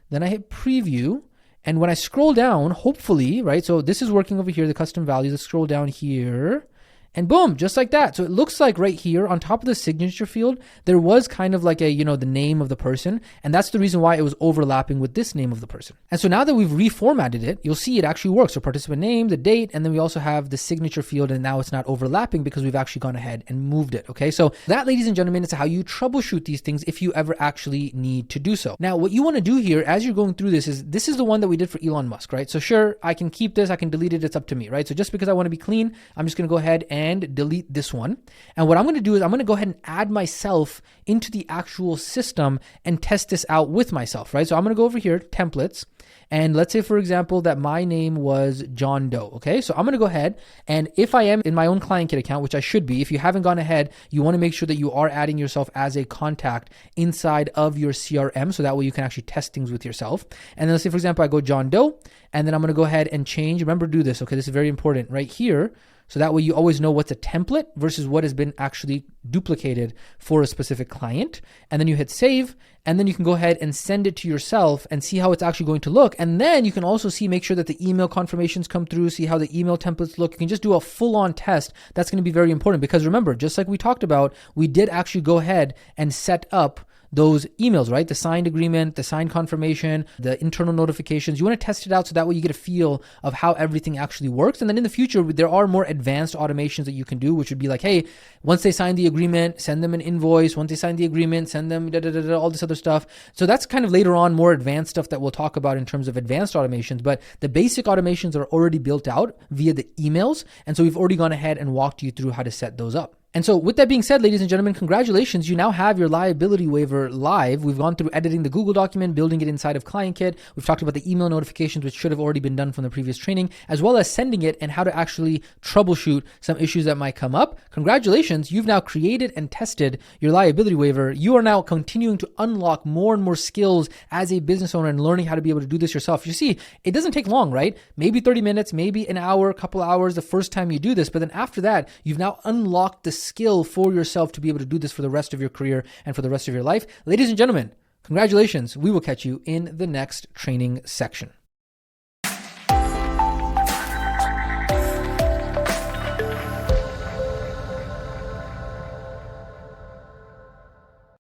Then I hit preview. And when I scroll down, hopefully, right? So this is working over here, the custom values. Let's scroll down here. And boom, just like that. So it looks like right here on top of the signature field, there was kind of like a, the name of the person. And that's the reason why it was overlapping with this name of the person. And so now that we've reformatted it, you'll see it actually works. So participant name, the date, and then we also have the signature field. And now it's not overlapping because we've actually gone ahead and moved it. Okay, so that, ladies and gentlemen, is how you troubleshoot these things if you ever actually need to do so. Now, what you want to do here as you're going through this is the one that we did for Elon Musk, right? So sure, I can keep this, I can delete it. It's up to me, right? So just because I want to be clean, I'm just going to go ahead and delete this one. And what I'm going to do is I'm going to go ahead and add myself into the actual system and test this out with myself, right? So I'm going to go over here, templates, and let's say, for example, that my name was John Doe, okay? So I'm going to go ahead, and if I am in my own ClientKit account, which I should be, if you haven't gone ahead, you want to make sure that you are adding yourself as a contact inside of your CRM, so that way you can actually test things with yourself. And then let's say, for example, I go John Doe, and then I'm going to go ahead and change. Remember, do this, okay? This is very important right here. So that way you always know what's a template versus what has been actually duplicated for a specific client. And then you hit save, and then you can go ahead and send it to yourself and see how it's actually going to look. And then you can also make sure that the email confirmations come through, see how the email templates look. You can just do a full-on test. That's going to be very important because remember, just like we talked about, we did actually go ahead and set up those emails, right? The signed agreement, the signed confirmation, the internal notifications. You want to test it out so that way you get a feel of how everything actually works. And then in the future, there are more advanced automations that you can do, which would be like, hey, once they sign the agreement, send them an invoice. Once they sign the agreement, send them all this other stuff. So that's kind of later on more advanced stuff that we'll talk about in terms of advanced automations. But the basic automations are already built out via the emails. And so we've already gone ahead and walked you through how to set those up. And so with that being said, ladies and gentlemen, congratulations. You now have your liability waiver live. We've gone through editing the Google document, building it inside of ClientKit. We've talked about the email notifications, which should have already been done from the previous training, as well as sending it and how to actually troubleshoot some issues that might come up. Congratulations. You've now created and tested your liability waiver. You are now continuing to unlock more and more skills as a business owner and learning how to be able to do this yourself. You see, it doesn't take long, right? Maybe 30 minutes, maybe an hour, a couple hours the first time you do this. But then after that, you've now unlocked the skill for yourself to be able to do this for the rest of your career and for the rest of your life. Ladies and gentlemen, congratulations. We will catch you in the next training section.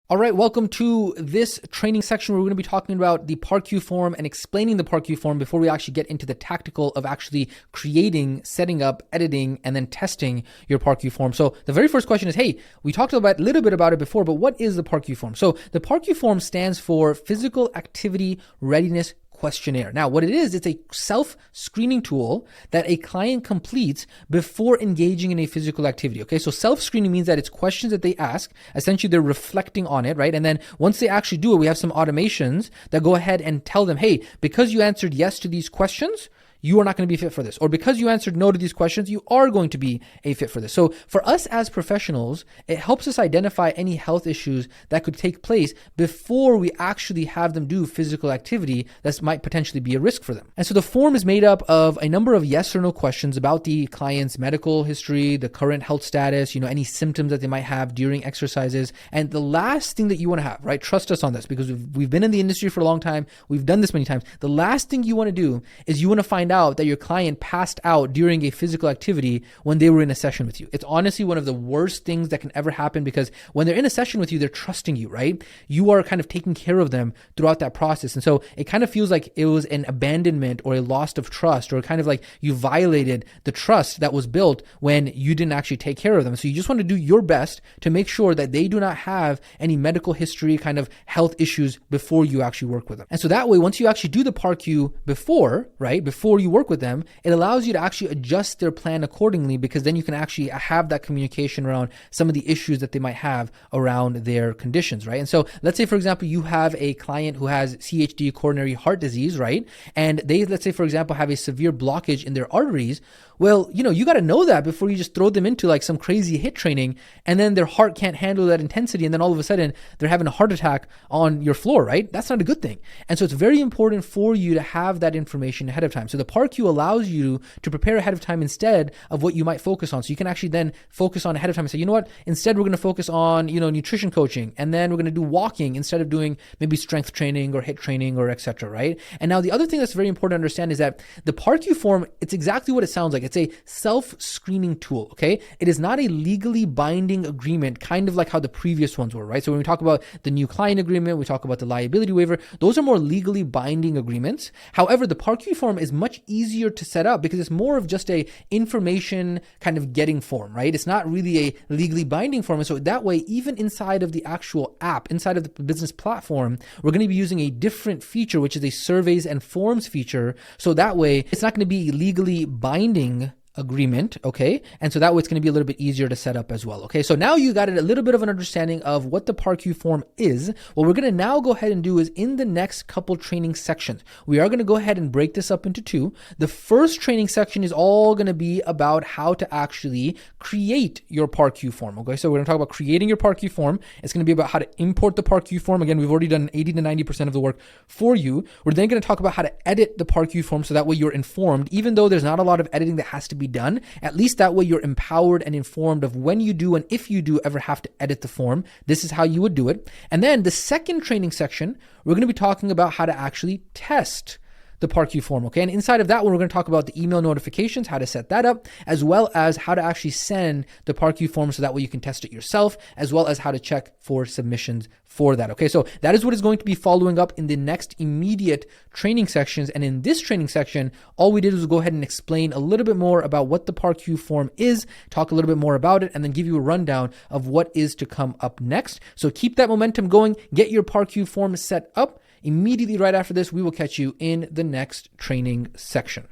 All right, welcome to this training section where we're going to be talking about the PAR-Q form and explaining the PAR-Q form before we actually get into the tactical of actually creating, setting up, editing, and then testing your PAR-Q form. So the very first question is, hey, we talked about a little bit about it before, but what is the PAR-Q form? So the PAR-Q form stands for Physical Activity Readiness Questionnaire. Now, what it is, it's a self-screening tool that a client completes before engaging in a physical activity. Okay, so self-screening means that it's questions that they ask. Essentially, they're reflecting on it, right? And then once they actually do it, we have some automations that go ahead and tell them, hey, because you answered yes to these questions, you are not going to be fit for this. Or because you answered no to these questions, you are going to be a fit for this. So for us as professionals, it helps us identify any health issues that could take place before we actually have them do physical activity that might potentially be a risk for them. And so the form is made up of a number of yes or no questions about the client's medical history, the current health status, any symptoms that they might have during exercises. And the last thing that you want to have, right? Trust us on this because we've been in the industry for a long time. We've done this many times. The last thing you want to do is you want to find out that your client passed out during a physical activity when they were in a session with you. It's honestly one of the worst things that can ever happen because when they're in a session with you, they're trusting you, right? You are kind of taking care of them throughout that process. And so it kind of feels like it was an abandonment or a loss of trust, or kind of like you violated the trust that was built when you didn't actually take care of them. So you just want to do your best to make sure that they do not have any medical history, kind of health issues before you actually work with them. And so that way, once you actually do the PAR-Q before you work with them, it allows you to actually adjust their plan accordingly, because then you can actually have that communication around some of the issues that they might have around their conditions, right? And so let's say, for example, you have a client who has CHD, coronary heart disease, right? And they, let's say, for example, have a severe blockage in their arteries. Well, you got to know that before you just throw them into like some crazy HIIT training and then their heart can't handle that intensity. And then all of a sudden they're having a heart attack on your floor, right? That's not a good thing. And so it's very important for you to have that information ahead of time. So the PAR-Q allows you to prepare ahead of time instead of what you might focus on. So you can actually then focus on ahead of time and say, you know what, instead we're going to focus on, nutrition coaching, and then we're going to do walking instead of doing maybe strength training or HIIT training or etc. Right? And now the other thing that's very important to understand is that the PAR-Q form, it's exactly what it sounds like. It's a self-screening tool, okay? It is not a legally binding agreement, kind of like how the previous ones were, right? So when we talk about the new client agreement, we talk about the liability waiver, those are more legally binding agreements. However, the PAR-Q form is much easier to set up because it's more of just a information kind of getting form, right? It's not really a legally binding form. And so that way, even inside of the actual app, inside of the business platform, we're going to be using a different feature, which is a surveys and forms feature. So that way, it's not going to be legally binding agreement, okay? And so that way it's going to be a little bit easier to set up as well, okay? So now you got a little bit of an understanding of what the PAR-Q form is. What we're going to now go ahead and do is in the next couple training sections, we are going to go ahead and break this up into two. The first training section is all going to be about how to actually create your PAR-Q form, okay? So we're going to talk about creating your PAR-Q form. It's going to be about how to import the PAR-Q form. Again, we've already done 80 to 90% of the work for you. We're then going to talk about how to edit the PAR-Q form so that way you're informed, even though there's not a lot of editing that has to be be done. At least that way you're empowered and informed of when you do and if you do ever have to edit the form, this is how you would do it. And then the second training section, we're going to be talking about how to actually test the PARQ form, okay? And inside of that one, we're going to talk about the email notifications, how to set that up, as well as how to actually send the PARQ form so that way you can test it yourself, as well as how to check for submissions for that, okay? So that is what is going to be following up in the next immediate training sections. And in this training section, all we did was go ahead and explain a little bit more about what the PARQ form is, talk a little bit more about it, and then give you a rundown of what is to come up next. So keep that momentum going, get your PARQ form set up. Immediately right after this, we will catch you in the next training section.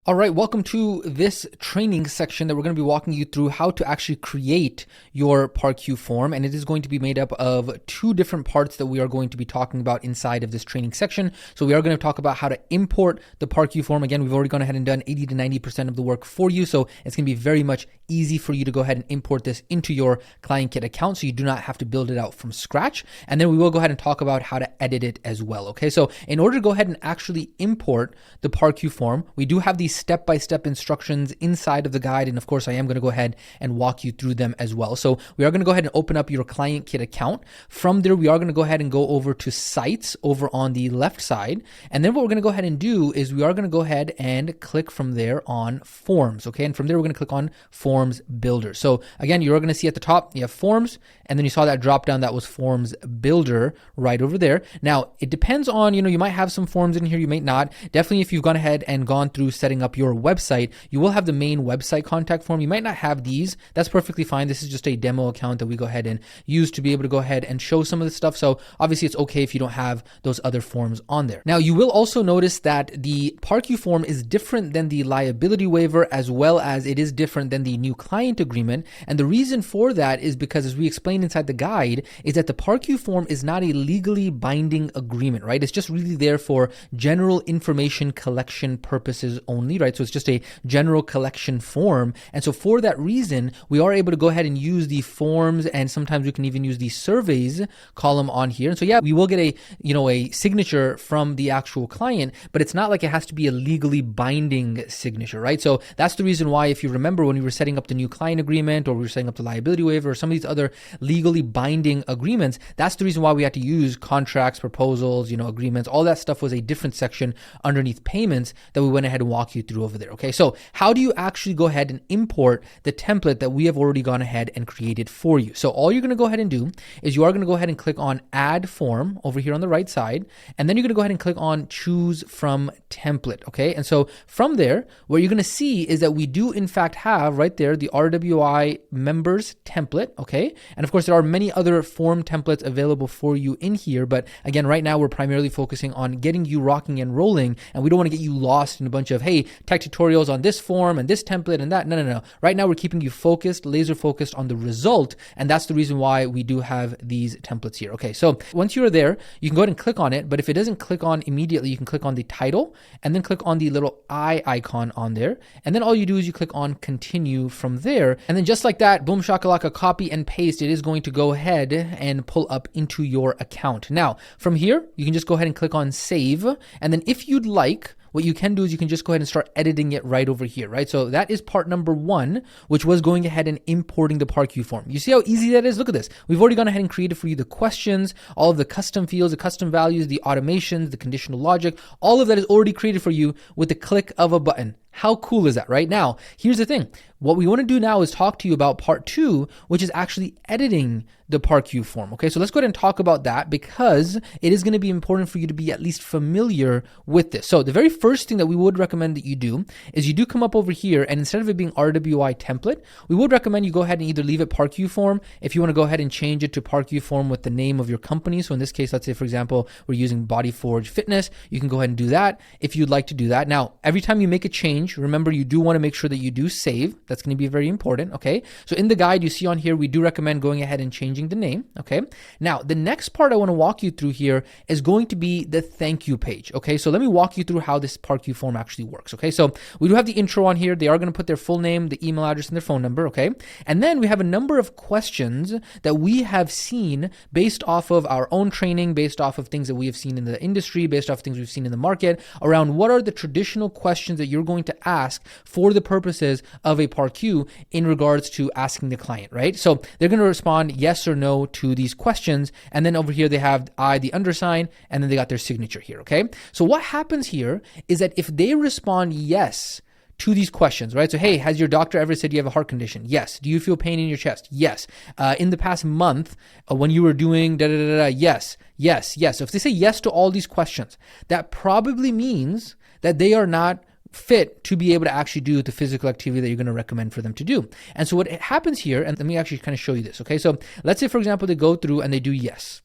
All right, welcome to this training section that we're going to be walking you through how to actually create your PARQ form. And it is going to be made up of two different parts that we are going to be talking about inside of this training section. So we are going to talk about how to import the PARQ form. Again, we've already gone ahead and done 80 to 90% of the work for you. So it's going to be very much easy for you to go ahead and import this into your ClientKit account. So you do not have to build it out from scratch. And then we will go ahead and talk about how to edit it as well. Okay, so in order to go ahead and actually import the PARQ form, we do have these step-by-step instructions inside of the guide. And of course, I am going to go ahead and walk you through them as well. So we are going to go ahead and open up your ClientKit account. From there, we are going to go ahead and go over to Sites over on the left side. And then what we're going to go ahead and do is we are going to go ahead and click from there on Forms. Okay, and from there, we're going to click on Forms Builder. So again, you're going to see at the top, you have Forms, and then you saw that drop down that was Forms Builder right over there. Now, it depends on, you might have some forms in here, you may not. Definitely if you've gone ahead and gone through setting up your website, you will have the main website contact form. You might not have these. That's perfectly fine. This is just a demo account that we go ahead and use to be able to go ahead and show some of this stuff. So obviously it's okay if you don't have those other forms on there. Now, you will also notice that the PARQ form is different than the liability waiver, as well as it is different than the new client agreement. And the reason for that is because, as we explained inside the guide, is that the PARQ form is not a legally binding agreement, right? It's just really there for general information collection purposes only, right? So it's just a general collection form. And so for that reason, we are able to go ahead and use the forms, and sometimes we can even use the surveys column on here. And so yeah, we will get a signature from the actual client, but it's not like it has to be a legally binding signature, right? So that's the reason why, if you remember when we were setting up the new client agreement, or we were setting up the liability waiver, or some of these other legally binding agreements, that's the reason why we had to use contracts, proposals, agreements. All that stuff was a different section underneath payments that we went ahead and walked you through over there. Okay, so how do you actually go ahead and import the template that we have already gone ahead and created for you? So all you're going to go ahead and do is you are going to go ahead and click on Add Form over here on the right side, and then you're going to go ahead and click on Choose from Template. Okay, and so from there, what you're going to see is that we do in fact have right there the RWI members template. Okay, and of course there are many other form templates available for you in here, but again, right now we're primarily focusing on getting you rocking and rolling, and we don't want to get you lost in a bunch of, hey, tech tutorials on this form and this template and that. No. Right now we're keeping you focused, laser focused on the result, and that's the reason why we do have these templates here. Okay, so once you're there, you can go ahead and click on it, but if it doesn't click on immediately, you can click on the title and then click on the little eye icon on there, and then all you do is you click on Continue from there, and then just like that, boom shakalaka, copy and paste, it is going to go ahead and pull up into your account. Now, from here, you can just go ahead and click on Save, and then if you'd like, what you can do is you can just go ahead and start editing it right over here, right? So that is part number one, which was going ahead and importing the PARQ form. You see how easy that is? Look at this. We've already gone ahead and created for you the questions, all of the custom fields, the custom values, the automations, the conditional logic, all of that is already created for you with the click of a button. How cool is that, right? Now, here's the thing. What we want to do now is talk to you about part two, which is actually editing the PARQ form. Okay, so let's go ahead and talk about that, because it is going to be important for you to be at least familiar with this. So the very first thing that we would recommend that you do is you do come up over here, and instead of it being RWI template, we would recommend you go ahead and either leave it PARQ form. If you want to go ahead and change it to PARQ form with the name of your company. So in this case, let's say, for example, we're using Bodyforge Fitness. You can go ahead and do that if you'd like to do that. Now, every time you make a change, remember, you do want to make sure that you do save. That's going to be very important, okay? So in the guide, you see on here, we do recommend going ahead and changing the name, okay? Now, the next part I want to walk you through here is going to be the thank you page, okay? So let me walk you through how this PARQ form actually works, okay? So we do have the intro on here. They are going to put their full name, the email address, and their phone number, okay? And then we have a number of questions that we have seen based off of our own training, based off of things that we have seen in the industry, based off of things we've seen in the market, around what are the traditional questions that you're going to ask for the purposes of a PARQ in regards to asking the client, right? So they're going to respond yes or no to these questions. And then over here, they have I, the undersign, and then they got their signature here, okay? So what happens here is that if they respond yes to these questions, right? So, hey, has your doctor ever said you have a heart condition? Yes. Do you feel pain in your chest? Yes. In the past month, when you were doing yes, yes, yes. So if they say yes to all these questions, that probably means that they are not fit to be able to actually do the physical activity that you're going to recommend for them to do. And so what happens here, and let me actually kind of show you this, okay? So let's say, for example, they go through and they do yes.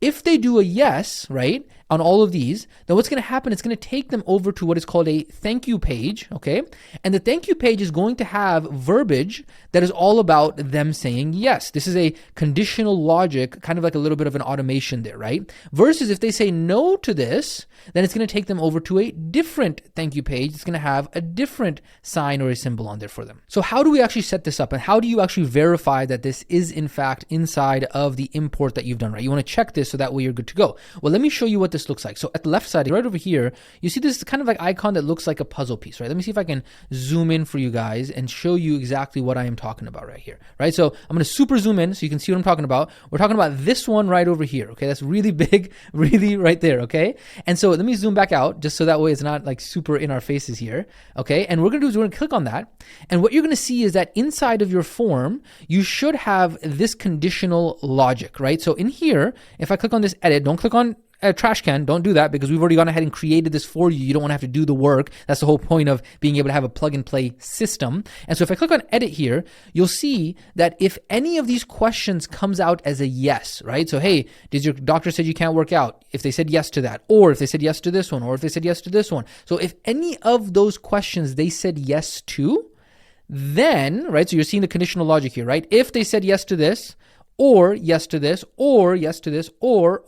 If they do a yes, right, on all of these, then what's going to happen, it's going to take them over to what is called a thank you page, okay? And the thank you page is going to have verbiage that is all about them saying yes. This is a conditional logic, kind of like a little bit of an automation there, right? Versus if they say no to this, then it's going to take them over to a different thank you page. It's going to have a different sign or a symbol on there for them. So how do we actually set this up, and how do you actually verify that this is in fact inside of the import that you've done, right? You want to check this so that way you're good to go. Well, let me show you what this looks like. So at the left side, right over here, you see this kind of like icon that looks like a puzzle piece, right? Let me see if I can zoom in for you guys and show you exactly what I am talking about right here, right? So I'm going to super zoom in so you can see what I'm talking about. We're talking about this one right over here, okay? That's really big, really right there, okay? And so let me zoom back out just so that way it's not like super in our faces here, okay? And what we're going to do is we're going to click on that. And what you're going to see is that inside of your form, you should have this conditional logic, right? So in here, if I click on this edit, don't click on a trash can, don't do that because we've already gone ahead and created this for you. You don't want to have to do the work. That's the whole point of being able to have a plug and play system. And so if I click on edit here, you'll see that if any of these questions comes out as a yes, right? So, hey, did your doctor said you can't work out? If they said yes to that, or if they said yes to this one, or if they said yes to this one. So if any of those questions they said yes to, then, right? So you're seeing the conditional logic here, right? If they said yes to this, or yes to this, or yes to this, or,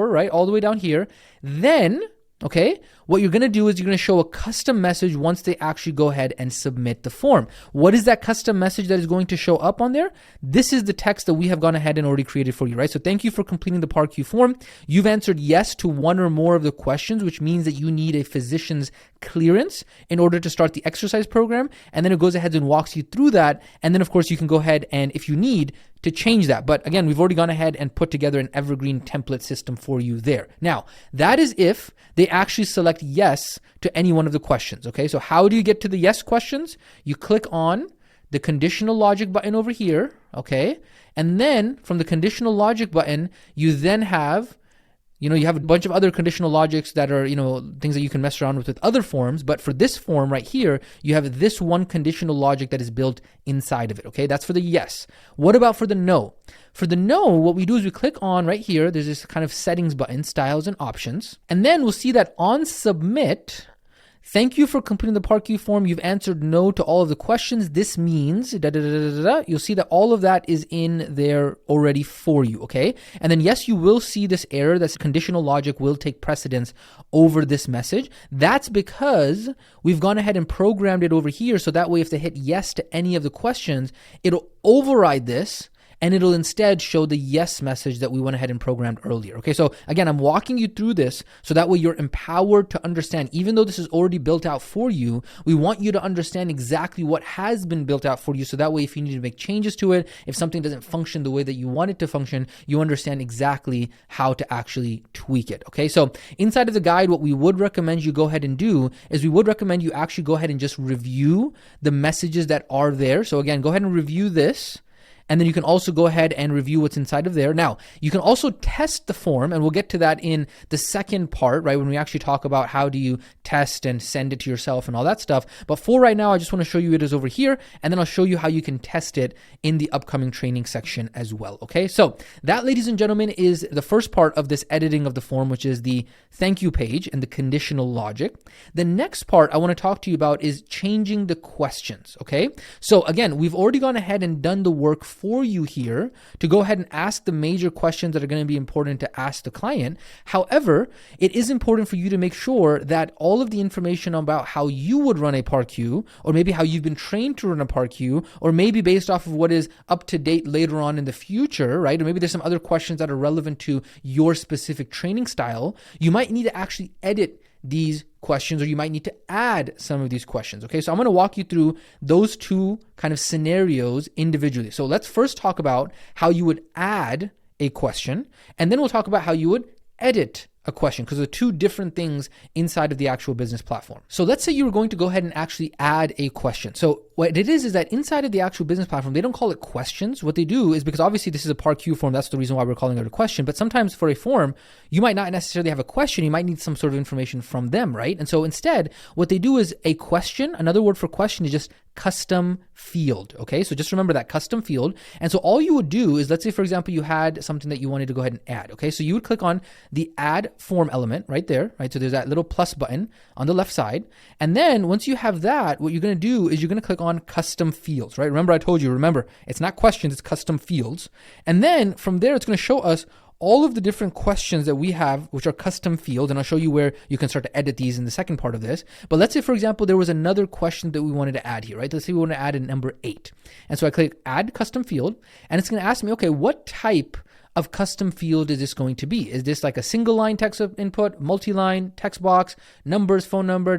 right, all the way down here, then, okay, what you're going to do is you're going to show a custom message once they actually go ahead and submit the form. What is that custom message that is going to show up on there? This is the text that we have gone ahead and already created for you, right? So thank you for completing the PARQ form. You've answered yes to one or more of the questions, which means that you need a physician's clearance in order to start the exercise program. And then it goes ahead and walks you through that. And then, of course, you can go ahead and, if you need, to change that. But again, we've already gone ahead and put together an evergreen template system for you there. Now, that is if they actually select yes to any one of the questions, okay? So how do you get to the yes questions? You click on the conditional logic button over here, okay? And then from the conditional logic button, you then have, you have a bunch of other conditional logics that are, things that you can mess around with other forms. But for this form right here, you have this one conditional logic that is built inside of it, okay? That's for the yes. What about for the no? For the no, what we do is we click on right here, there's this kind of settings button, styles and options. And then we'll see that on submit, thank you for completing the PARQ form. You've answered no to all of the questions. This means, you'll see that all of that is in there already for you, okay? And then yes, you will see this error that's conditional logic will take precedence over this message. That's because we've gone ahead and programmed it over here. So that way, if they hit yes to any of the questions, it'll override this and it'll instead show the yes message that we went ahead and programmed earlier. Okay, so again, I'm walking you through this so that way you're empowered to understand, even though this is already built out for you, we want you to understand exactly what has been built out for you. So that way, if you need to make changes to it, if something doesn't function the way that you want it to function, you understand exactly how to actually tweak it. Okay, so inside of the guide, what we would recommend you go ahead and do is we would recommend you actually go ahead and just review the messages that are there. So again, go ahead and review this. And then you can also go ahead and review what's inside of there. Now, you can also test the form, and we'll get to that in the second part, right? When we actually talk about how do you test and send it to yourself and all that stuff. But for right now, I just want to show you it is over here, and then I'll show you how you can test it in the upcoming training section as well, okay? So that, ladies and gentlemen, is the first part of this editing of the form, which is the thank you page and the conditional logic. The next part I want to talk to you about is changing the questions, okay? So again, we've already gone ahead and done the work for you here to go ahead and ask the major questions that are going to be important to ask the client. However, it is important for you to make sure that all of the information about how you would run a PAR-Q, or maybe how you've been trained to run a PAR-Q, or maybe based off of what is up to date later on in the future, right? Or maybe there's some other questions that are relevant to your specific training style. You might need to actually edit these questions, or you might need to add some of these questions. Okay, so I'm going to walk you through those two kind of scenarios individually. So let's first talk about how you would add a question, and then we'll talk about how you would edit a question, because they're two different things inside of the actual business platform. So let's say you were going to go ahead and actually add a question. So what it is that inside of the actual business platform, they don't call it questions. What they do is, because obviously this is a PAR-Q form, that's the reason why we're calling it a question. But sometimes for a form, you might not necessarily have a question. You might need some sort of information from them, right? And so instead, what they do is a question. Another word for question is just custom field. Okay, so just remember that custom field. And so all you would do is, let's say, for example, you had something that you wanted to go ahead and add. Okay, so you would click on the add form element right there, right? So there's that little plus button on the left side. And then once you have that, what you're going to do is you're going to click on custom fields, right? Remember, I told you, remember, it's not questions, it's custom fields. And then from there, it's going to show us all of the different questions that we have, which are custom fields. And I'll show you where you can start to edit these in the second part of this. But let's say, for example, there was another question that we wanted to add here, right? Let's say we want to add a number 8. And so I click add custom field, and it's going to ask me, okay, what type of custom field is this going to be? Is this like a single line text input, multi-line, text box, numbers, phone number,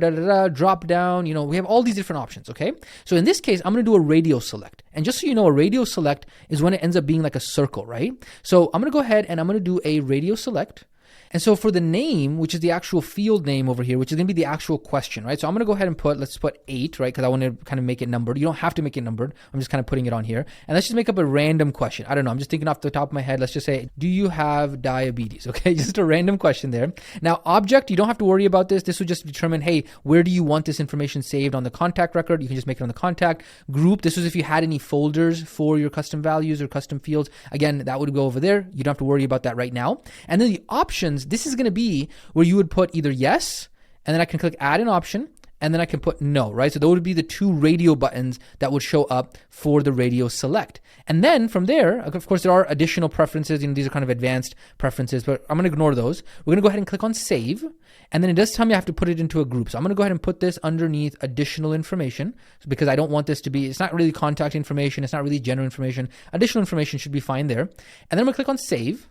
drop down? You know, we have all these different options, okay? So in this case, I'm going to do a radio select. And just so you know, a radio select is when it ends up being like a circle, right? So I'm going to go ahead and I'm going to do a radio select. And so for the name, which is the actual field name over here, which is going to be the actual question, right? So I'm going to go ahead and let's put 8, right? Because I want to kind of make it numbered. You don't have to make it numbered. I'm just kind of putting it on here. And let's just make up a random question. I don't know. I'm just thinking off the top of my head. Let's just say, do you have diabetes? Okay, just a random question there. Now, object, you don't have to worry about this. This will just determine, hey, where do you want this information saved on the contact record? You can just make it on the contact group. This was if you had any folders for your custom values or custom fields. Again, that would go over there. You don't have to worry about that right now. And then the options, this is going to be where you would put either yes, and then I can click add an option, and then I can put no, right? So those would be the two radio buttons that would show up for the radio select. And then from there, of course, there are additional preferences. You know, these are kind of advanced preferences, but I'm going to ignore those. We're going to go ahead and click on save. And then it does tell me I have to put it into a group. So I'm going to go ahead and put this underneath additional information, because I don't want this to be, it's not really contact information. It's not really general information. Additional information should be fine there. And then I'm going to click on save.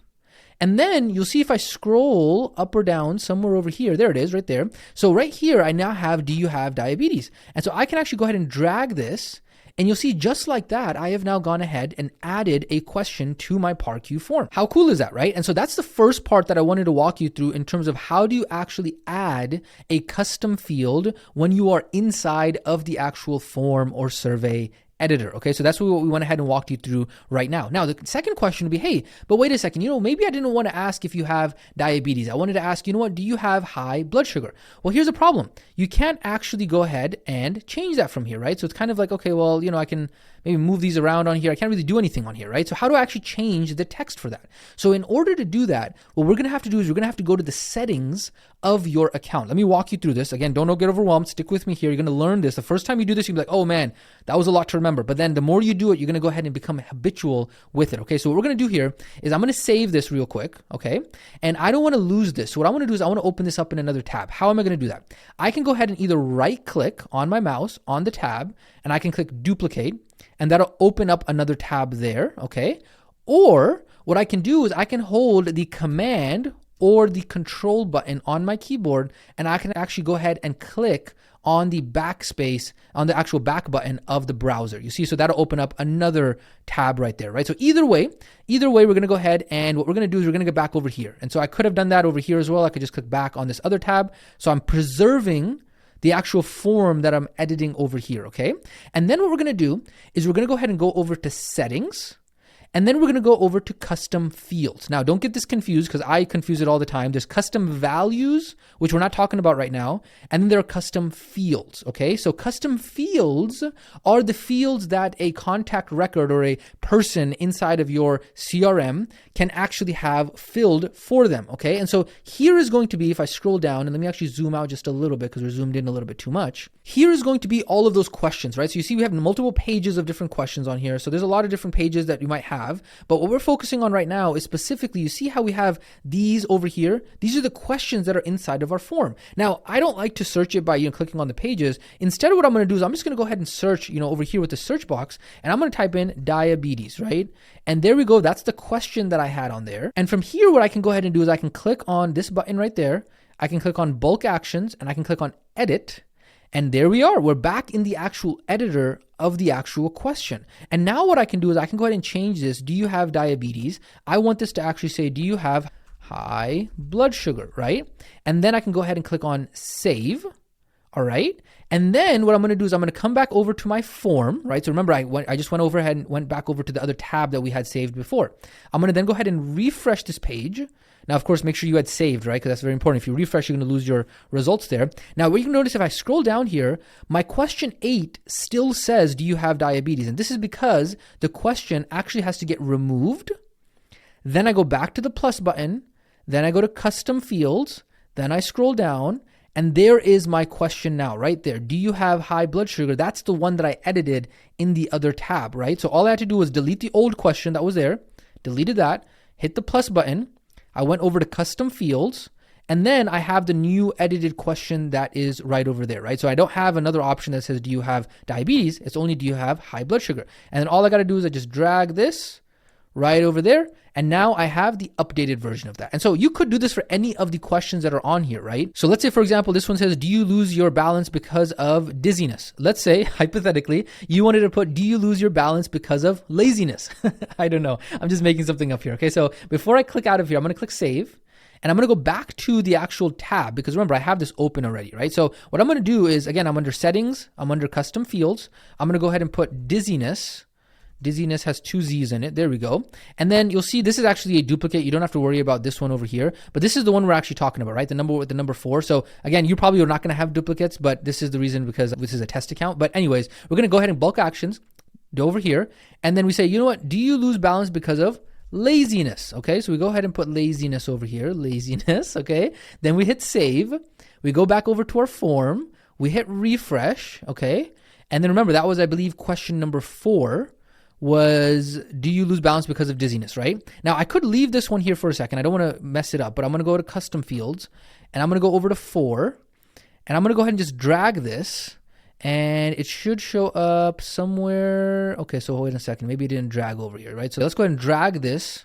And then you'll see if I scroll up or down somewhere over here, there it is right there. So right here, I now have, do you have diabetes? And so I can actually go ahead and drag this, and you'll see just like that, I have now gone ahead and added a question to my PAR-Q form. How cool is that, right? And so that's the first part that I wanted to walk you through in terms of how do you actually add a custom field when you are inside of the actual form or survey editor. Okay, so that's what we went ahead and walked you through right now. Now, the second question would be, hey, but wait a second, you know, maybe I didn't want to ask if you have diabetes. I wanted to ask, you know what, do you have high blood sugar? Well, here's the problem. You can't actually go ahead and change that from here, right? So it's kind of like, okay, well, you know, I can maybe move these around on here. I can't really do anything on here, right? So how do I actually change the text for that? So in order to do that, what we're going to have to do is we're going to have to go to the settings of your account. Let me walk you through this. Again, don't get overwhelmed. Stick with me here. You're going to learn this. The first time you do this, you'll be like, oh man, that was a lot to remember. But then the more you do it, you're going to go ahead and become habitual with it. Okay, so what we're going to do here is I'm going to save this real quick, okay? And I don't want to lose this. So what I want to do is I want to open this up in another tab. How am I going to do that? I can go ahead and either right click on my mouse on the tab, and I can click duplicate, and that'll open up another tab there, okay? Or what I can do is I can hold the command or the control button on my keyboard, and I can actually go ahead and click on the backspace, on the actual back button of the browser. You see, so that'll open up another tab right there, right? So either way, we're going to go ahead, and what we're going to do is we're going to get back over here. And so I could have done that over here as well. I could just click back on this other tab. So I'm preserving the actual form that I'm editing over here, okay? And then what we're going to do is we're going to go ahead and go over to settings, And then we're going to go over to custom fields. Now, don't get this confused because I confuse it all the time. There's custom values, which we're not talking about right now. And then there are custom fields, okay? So custom fields are the fields that a contact record or a person inside of your CRM can actually have filled for them, okay? And so here is going to be, if I scroll down, and let me actually zoom out just a little bit because we're zoomed in a little bit too much. Here is going to be all of those questions, right? So you see we have multiple pages of different questions on here. So there's a lot of different pages that you might have, but what we're focusing on right now is specifically, you see how we have these over here? These are the questions that are inside of our form. Now, I don't like to search it by, clicking on the pages. Instead, what I'm going to do is I'm just going to go ahead and search, over here with the search box, and I'm going to type in diabetes, right? And there we go. That's the question that I had on there. And from here, what I can go ahead and do is I can click on this button right there. I can click on bulk actions and I can click on edit. And there we are. We're back in the actual editor of the actual question. And now what I can do is I can go ahead and change this. Do you have diabetes? I want this to actually say, do you have high blood sugar, right? And then I can go ahead and click on save. All right. And then what I'm going to do is I'm going to come back over to my form, right? So remember, I just went over ahead and went back over to the other tab that we had saved before. I'm going to then go ahead and refresh this page. Now, of course, make sure you had saved, right? Because that's very important. If you refresh, you're going to lose your results there. Now, what you can notice, if I scroll down here, my question 8 still says, do you have diabetes? And this is because the question actually has to get removed. Then I go back to the plus button. Then I go to custom fields. Then I scroll down. And there is my question now, right there. Do you have high blood sugar? That's the one that I edited in the other tab, right? So all I had to do was delete the old question that was there, deleted that, hit the plus button. I went over to custom fields, and then I have the new edited question that is right over there, right? So I don't have another option that says, do you have diabetes? It's only, do you have high blood sugar? And then all I got to do is I just drag this right over there. And now I have the updated version of that. And so you could do this for any of the questions that are on here, right? So let's say, for example, this one says, do you lose your balance because of dizziness? Let's say, hypothetically, you wanted to put, do you lose your balance because of laziness? I don't know. I'm just making something up here. Okay. So before I click out of here, I'm going to click save. And I'm going to go back to the actual tab because remember, I have this open already, right? So what I'm going to do is, again, I'm under settings. I'm under custom fields. I'm going to go ahead and put dizziness. Dizziness has 2 Z's in it. There we go. And then you'll see this is actually a duplicate. You don't have to worry about this one over here, but this is the one we're actually talking about, right? The number with the number 4. So again, you probably are not going to have duplicates, but this is the reason because this is a test account. But anyways, we're going to go ahead and bulk actions over here. And then we say, you know what? Do you lose balance because of laziness? Okay. So we go ahead and put laziness over here, laziness. Okay. Then we hit save. We go back over to our form. We hit refresh. Okay. And then remember that was, I believe, question number 4. Was, do you lose balance because of dizziness, right? Now, I could leave this one here for a second. I don't want to mess it up, but I'm going to go to custom fields and I'm going to go over to 4 and I'm going to go ahead and just drag this and it should show up somewhere. Okay, so wait a second. Maybe it didn't drag over here, right? So let's go ahead and drag this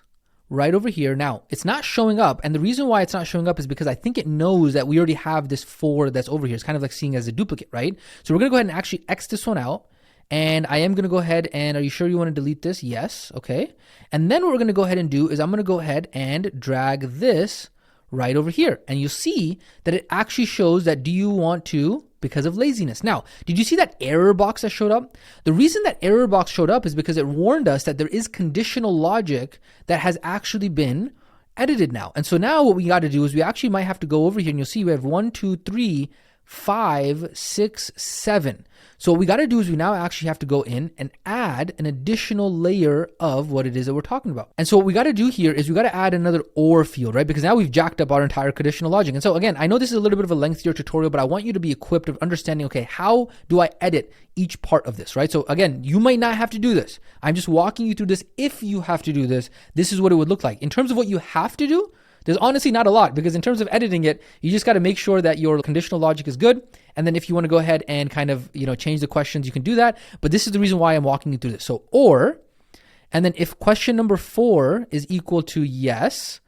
right over here. Now, it's not showing up. And the reason why it's not showing up is because I think it knows that we already have this 4 that's over here. It's kind of like seeing as a duplicate, right? So we're going to go ahead and actually X this one out. And I am going to go ahead and, are you sure you want to delete this? Yes. Okay. And then what we're going to go ahead and do is I'm going to go ahead and drag this right over here. And you'll see that it actually shows that do you want to because of laziness. Now, did you see that error box that showed up? The reason that error box showed up is because it warned us that there is conditional logic that has actually been edited now. And so now what we got to do is we actually might have to go over here and you'll see we have 1, 2, 3, 5, 6, 7. So what we got to do is we now actually have to go in and add an additional layer of what it is that we're talking about. And so what we got to do here is we got to add another OR field, right? Because now we've jacked up our entire conditional logic. And so again, I know this is a little bit of a lengthier tutorial, but I want you to be equipped of understanding, okay, how do I edit each part of this, right? So again, you might not have to do this. I'm just walking you through this. If you have to do this, this is what it would look like. In terms of what you have to do, there's honestly not a lot because in terms of editing it, you just got to make sure that your conditional logic is good. And then if you want to go ahead and kind of, change the questions, you can do that. But this is the reason why I'm walking you through this. So, or, and then if question number 4 is equal to yes,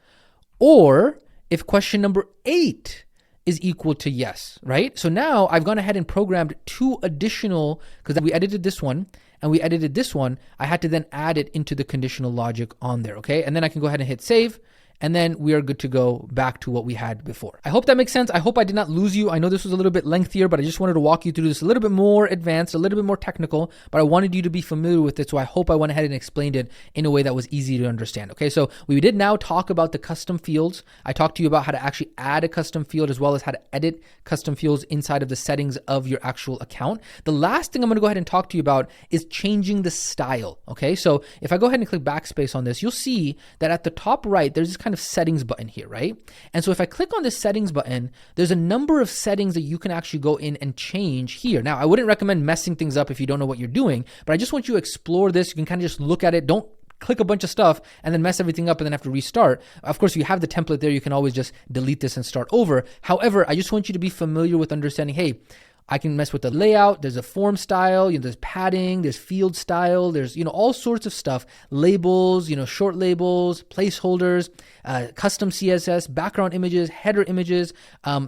or if question number 8 is equal to yes, right? So now I've gone ahead and programmed 2 additional, because we edited this one and we edited this one, I had to then add it into the conditional logic on there, okay? And then I can go ahead and hit save. and then we are good to go back to what we had before. I hope that makes sense. I hope I did not lose you. I know this was a little bit lengthier, but I just wanted to walk you through this a little bit more advanced, a little bit more technical, but I wanted you to be familiar with it. So I hope I went ahead and explained it in a way that was easy to understand. Okay, so we did now talk about the custom fields. I talked to you about how to actually add a custom field as well as how to edit custom fields inside of the settings of your actual account. The last thing I'm going to go ahead and talk to you about is changing the style. Okay, so if I go ahead and click backspace on this, you'll see that at the top right, there's this kind of settings button here, right? And so if I click on this settings button, there's a number of settings that you can actually go in and change here. Now, I wouldn't recommend messing things up if you don't know what you're doing, but I just want you to explore this. You can kind of just look at it. Don't click a bunch of stuff and then mess everything up and then have to restart. Of course, if you have the template there, you can always just delete this and start over. However, I just want you to be familiar with understanding, hey, I can mess with the layout. There's a form style, there's padding, there's field style, there's, all sorts of stuff, labels, short labels, placeholders, custom CSS, background images, header images,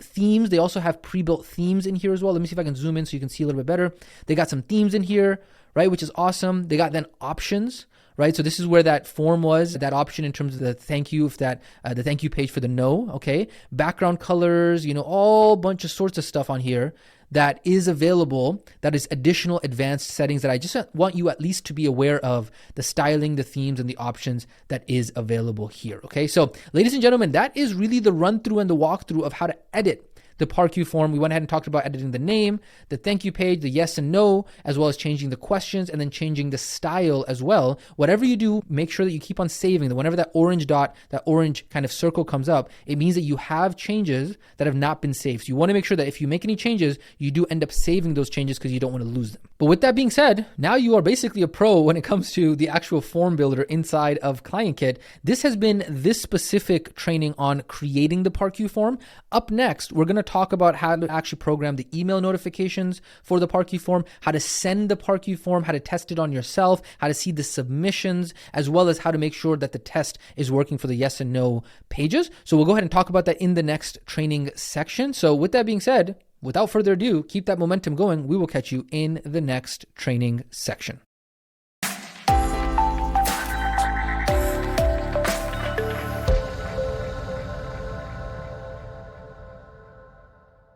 themes. They also have pre-built themes in here as well. Let me see if I can zoom in so you can see a little bit better. They got some themes in here, right? Which is awesome. They got then options, right? So this is where that form was, that option in terms of the thank you, the thank you page for the no, okay? Background colors, all bunch of sorts of stuff on here that is available, that is additional advanced settings that I just want you at least to be aware of, the styling, the themes, and the options that is available here, okay? So ladies and gentlemen, that is really the run through and the walkthrough of how to edit the PARQ form. We went ahead and talked about editing the name, the thank you page, the yes and no, as well as changing the questions and then changing the style as well. Whatever you do, make sure that you keep on saving that. Whenever that orange dot, that orange kind of circle comes up, it means that you have changes that have not been saved. So you want to make sure that if you make any changes, you do end up saving those changes because you don't want to lose them. But with that being said, now you are basically a pro when it comes to the actual form builder inside of ClientKit. This has been this specific training on creating the PARQ form. Up next, we're going to talk about how to actually program the email notifications for the PARQ form, how to send the PARQ form, how to test it on yourself, how to see the submissions, as well as how to make sure that the test is working for the yes and no pages. So we'll go ahead and talk about that in the next training section. So with that being said, without further ado, keep that momentum going. We will catch you in the next training section.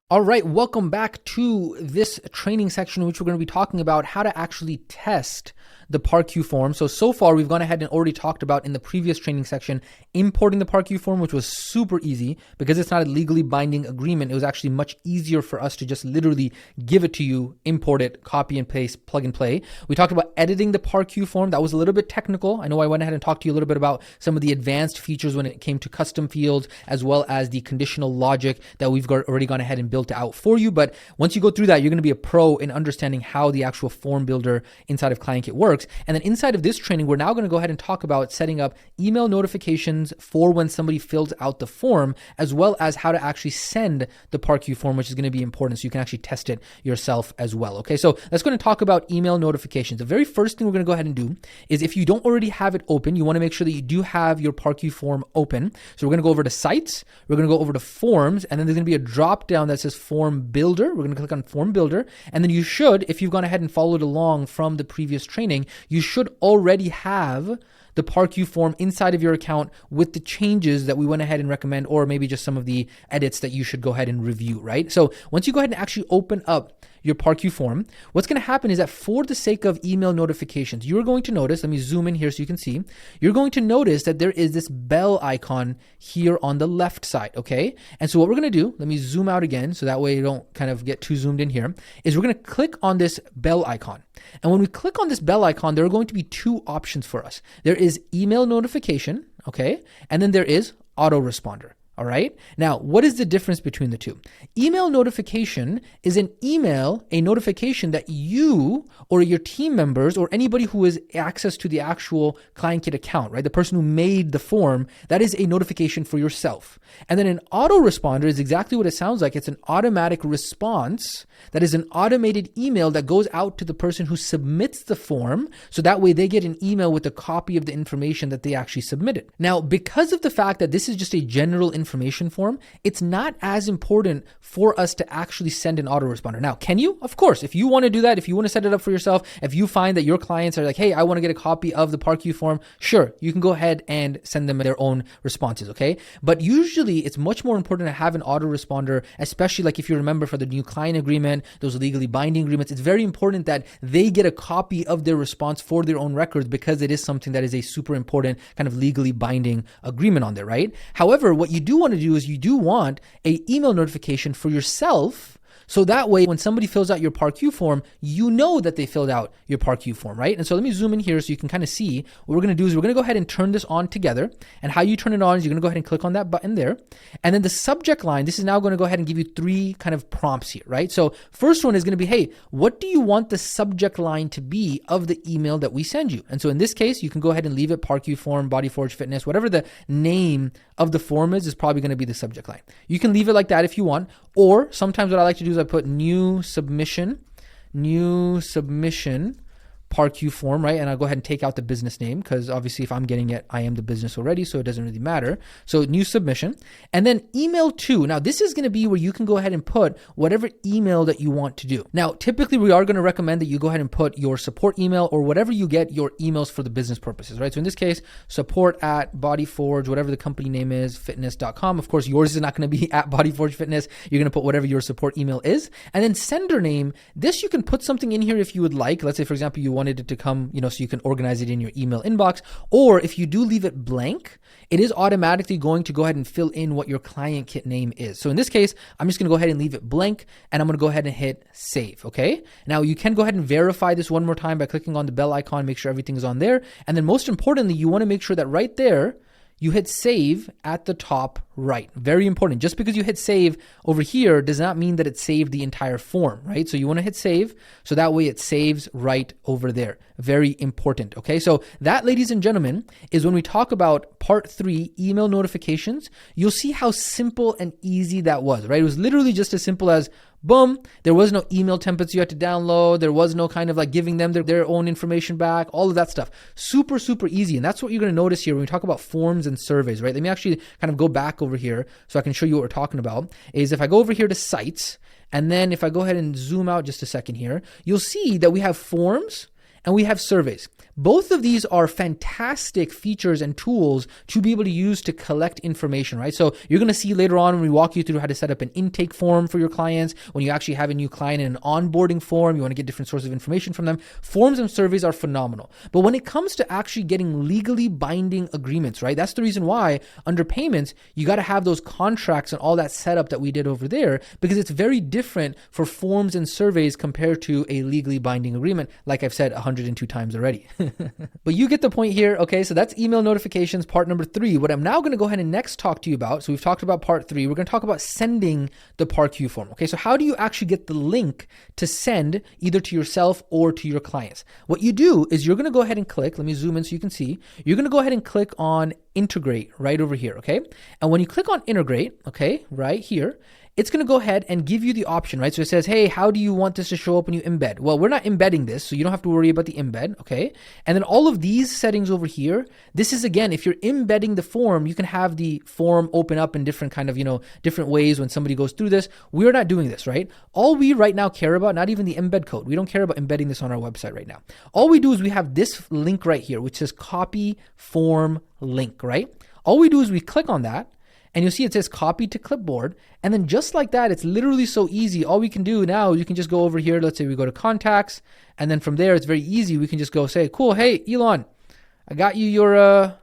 All right, welcome back to this training section in which we're going to be talking about how to actually test the PARQ form. So far we've gone ahead and already talked about in the previous training section, importing the PARQ form, which was super easy because it's not a legally binding agreement. It was actually much easier for us to just literally give it to you, import it, copy and paste, plug and play. We talked about editing the PARQ form. That was a little bit technical. I know I went ahead and talked to you a little bit about some of the advanced features when it came to custom fields, as well as the conditional logic that we've already gone ahead and built out for you. But once you go through that, you're going to be a pro in understanding how the actual form builder inside of ClientKit works. And then inside of this training, we're now going to go ahead and talk about setting up email notifications for when somebody fills out the form, as well as how to actually send the PARQ form, which is going to be important so you can actually test it yourself as well. Okay, so let's go and talk about email notifications. The very first thing we're going to go ahead and do is, if you don't already have it open, you want to make sure that you do have your PARQ form open. So we're going to go over to sites, we're going to go over to forms, and then there's going to be a drop down that says form builder. We're going to click on form builder, and then you should, if you've gone ahead and followed along from the previous training, you should already have the PARQ form inside of your account with the changes that we went ahead and recommend, or maybe just some of the edits that you should go ahead and review, right? So once you go ahead and actually open up your PARQ form, what's going to happen is that for the sake of email notifications, you're going to notice, let me zoom in here so you can see, you're going to notice that there is this bell icon here on the left side, okay? And so what we're going to do, let me zoom out again so that way you don't kind of get too zoomed in here, is we're going to click on this bell icon. And when we click on this bell icon, there are going to be two options for us. There is email notification, okay? And then there is autoresponder. All right. Now, what is the difference between the two? Email notification is an email, a notification that you or your team members or anybody who has access to the actual ClientKit account, right? The person who made the form, that is a notification for yourself. And then an autoresponder is exactly what it sounds like. It's an automatic response that is an automated email that goes out to the person who submits the form. So that way they get an email with a copy of the information that they actually submitted. Now, because of the fact that this is just a general information information form, it's not as important for us to actually send an autoresponder. Now, can you? Of course, if you want to do that, if you want to set it up for yourself, if you find that your clients are like, hey, I want to get a copy of the PARQ form, sure, you can go ahead and send them their own responses, okay? But usually it's much more important to have an autoresponder, especially like if you remember for the new client agreement, those legally binding agreements, it's very important that they get a copy of their response for their own records because it is something that is a super important kind of legally binding agreement on there, right? However, what you do want to do is you do want a email notification for yourself. So that way, when somebody fills out your PARQ form, you know that they filled out your PARQ form, right? And so let me zoom in here so you can kind of see what we're going to do is we're going to go ahead and turn this on together. And how you turn it on is you're going to go ahead and click on that button there. And then the subject line, this is now going to go ahead and give you 3 kind of prompts here, right? So first one is going to be, hey, what do you want the subject line to be of the email that we send you? And so in this case, you can go ahead and leave it PARQ form, Body Forge Fitness, whatever the name of the form is probably going to be the subject line. You can leave it like that if you want, or sometimes what I like to do is I put new submission PARQ form, right? And I'll go ahead and take out the business name because obviously if I'm getting it, I am the business already, so it doesn't really matter. So new submission. And then email to. Now this is going to be where you can go ahead and put whatever email that you want to do. Now, typically we are going to recommend that you go ahead and put your support email or whatever you get your emails for the business purposes, right? So in this case, support at Bodyforge, whatever the company name is, fitness.com. Of course, yours is not going to be at Bodyforge Fitness. You're going to put whatever your support email is. And then sender name. This you can put something in here if you would like. Let's say, for example, you wanted it to come, so you can organize it in your email inbox. Or if you do leave it blank, it is automatically going to go ahead and fill in what your client kit name is. So in this case, I'm just going to go ahead and leave it blank and I'm going to go ahead and hit save. Okay. Now you can go ahead and verify this one more time by clicking on the bell icon, make sure everything is on there. And then most importantly, you want to make sure that right there, you hit save at the top right. Very important. Just because you hit save over here does not mean that it saved the entire form, right? So you want to hit save so that way it saves right over there. Very important. Okay. So that, ladies and gentlemen, is when we talk about part 3, email notifications. You'll see how simple and easy that was, right? It was literally just as simple as boom. There was no email templates you had to download. There was no kind of like giving them their own information back, all of that stuff. Super, super easy. And that's what you're going to notice here when we talk about forms and surveys, right? Let me actually kind of go back over here so I can show you what we're talking about. Is if I go over here to sites, and then if I go ahead and zoom out just a second here, you'll see that we have forms and we have surveys. Both of these are fantastic features and tools to be able to use to collect information, right? So you're going to see later on when we walk you through how to set up an intake form for your clients, when you actually have a new client in an onboarding form, you want to get different sources of information from them. Forms and surveys are phenomenal. But when it comes to actually getting legally binding agreements, right? That's the reason why under payments, you got to have those contracts and all that setup that we did over there, because it's very different for forms and surveys compared to a legally binding agreement, like I've said 102 times already. But you get the point here. Okay, so that's email notifications, part number 3. What I'm now going to go ahead and next talk to you about, so we've talked about part 3, we're going to talk about sending the PARQ form. Okay, so how do you actually get the link to send either to yourself or to your clients? What you do is you're going to go ahead and click, let me zoom in so you can see, you're going to go ahead and click on integrate right over here, okay? And when you click on integrate, okay, right here, it's going to go ahead and give you the option, right? So it says, hey, how do you want this to show up when you embed? Well, we're not embedding this, so you don't have to worry about the embed, okay? And then all of these settings over here, this is, again, if you're embedding the form, you can have the form open up in different kind of, different ways when somebody goes through this. We're not doing this, right? All we right now care about, not even the embed code. We don't care about embedding this on our website right now. All we do is we have this link right here, which says copy form link, right? All we do is we click on that, and you'll see it says copy to clipboard. And then just like that, it's literally so easy. All we can do now, you can just go over here. Let's say we go to contacts. And then from there, it's very easy. We can just go say, cool, hey, Elon, I got you your,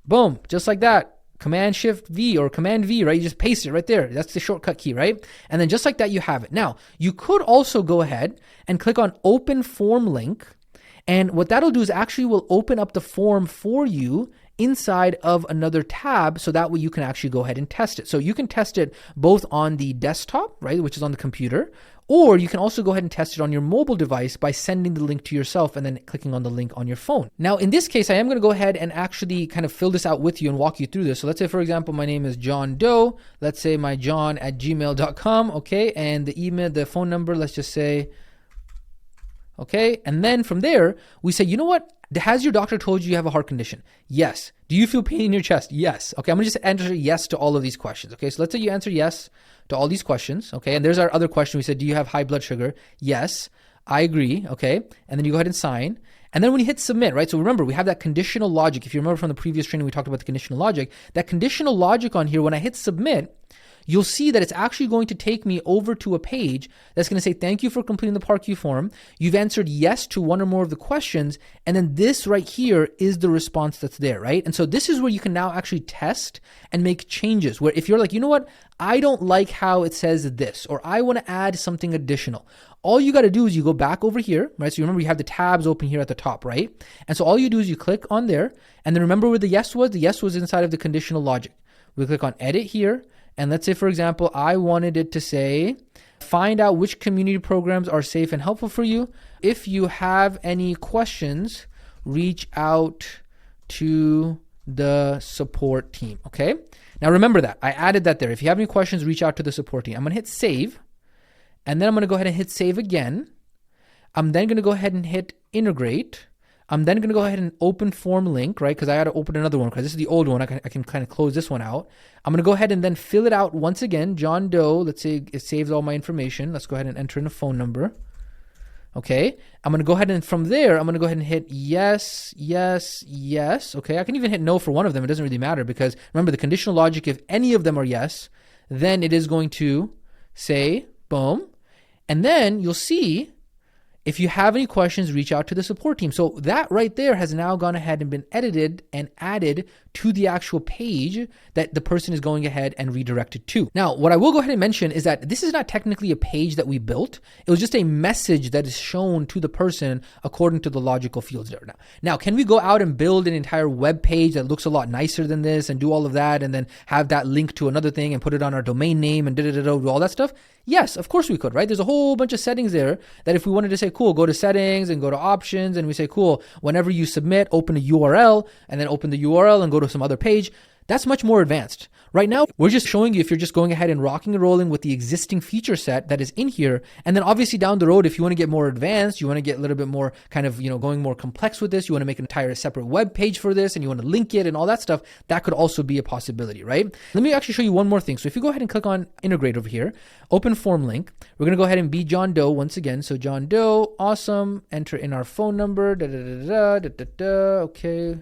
boom, just like that. Command Shift V or Command V, right? You just paste it right there. That's the shortcut key, right? And then just like that, you have it. Now, you could also go ahead and click on Open Form Link. And what that'll do is actually will open up the form for you inside of another tab, so that way you can actually go ahead and test it. So you can test it both on the desktop, right, which is on the computer, or you can also go ahead and test it on your mobile device by sending the link to yourself and then clicking on the link on your phone. Now, in this case, I am going to go ahead and actually kind of fill this out with you and walk you through this. So let's say, for example, my name is John Doe. Let's say my john@gmail.com. Okay. And the email, the phone number, let's just say, okay. And then from there, we say, you know what? Has your doctor told you have a heart condition? Yes. Do you feel pain in your chest? Yes. Okay, I'm gonna just answer yes to all of these questions. Okay, so let's say you answer yes to all these questions. Okay, and there's our other question. We said, do you have high blood sugar? Yes, I agree. Okay, and then you go ahead and sign. And then when you hit submit, right? So remember, we have that conditional logic. If you remember from the previous training, we talked about the conditional logic. That conditional logic on here, when I hit submit, you'll see that it's actually going to take me over to a page that's going to say, thank you for completing the PAR-Q form. You've answered yes to one or more of the questions. And then this right here is the response that's there, right? And so this is where you can now actually test and make changes, where if you're like, you know what, I don't like how it says this, or I want to add something additional. All you got to do is you go back over here, right? So you remember you have the tabs open here at the top, right? And so all you do is you click on there, and then remember where the yes was? The yes was inside of the conditional logic. We click on edit here. And let's say, for example, I wanted it to say, find out which community programs are safe and helpful for you. If you have any questions, reach out to the support team, okay? Now remember that, I added that there. If you have any questions, reach out to the support team. I'm gonna hit save, and then I'm gonna go ahead and hit save again. I'm then gonna go ahead and hit integrate. I'm then going to go ahead and open form link, right? Because I got to open another one because this is the old one. I can kind of close this one out. I'm going to go ahead and then fill it out once again. John Doe, let's say it saves all my information. Let's go ahead and enter in a phone number. Okay. I'm going to go ahead and from there, I'm going to go ahead and hit yes, yes, yes. Okay. I can even hit no for one of them. It doesn't really matter because remember the conditional logic, if any of them are yes, then it is going to say boom. And then you'll see, if you have any questions, reach out to the support team. So that right there has now gone ahead and been edited and added to the actual page that the person is going ahead and redirected to. Now, what I will go ahead and mention is that this is not technically a page that we built. It was just a message that is shown to the person according to the logical fields there. Now, can we go out and build an entire web page that looks a lot nicer than this and do all of that and then have that link to another thing and put it on our domain name and do all that stuff? Yes, of course we could, right? There's a whole bunch of settings there that if we wanted to say, cool, go to settings and go to options, and we say, cool, whenever you submit, open a URL and then open the URL and go to some other page. That's much more advanced. Right now, we're just showing you if you're just going ahead and rocking and rolling with the existing feature set that is in here. And then obviously down the road, if you want to get more advanced, you want to get a little bit more kind of, going more complex with this, you want to make an entire separate web page for this and you want to link it and all that stuff, that could also be a possibility, right? Let me actually show you one more thing. So if you go ahead and click on integrate over here, open form link, we're going to go ahead and be John Doe once again. So John Doe, awesome. Enter in our phone number, okay.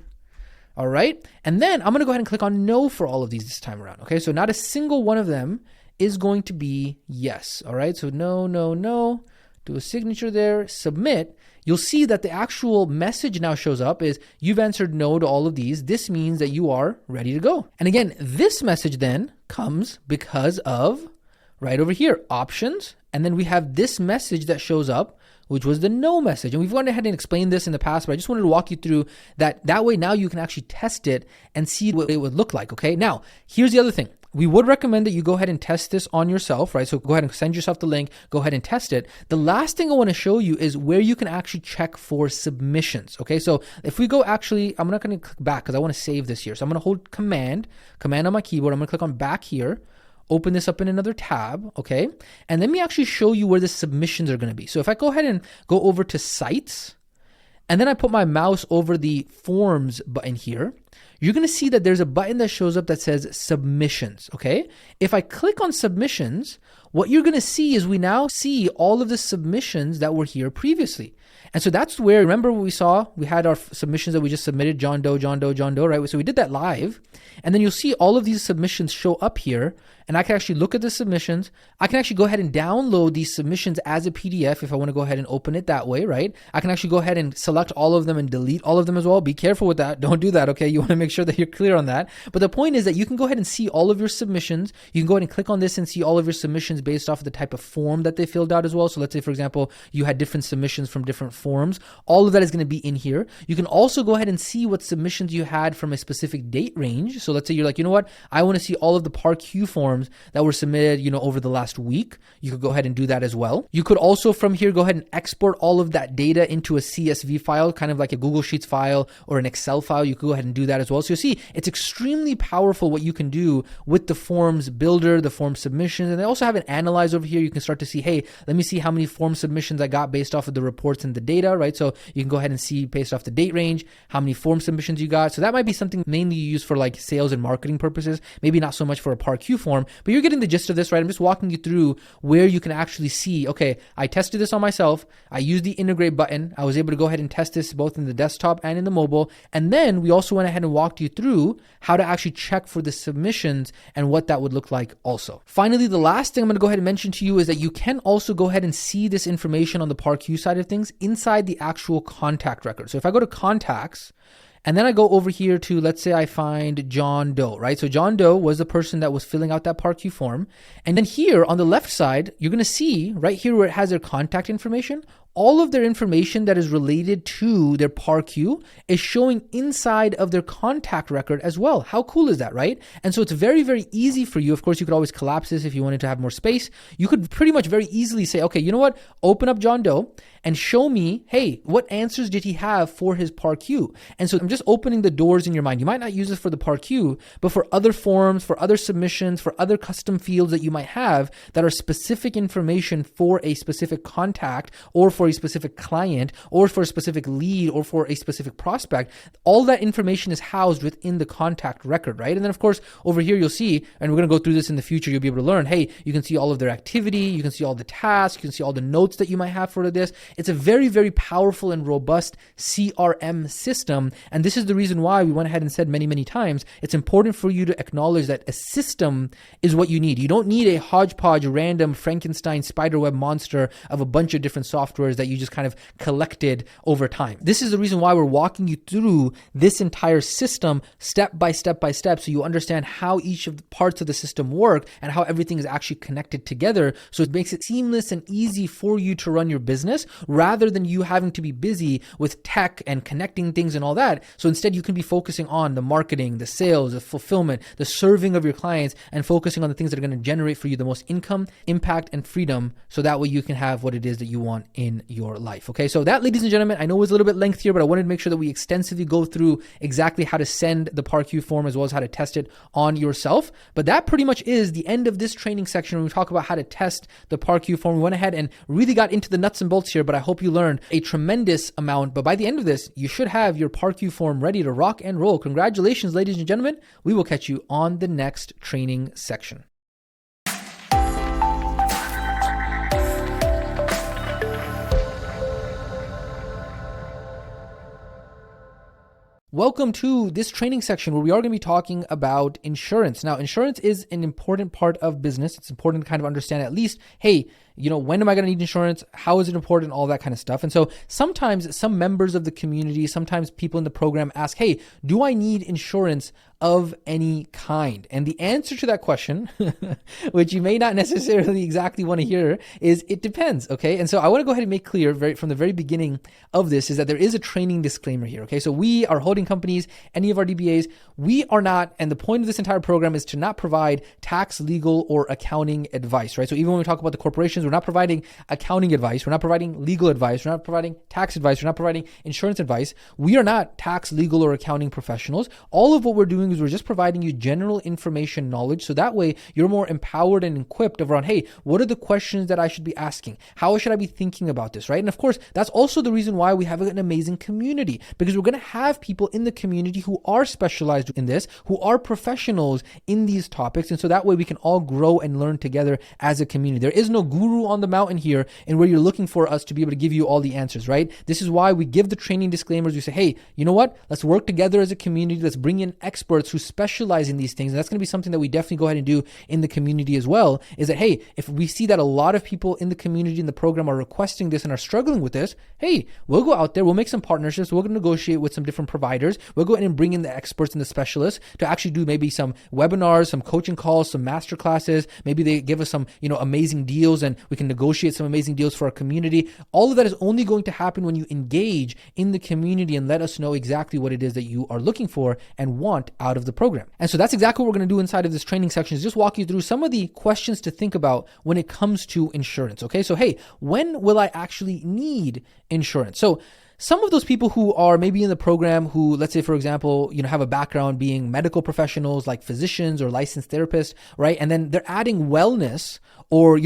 All right. And then I'm going to go ahead and click on no for all of these this time around. Okay. So not a single one of them is going to be yes. All right. So no, no, no. Do a signature there, submit. You'll see that the actual message now shows up is you've answered no to all of these. This means that you are ready to go. And again, this message then comes because of right over here, options. And then we have this message that shows up, which was the no message. And we've gone ahead and explained this in the past, but I just wanted to walk you through that. That way now you can actually test it and see what it would look like, okay? Now, here's the other thing. We would recommend that you go ahead and test this on yourself, right? So go ahead and send yourself the link, go ahead and test it. The last thing I want to show you is where you can actually check for submissions, okay? So if we go actually, I'm not going to click back because I want to save this here. So I'm going to hold command on my keyboard. I'm going to click on back here. Open this up in another tab, okay? And let me actually show you where the submissions are going to be. So if I go ahead and go over to sites, and then I put my mouse over the forms button here, you're going to see that there's a button that shows up that says submissions, okay? If I click on submissions, what you're going to see is we now see all of the submissions that were here previously. And so that's where, remember what we saw? We had our submissions that we just submitted, John Doe, John Doe, John Doe, right? So we did that live. And then you'll see all of these submissions show up here. And I can actually look at the submissions. I can actually go ahead and download these submissions as a PDF if I want to go ahead and open it that way, right? I can actually go ahead and select all of them and delete all of them as well. Be careful with that. Don't do that, okay? You want to make sure that you're clear on that. But the point is that you can go ahead and see all of your submissions. You can go ahead and click on this and see all of your submissions based off of the type of form that they filled out as well. So let's say, for example, you had different submissions from different forms. All of that is going to be in here. You can also go ahead and see what submissions you had from a specific date range. So let's say you're like, you know what? I want to see all of the PAR-Q forms forms that were submitted, over the last week. You could go ahead and do that as well. You could also from here go ahead and export all of that data into a CSV file, kind of like a Google Sheets file or an Excel file. You could go ahead and do that as well. So you'll see it's extremely powerful what you can do with the forms builder, the form submissions. And they also have an analyze over here. You can start to see, hey, let me see how many form submissions I got based off of the reports and the data, right? So you can go ahead and see based off the date range, how many form submissions you got. So that might be something mainly you use for like sales and marketing purposes, maybe not so much for a PAR-Q form, but you're getting the gist of this, right? I'm just walking you through where you can actually see, okay, I tested this on myself. I used the integrate button. I was able to go ahead and test this both in the desktop and in the mobile. And then we also went ahead and walked you through how to actually check for the submissions and what that would look like also. Finally, the last thing I'm going to go ahead and mention to you is that you can also go ahead and see this information on the PAR-Q side of things inside the actual contact record. So if I go to contacts, and then I go over here to, let's say I find John Doe, right? So John Doe was the person that was filling out that PAR-Q form. And then here on the left side, you're going to see right here where it has their contact information, all of their information that is related to their PAR-Q is showing inside of their contact record as well. How cool is that, right? And so it's very, very easy for you. Of course, you could always collapse this if you wanted to have more space. You could pretty much very easily say, okay, you know what? Open up John Doe and show me, hey, what answers did he have for his PAR-Q? And so I'm just opening the doors in your mind. You might not use this for the PAR-Q, but for other forms, for other submissions, for other custom fields that you might have that are specific information for a specific contact or for a specific client or for a specific lead or for a specific prospect, all that information is housed within the contact record, right? And then of course, over here, you'll see, and we're going to go through this in the future, you'll be able to learn, hey, you can see all of their activity, you can see all the tasks, you can see all the notes that you might have for this. It's a very, very powerful and robust CRM system. And this is the reason why we went ahead and said many, many times, it's important for you to acknowledge that a system is what you need. You don't need a hodgepodge, random Frankenstein spiderweb monster of a bunch of different softwares that you just kind of collected over time. This is the reason why we're walking you through this entire system step by step by step, so you understand how each of the parts of the system work and how everything is actually connected together. So it makes it seamless and easy for you to run your business rather than you having to be busy with tech and connecting things and all that. So instead you can be focusing on the marketing, the sales, the fulfillment, the serving of your clients, and focusing on the things that are going to generate for you the most income, impact, and freedom. So that way you can have what it is that you want in your life. Okay. So that, ladies and gentlemen, I know it was a little bit lengthier, but I wanted to make sure that we extensively go through exactly how to send the PAR-Q form as well as how to test it on yourself. But that pretty much is the end of this training section. When we talk about how to test the PAR-Q form, we went ahead and really got into the nuts and bolts here, but I hope you learned a tremendous amount. But by the end of this, you should have your PAR-Q form ready to rock and roll. Congratulations, ladies and gentlemen. We will catch you on the next training section. Welcome to this training section where we are going to be talking about insurance. Now, insurance is an important part of business. It's important to kind of understand at least, hey, when am I going to need insurance? How is it important? All that kind of stuff. And so sometimes some members of the community, sometimes people in the program ask, hey, do I need insurance of any kind? And the answer to that question, which you may not necessarily exactly want to hear, is it depends. Okay. And so I want to go ahead and make clear from the very beginning of this is that there is a training disclaimer here. Okay. So we are holding companies, any of our DBAs, we are not, and the point of this entire program is to not provide tax, legal, or accounting advice, right? So even when we talk about the corporations, we're not providing accounting advice. We're not providing legal advice. We're not providing tax advice. We're not providing insurance advice. We are not tax, legal, or accounting professionals. All of what we're doing is we're just providing you general information knowledge. So that way you're more empowered and equipped around, hey, what are the questions that I should be asking? How should I be thinking about this, right? And of course, that's also the reason why we have an amazing community, because we're going to have people in the community who are specialized in this, who are professionals in these topics. And so that way we can all grow and learn together as a community. There is no guru on the mountain here and where you're looking for us to be able to give you all the answers, right? This is why we give the training disclaimers. We say, hey, you know what? Let's work together as a community. Let's bring in experts who specialize in these things. And that's going to be something that we definitely go ahead and do in the community as well, is that, hey, if we see that a lot of people in the community in the program are requesting this and are struggling with this, hey, we'll go out there, we'll make some partnerships, we're going to negotiate with some different providers, we'll go ahead and bring in the experts and the specialists to actually do maybe some webinars, some coaching calls, some master classes. Maybe they give us some, amazing deals and We can negotiate some amazing deals for our community. All of that is only going to happen when you engage in the community and let us know exactly what it is that you are looking for and want out of the program. And so that's exactly what we're going to do inside of this training section, is just walk you through some of the questions to think about when it comes to insurance. Okay, so hey, when will I actually need insurance? So some of those people who are maybe in the program who, let's say, for example, have a background being medical professionals like physicians or licensed therapists, right? And then they're adding wellness or,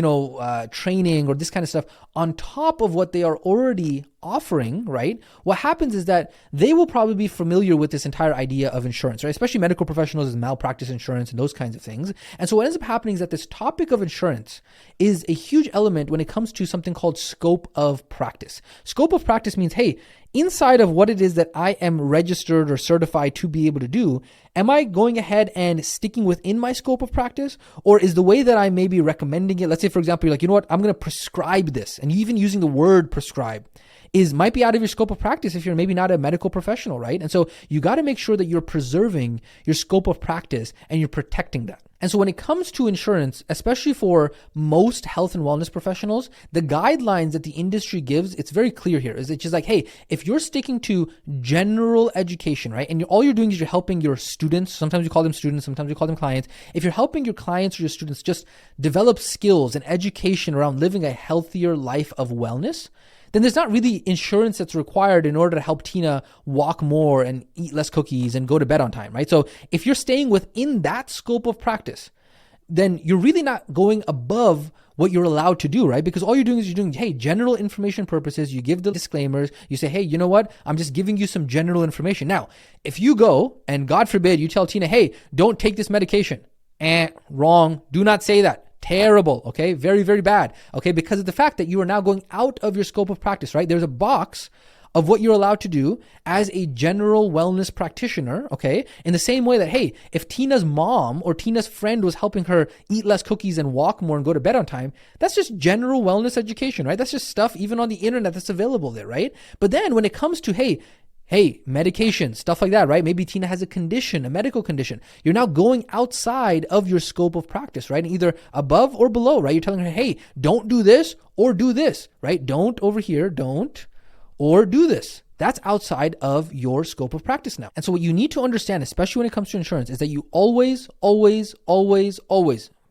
training or this kind of stuff on top of what they are already offering, right? What happens is that they will probably be familiar with this entire idea of insurance, right? Especially medical professionals is malpractice insurance and those kinds of things. And so what ends up happening is that this topic of insurance is a huge element when it comes to something called scope of practice. Scope of practice means, hey, inside of what it is that I am registered or certified to be able to do, am I going ahead and sticking within my scope of practice? Or is the way that I may be recommending it, let's say, for example, you're like, you know what, I'm going to prescribe this. And even using the word prescribe might be out of your scope of practice if you're maybe not a medical professional, right? And so you got to make sure that you're preserving your scope of practice and you're protecting that. And so when it comes to insurance, especially for most health and wellness professionals, the guidelines that the industry gives, it's very clear here. It's just like, hey, if you're sticking to general education, right? And all you're doing is you're helping your students. Sometimes you call them students, sometimes you call them clients. If you're helping your clients or your students just develop skills and education around living a healthier life of wellness, then there's not really insurance that's required in order to help Tina walk more and eat less cookies and go to bed on time, right? So if you're staying within that scope of practice, then you're really not going above what you're allowed to do, right? Because all you're doing is you're doing, hey, general information purposes, you give the disclaimers, you say, hey, you know what? I'm just giving you some general information. Now, if you go and God forbid you tell Tina, hey, don't take this medication, wrong, do not say that. Terrible, okay? Very, very bad, okay? Because of the fact that you are now going out of your scope of practice, right? There's a box of what you're allowed to do as a general wellness practitioner, okay? In the same way that, hey, if Tina's mom or Tina's friend was helping her eat less cookies and walk more and go to bed on time, that's just general wellness education, right? That's just stuff even on the internet that's available there, right? But then when it comes to, hey, medication, stuff like that, right? Maybe Tina has a condition, a medical condition. You're now going outside of your scope of practice, right? Either above or below, right? You're telling her, hey, don't do this or do this, right? Don't over here, don't, or do this. That's outside of your scope of practice now. And so what you need to understand, especially when it comes to insurance, is that you always,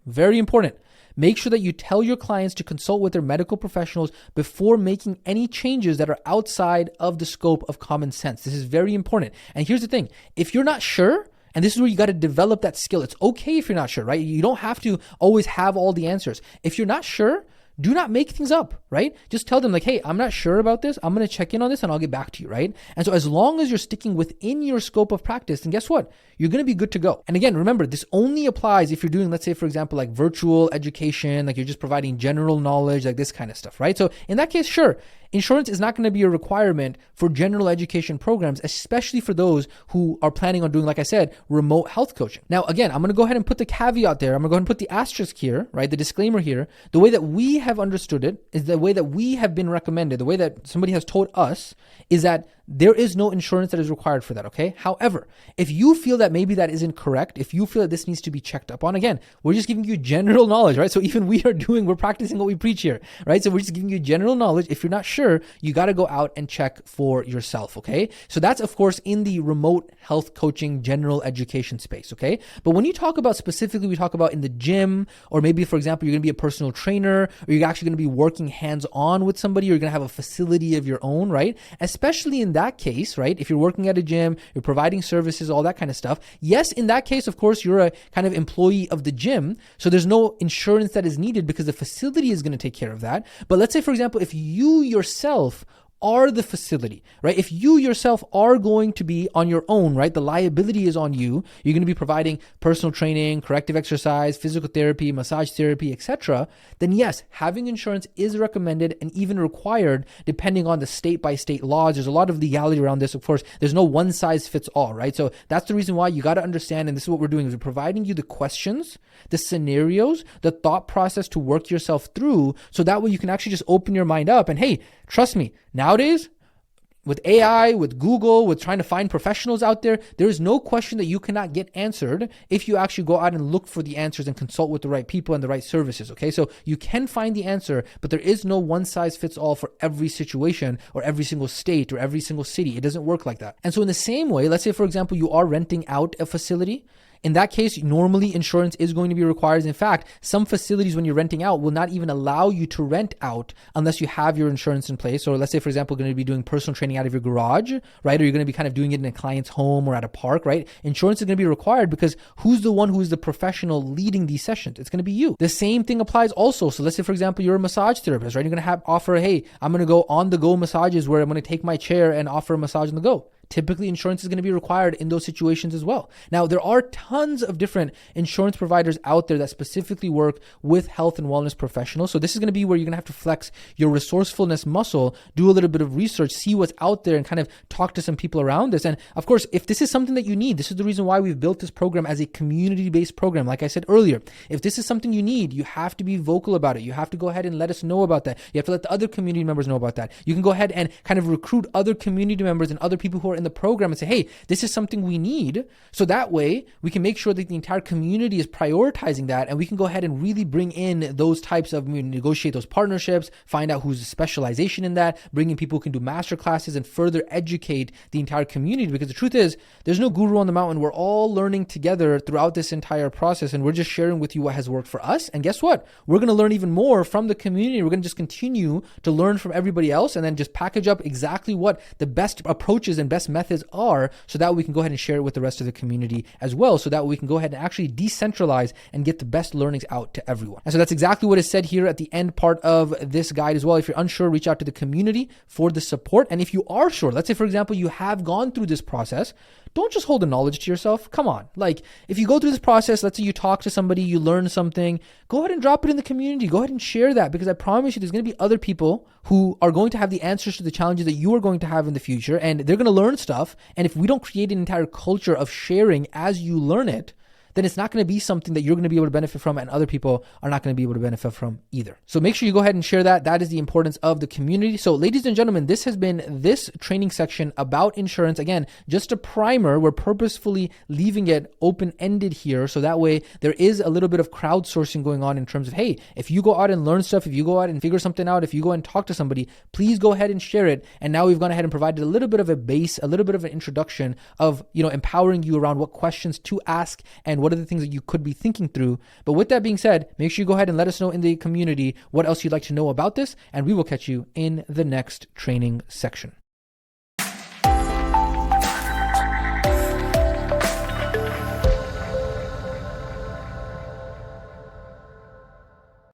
very important, make sure that you tell your clients to consult with their medical professionals before making any changes that are outside of the scope of common sense. This is very important. And here's the thing. If you're not sure, and this is where you got to develop that skill. It's okay if you're not sure, right? You don't have to always have all the answers. If you're not sure, do not make things up, right? Just tell them like, hey, I'm not sure about this. I'm going to check in on this and I'll get back to you, right? And so as long as you're sticking within your scope of practice, then guess what? You're going to be good to go. And again, remember, this only applies if you're doing, let's say, for example, like virtual education, like you're just providing general knowledge, like this kind of stuff, right? So in that case, sure, insurance is not going to be a requirement for general education programs, especially for those who are planning on doing, like I said, remote health coaching. Now, again, I'm going to go ahead and put the caveat there. I'm going to go ahead and put the asterisk here, right? The disclaimer here. The way that we have understood it is the way that we have been recommended, the way that somebody has told us is that there is no insurance that is required for that, okay? However, if you feel that maybe that isn't correct, if you feel that this needs to be checked up on, again, we're just giving you general knowledge, right? So even we're practicing what we preach here, right? So we're just giving you general knowledge. If you're not sure, you got to go out and check for yourself, okay? So that's, of course, in the remote health coaching general education space, okay? But when you talk about specifically, we talk about in the gym, or maybe, for example, you're going to be a personal trainer, or you're actually going to be working hands-on with somebody, or you're going to have a facility of your own, right? Especially in that case, right? If you're working at a gym, you're providing services, all that kind of stuff. Yes, in that case, of course, you're a kind of employee of the gym. So there's no insurance that is needed because the facility is going to take care of that. But let's say, for example, if you yourself are the facility, right? If you yourself are going to be on your own, right? The liability is on you. You're going to be providing personal training, corrective exercise, physical therapy, massage therapy, etc. Then yes, having insurance is recommended and even required depending on the state by state laws. There's a lot of legality around this. Of course, there's no one size fits all, right? So that's the reason why you got to understand, and this is what we're doing, is we're providing you the questions, the scenarios, the thought process to work yourself through, so that way you can actually just open your mind up and, hey, trust me, nowadays, with AI, with Google, with trying to find professionals out there, there is no question that you cannot get answered if you actually go out and look for the answers and consult with the right people and the right services, okay? So you can find the answer, but there is no one size fits all for every situation or every single state or every single city. It doesn't work like that. And so in the same way, let's say, for example, you are renting out a facility. In that case, normally insurance is going to be required. In fact, some facilities when you're renting out will not even allow you to rent out unless you have your insurance in place. Or let's say, for example, going to be doing personal training out of your garage, right? Or you're going to be kind of doing it in a client's home or at a park, right? Insurance is going to be required because who's the one who is the professional leading these sessions? It's going to be you. The same thing applies also. So let's say, for example, you're a massage therapist, right? You're going to offer, hey, I'm going to go on the go massages where I'm going to take my chair and offer a massage on the go. Typically, insurance is going to be required in those situations as well. Now, there are tons of different insurance providers out there that specifically work with health and wellness professionals. So this is going to be where you're going to have to flex your resourcefulness muscle, do a little bit of research, see what's out there, and kind of talk to some people around this. And of course, if this is something that you need, this is the reason why we've built this program as a community-based program. Like I said earlier, if this is something you need, you have to be vocal about it. You have to go ahead and let us know about that. You have to let the other community members know about that. You can go ahead and kind of recruit other community members and other people who are in the program and say, hey, this is something we need. So that way we can make sure that the entire community is prioritizing that, and we can go ahead and really bring in those types of, negotiate those partnerships, find out who's specialization in that, bring in people who can do master classes and further educate the entire community. Because the truth is, there's no guru on the mountain. We're all learning together throughout this entire process, and we're just sharing with you what has worked for us. And guess what? We're going to learn even more from the community. We're going to just continue to learn from everybody else and then just package up exactly what the best approaches and best methods are, so that we can go ahead and share it with the rest of the community as well, so that we can go ahead and actually decentralize and get the best learnings out to everyone. And so that's exactly what is said here at the end part of this guide as well. If you're unsure, reach out to the community for the support. And if you are sure, let's say, for example, you have gone through this process, don't just hold the knowledge to yourself. Come on. Like, if you go through this process, let's say you talk to somebody, you learn something, go ahead and drop it in the community. Go ahead and share that, because I promise you there's going to be other people who are going to have the answers to the challenges that you are going to have in the future, and they're going to learn stuff. And if we don't create an entire culture of sharing as you learn it, then it's not going to be something that you're going to be able to benefit from, and other people are not going to be able to benefit from either. So make sure you go ahead and share that. That is the importance of the community. So ladies and gentlemen, this has been this training section about insurance. Again, just a primer. We're purposefully leaving it open-ended here, so that way there is a little bit of crowdsourcing going on in terms of, hey, if you go out and learn stuff, if you go out and figure something out, if you go and talk to somebody, please go ahead and share it. And now we've gone ahead and provided a little bit of a base, a little bit of an introduction of, empowering you around what questions to ask and what are the things that you could be thinking through. But with that being said, make sure you go ahead and let us know in the community what else you'd like to know about this, and we will catch you in the next training section.